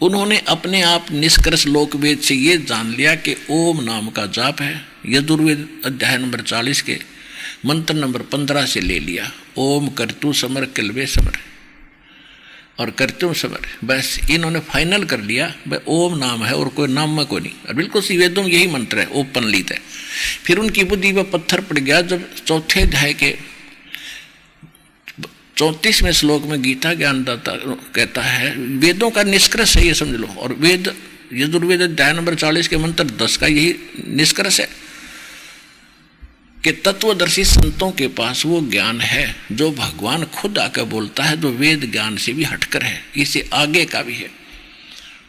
उन्होंने अपने आप निष्कर्ष लोकवेद से ये जान लिया कि ओम नाम का जाप है। यजुर्वेद अध्याय नंबर 40 के मंत्र नंबर 15 से ले लिया। ओम करतु समर किलवे समर और करतु समर, बस इन्होंने फाइनल कर लिया भाई ओम नाम है और कोई नाम में कोई नहीं। और बिल्कुल सी वेदों में यही मंत्र है, ओपन लीत है। फिर उनकी बुद्धि पर पत्थर पड़ गया जब चौथे अध्याय के 34वें श्लोक में गीता ज्ञानदाता कहता है, वेदों का निष्कर्ष है ये समझ लो। और वेद यजुर्वेद अध्याय नंबर 40 के मंत्र 10 का यही निष्कर्ष है कि तत्वदर्शी संतों के पास वो ज्ञान है जो भगवान खुद आकर बोलता है, जो वेद ज्ञान से भी हटकर है, इससे आगे का भी है।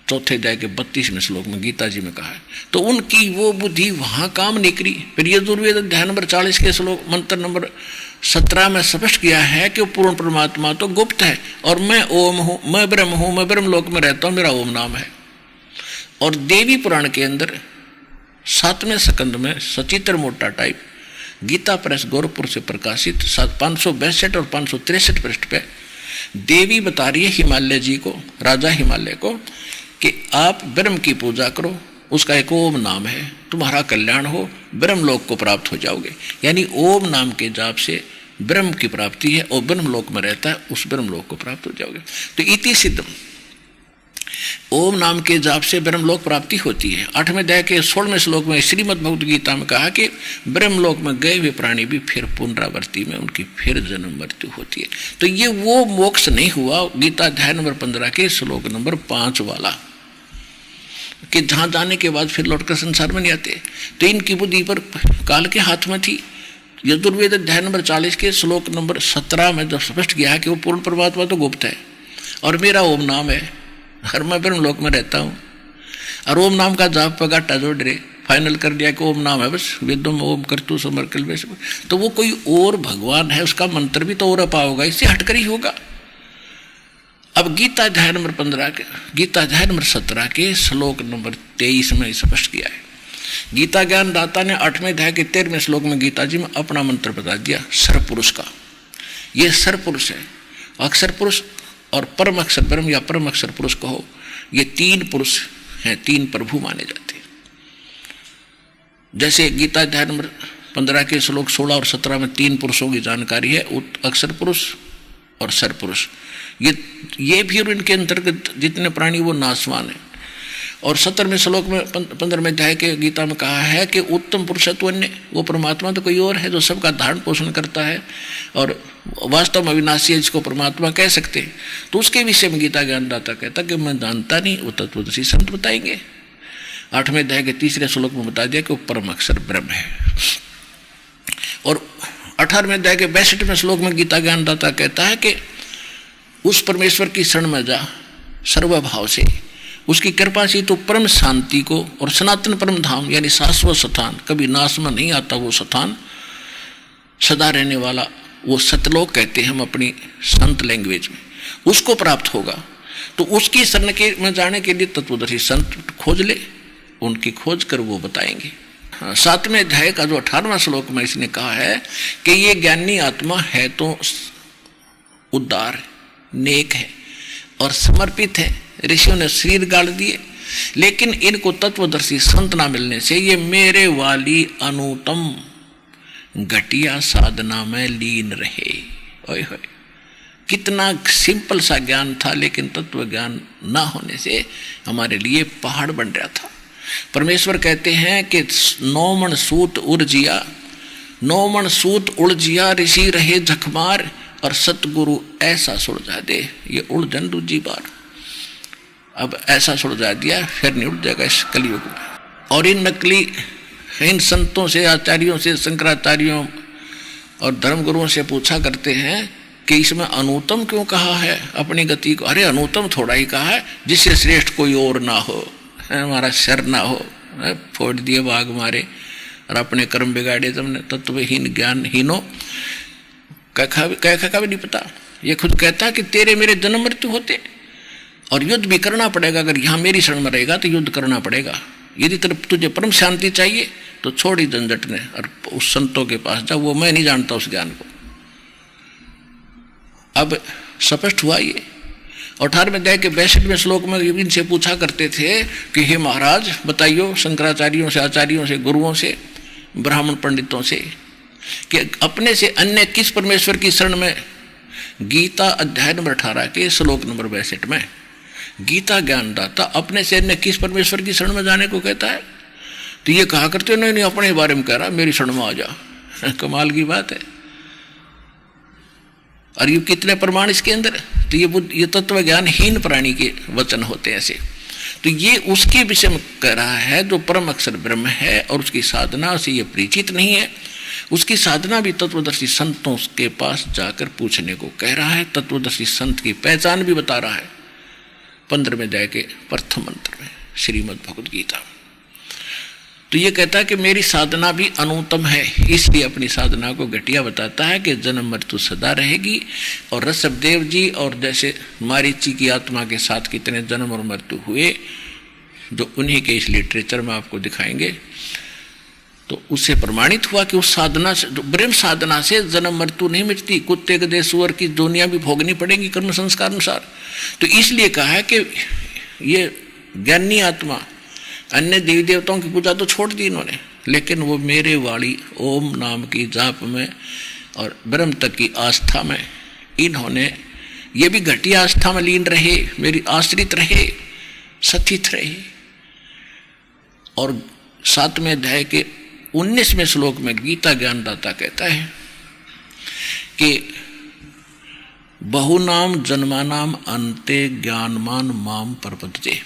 चौथे अध्याय के 32वें श्लोक में गीता जी में कहा है। तो उनकी वो बुद्धि वहां काम निकली। फिर यजुर्वेद अध्याय नंबर 40 के श्लोक मंत्र नंबर 17 में स्पष्ट किया है कि पूर्ण परमात्मा तो गुप्त है और मैं ओम हूं, मैं ब्रह्म लोक में रहता हूं, मेरा ओम नाम है। और देवी पुराण के अंदर 7वें स्कंद में सचित्र मोटा टाइप गीता प्रेस गोरखपुर से प्रकाशित 562 और 563 पृष्ठ पे देवी बता रही है हिमालय जी को, राजा हिमालय को, कि आप ब्रह्म की पूजा करो, उसका एक ओम नाम है, तुम्हारा कल्याण हो, ब्रह्मलोक को प्राप्त हो जाओगे। यानी ओम नाम के जाप से ब्रह्म की प्राप्ति है और ब्रह्मलोक में रहता है, उस ब्रह्मलोक को प्राप्त हो जाओगे। तो इति सिद्धम, ओम नाम के जाप से ब्रह्मलोक प्राप्ति होती है। 8वें अध्याय के 16वें श्लोक में श्रीमद् भगवद गीता में कहा कि ब्रह्मलोक में गए हुए प्राणी भी फिर पुनरावृत्ति में उनकी फिर जन्म मृत्यु होती है। तो ये वो मोक्ष नहीं हुआ गीता अध्याय नंबर 15 के श्लोक नंबर 5 वाला, कि जहां जाने के बाद फिर लौटकर संसार में नहीं आते। तो इनकी बुद्धि पर काल के हाथ में थी। यजुर्वेद अध्याय नंबर 40 के श्लोक नंबर 17 में जब स्पष्ट किया कि वो पूर्ण परमात्मा तो गुप्त है और मेरा ओम नाम है, हर मैं ब्रह्मलोक में रहता हूँ, और ओम नाम का जाप पगाटा जोड़ रहे, फाइनल कर दिया कि ओम नाम है, बस वेदों में ओम करतु समर किलवे समर। तो वो कोई और भगवान है, उसका मंत्र भी तो और अपा होगा, इससे हटकर ही होगा। अब गीता अध्याय नंबर 15 के गीता अध्याय नंबर 17 के श्लोक नंबर 23 में स्पष्ट किया है। गीता ज्ञानदाता ने 8वें अध्याय के 13वें श्लोक में गीता जी में अपना मंत्र बता दिया सर्वपुरुष का। ये सर्वपुरुष है, अक्षर पुरुष और परम अक्षर ब्रह्म या परम अक्षर पुरुष कहो, ये 3 पुरुष हैं, 3 प्रभु माने जाते हैं। जैसे गीता अध्याय नंबर 15 के श्लोक 16 और 17 में 3 पुरुषों की जानकारी है, अक्षर पुरुष और सर पुरुष। ये भी और इनके अंतर्गत जितने प्राणी वो नासवान है। और 17वें श्लोक में 15वें अध्याय के गीता में कहा है कि उत्तम पुरुषत्व अन्य, वो परमात्मा तो कोई और है जो सबका धारण पोषण करता है और वास्तव में अविनाशी है, जिसको परमात्मा कह सकते हैं। तो उसके विषय में गीता ज्ञानदाता कहता कि मैं जानता नहीं, वो तत्वदर्शी संत बताएंगे। 8वें अध्याय के 3रे श्लोक में बता दिया कि वो परम अक्षर ब्रह्म है। और 18वें अध्याय के 62वें श्लोक में गीता ज्ञानदाता कहता है कि उस परमेश्वर की शरण में जा सर्वभाव से, उसकी कृपा से तो परम शांति को और सनातन परम धाम यानी शाश्वत स्थान, कभी नाश में नहीं आता वो स्थान, सदा रहने वाला वो सतलोक कहते हैं हम अपनी संत लैंग्वेज में, उसको प्राप्त होगा। तो उसकी शरण के में जाने के लिए तत्वदर्शी संत खोज ले, उनकी खोज कर वो बताएंगे। 7वें अध्याय का जो 18वां श्लोक में इसने कहा है कि ये ज्ञानी आत्मा है तो उदार नेक है और समर्पित है, ऋषियों ने शरीर गाड़ दिए, लेकिन इनको तत्वदर्शी संत ना मिलने से ये मेरे वाली अनुतम घटिया साधना में लीन रहे। ओए होए, कितना सिंपल सा ज्ञान था, लेकिन तत्व ज्ञान ना होने से हमारे लिए पहाड़ बन रहा था। परमेश्वर कहते हैं कि 9 मन सूत उर्जिया, 9 मन सूत उलझिया, ऋषि रहे झकमार और सतगुरु ऐसा सुलझा दे। ये उलझन दूजी बार, अब ऐसा सुलझा दिया फिर नहीं उठ जाएगा इस कलयुग में। और इन नकली इन संतों से, आचार्यों से, शंकराचार्यों और धर्मगुरुओं से पूछा करते हैं कि इसमें अनुतम क्यों कहा है अपनी गति को। अरे अनुतम थोड़ा ही कहा है, जिससे श्रेष्ठ कोई और ना हो, हमारा शर ना हो, फोड़ दिए बाघ मारे और अपने कर्म बिगाड़े तुमने, तत्वहीन ज्ञानहीनो कह भी नहीं पता। ये खुद कहता है कि तेरे मेरे जन्म मृत्यु होते और युद्ध भी करना पड़ेगा। अगर यहाँ मेरी शरण में रहेगा तो युद्ध करना पड़ेगा। यदि तरफ तुझे परम शांति चाहिए तो छोड़ी झंझट ने और उस संतों के पास जा, वो मैं नहीं जानता उस ज्ञान को। अब स्पष्ट हुआ ये। 18वें अध्याय के 62वें श्लोक में इनसे पूछा करते थे कि हे महाराज बताइयो शंकराचार्यों से, आचार्यों से, गुरुओं से, ब्राह्मण पंडितों से कि अपने से अन्य किस परमेश्वर की शरण में। गीता अध्याय नंबर 18 के श्लोक नंबर 62 में गीता ज्ञानदाता अपने से अन्य किस परमेश्वर की शरण में जाने को कहता है। तो ये कहा करते नहीं नहीं अपने बारे में कह रहा, मेरी शरण में आ जा। कमाल की बात है। और ये कितने प्रमाण इसके अंदर। तो ये तत्व ज्ञानहीन प्राणी के वचन होते हैं ऐसे। तो ये उसके विषय में कह रहा है जो परम अक्षर ब्रह्म है और उसकी साधना से ये परिचित नहीं है। उसकी साधना भी तत्वदर्शी संतों के पास जाकर पूछने को कह रहा है। तत्वदर्शी संत की पहचान भी बता रहा है 15वें अध्याय के प्रथम मंत्र में श्रीमद् भगवद गीता। तो ये कहता है कि मेरी साधना भी अनुत्तम है, इसलिए अपनी साधना को घटिया बताता है कि जन्म मृत्यु सदा रहेगी। और ऋषभदेव जी और जैसे मारीची की आत्मा के साथ कितने जन्म और मृत्यु हुए, जो उन्हीं के इस लिटरेचर में आपको दिखाएंगे। तो उससे प्रमाणित हुआ कि उस साधना से, ब्रह्म साधना से जन्म मृत्यु नहीं मिटती। कुत्ते गधे सुअर की दुनिया भी भोगनी पड़ेगी कर्म संस्कार अनुसार। तो इसलिए कहा है कि ये ज्ञानी आत्मा अन्य देवी देवताओं की पूजा तो छोड़ दी इन्होंने, लेकिन वो मेरे वाणी ओम नाम की जाप में और ब्रह्म तक की आस्था में इन्होंने ये भी घटिया आस्था में लीन रहे, मेरी आश्रित रहे, सथित रहे। और 7वें अध्याय के 19वें श्लोक में गीता ज्ञानदाता कहता है कि बहुनाम जन्मानाम अंते ज्ञानमान माम प्रपद्यते।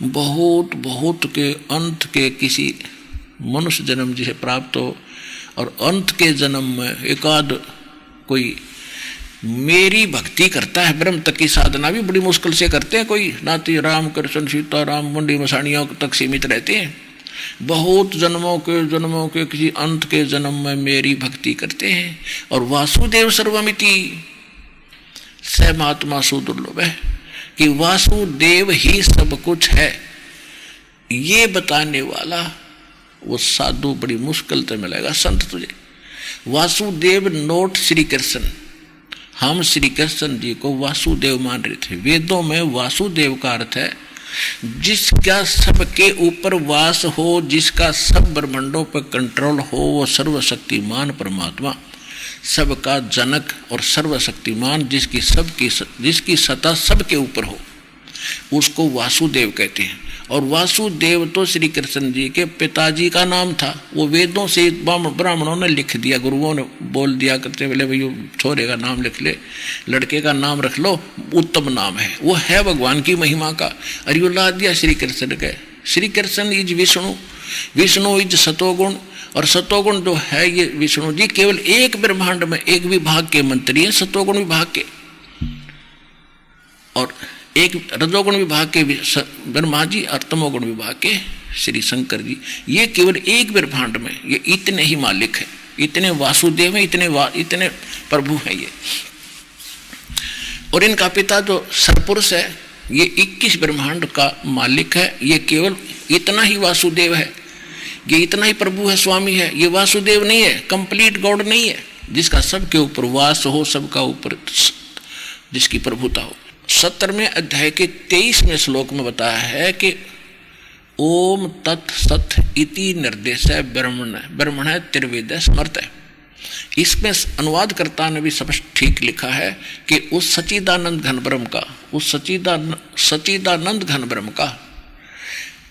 बहुत बहुत के अंत के किसी मनुष्य जन्म जिसे प्राप्त हो और अंत के जन्म में एकाध कोई मेरी भक्ति करता है। ब्रह्म तक की साधना भी बड़ी मुश्किल से करते हैं, कोई नाती राम कृष्ण सीता राम मुंडी मसाणियों तक सीमित रहते हैं। बहुत जन्मों के किसी अंत के जन्म में मेरी भक्ति करते हैं। और वासुदेव सर्वमिति स महात्मा सुदुर्लभ है कि वासुदेव ही सब कुछ है, ये बताने वाला वो साधु बड़ी मुश्किल से मिलेगा संत तुझे। वासुदेव नोट श्री कृष्ण, हम श्री कृष्ण जी को वासुदेव मान रहे थे। वेदों में वासुदेव का अर्थ है जिसका सबके ऊपर वास हो, जिसका सब ब्रह्मांडों पर कंट्रोल हो, वो सर्वशक्तिमान परमात्मा, सबका जनक और सर्वशक्तिमान, जिसकी सत्ता सबके ऊपर हो, उसको वासुदेव कहते हैं। और वासुदेव तो श्री कृष्ण जी के पिताजी का नाम था। वो वेदों से ब्राह्मणों ने लिख दिया, गुरुओं ने बोल दिया करते बोले भाई छोरे का नाम लिख ले, लड़के का नाम रख लो, उत्तम नाम है, वो है भगवान की महिमा का। और यो ला दिया श्री कृष्ण के। श्री कृष्ण इज विष्णु, विष्णु इज सतोगुण, और सतोगुण जो है ये विष्णु जी केवल एक ब्रह्मांड में एक विभाग के मंत्री हैं, सतोगुण विभाग के, और एक रजोगुण विभाग के ब्रह्मा जी और तमोगुण विभाग के श्री शंकर जी। ये केवल एक ब्रह्मांड में ये इतने ही मालिक है, इतने वासुदेव हैं, इतने प्रभु हैं ये। और इनका पिता जो सरपुरुष है ये 21 ब्रह्मांड का मालिक है। ये केवल इतना ही वासुदेव है, ये इतना ही प्रभु है, स्वामी है। ये वासुदेव नहीं है, कंप्लीट गॉड नहीं है, जिसका सबके ऊपर वास हो, सबका ऊपर जिसकी प्रभुता हो। 17वें अध्याय के 23वें श्लोक में बताया है कि ओम तत् सत इति निर्देश है ब्रह्मण है त्रिवेद स्मृत है। इसमें अनुवादकर्ता ने भी सब ठीक लिखा है कि उस सच्चिदानंद घन ब्रह्म का, उस सच्चिदानंद घन ब्रह्म का,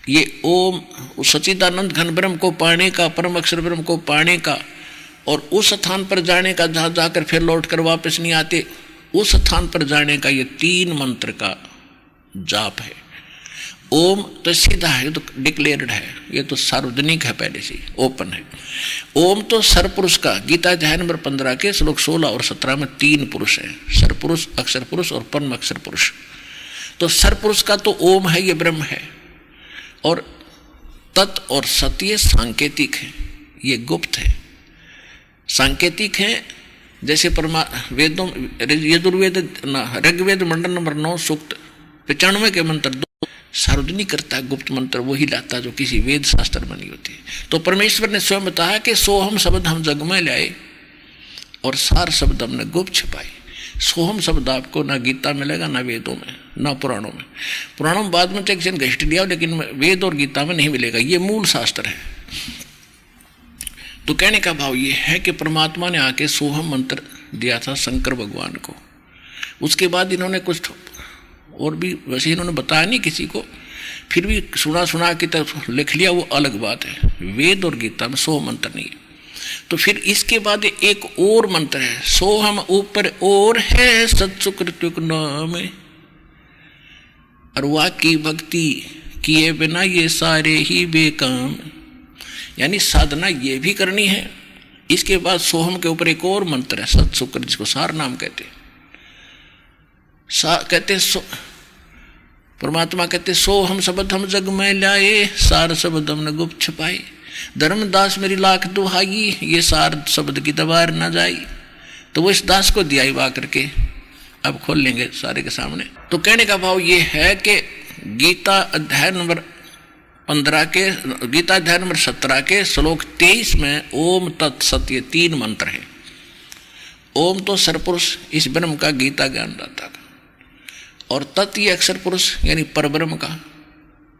ये ओम उस सच्चिदानंद घन ब्रह्म को पाने का, परम अक्षर ब्रह्म को पाने का, और उस स्थान पर जाने का जहाँ जाकर फिर लौट कर वापस नहीं आते, उस स्थान पर जाने का ये 3 मंत्र का जाप है। ओम तो सीधा है, तो डिक्लेयर्ड है, ये तो सार्वजनिक है, पहले से ओपन है। ओम तो सरपुरुष का, गीता अध्याय नंबर 15 के श्लोक 16 और 17 में 3 पुरुष है, सरपुरुष, अक्षर पुरुष और परम अक्षर पुरुष। तो सरपुरुष का तो ओम है, ये ब्रह्म है, और तत् और सत्य सांकेतिक है, ये गुप्त है। सांकेतिक है जैसे वेदों यजुर्वेद ऋग्वेद मंडल नंबर 9 सूक्त 95 के मंत्र 2 सार्वजनिक करता है, गुप्त मंत्र वही लाता जो किसी वेद शास्त्र में नहीं होती। तो परमेश्वर ने स्वयं बताया कि सोहम शब्द हम जग में लाए और सार शब्द हमने गुप्त छिपाए। सोहम शब्द आपको ना गीता मिलेगा, ना वेदों में, ना पुराणों में। पुराणों में बाद में टेक्शन घसीट दिया, लेकिन वेद और गीता में नहीं मिलेगा। ये मूल शास्त्र है। तो कहने का भाव ये है कि परमात्मा ने आके सोहम मंत्र दिया था शंकर भगवान को। उसके बाद इन्होंने कुछ और भी, वैसे इन्होंने बताया नहीं किसी को, फिर भी सुना की तरफ लिख लिया, वो अलग बात है। वेद और गीता में 100 मंत्र नहीं है। तो फिर इसके बाद एक और मंत्र है, सोहम ऊपर और है सत्सुकृत्युक नाम, और वाह की भक्ति किए बिना ये सारे ही बेकाम। यानी साधना ये भी करनी है। इसके बाद सोहम के ऊपर एक और मंत्र है सत्सुकृत, जिसको सार नाम कहते हैं। परमात्मा कहते सो हम शब्द हम जग में लाए, सार शब्द हमने गुप्त छुपाए। धर्मदास मेरी लाख दुहाई, ये सार शब्द की दबार ना जाई। तो वो इस दास को दिया वा करके अब खोल लेंगे सारे के सामने। तो कहने का भाव ये है कि गीता अध्याय नंबर 15 के, गीता अध्याय नंबर 17 के श्लोक 23 में ओम तत्सत ये 3 मंत्र है। ओम तो सरपुरुष इस ब्रह्म का गीता ज्ञान दाता का, और तत् ये अक्षर पुरुष यानी परब्रह्म का,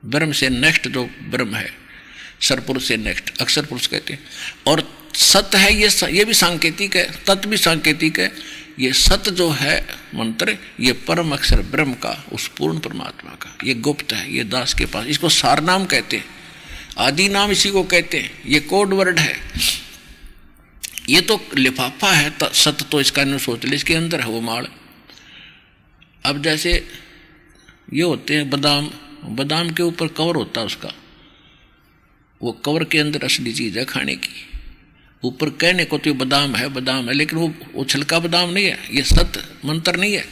ब्रह्म से नेक्स्ट जो ब्रह्म है, सरपुरुष से नेक्स्ट अक्षर पुरुष कहते हैं। और सत है ये भी सांकेतिक है, तत् भी सांकेतिक है। ये सत जो है मंत्र, ये परम अक्षर ब्रह्म का, उस पूर्ण परमात्मा का, ये गुप्त है, ये दास के पास। इसको सार नाम कहते हैं, आदि नाम इसी को कहते हैं। ये कोड वर्ड है। ये तो लिफाफा है, सत तो इसका न सोच ले, इसके अंदर है वो माल। अब जैसे ये होते हैं बादाम, बादाम के ऊपर कवर होता है उसका, वो कवर के अंदर असली चीज है खाने की। ऊपर कहने को तो ये बादाम है, लेकिन वो छिलका बादाम नहीं है, ये सत मंत्र नहीं है।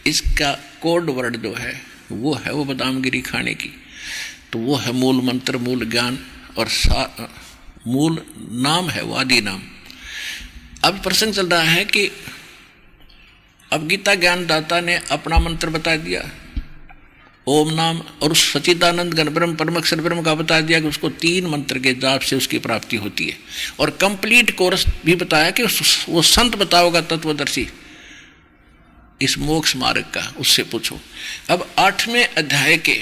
इसका कोड वर्ड जो है वो बादामगिरी खाने की। तो वो है मूल मंत्र, मूल ज्ञान, और मूल नाम है वो आदि नाम। अब प्रसंग चल रहा है कि अब गीता ज्ञानदाता ने अपना मंत्र बता दिया ओम नाम, और उस सच्चिदानंद घन ब्रह्म परमक्षर ब्रह्म का बता दिया कि उसको 3 मंत्र के जाप से उसकी प्राप्ति होती है। और कंप्लीट कोर्स भी बताया कि वो संत बताओगा तत्वदर्शी इस मोक्ष मार्ग का, उससे पूछो। अब 8वें अध्याय के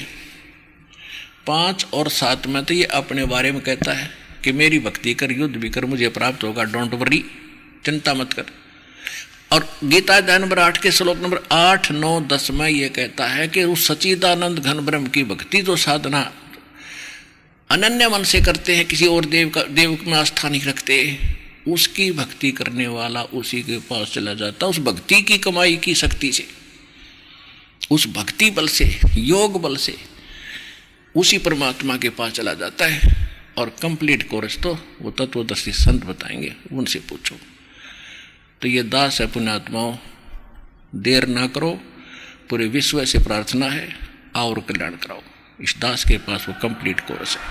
5 और 7 में तो ये अपने बारे में कहता है कि मेरी भक्ति कर, युद्ध भी कर, मुझे प्राप्त होगा, डोंट वरी, चिंता मत कर। और गीता अध्याय नंबर 8 के श्लोक नंबर 8, 9, 10 में ये कहता है कि उस सच्चिदानंद घन ब्रह्म की भक्ति जो साधना अनन्य मन से करते हैं, किसी और देव में आस्था नहीं रखते, उसकी भक्ति करने वाला उसी के पास चला जाता, उस भक्ति की कमाई की शक्ति से, उस भक्ति बल से, योग बल से उसी परमात्मा के पास चला जाता है। और कंप्लीट कोर्स तो वो तत्वदर्शी संत बताएंगे, उनसे पूछो। तो ये दास है पुण्यात्माओं, देर ना करो, पूरे विश्व से प्रार्थना है, और कल्याण कराओ। इस दास के पास वो कंप्लीट कोर्स है।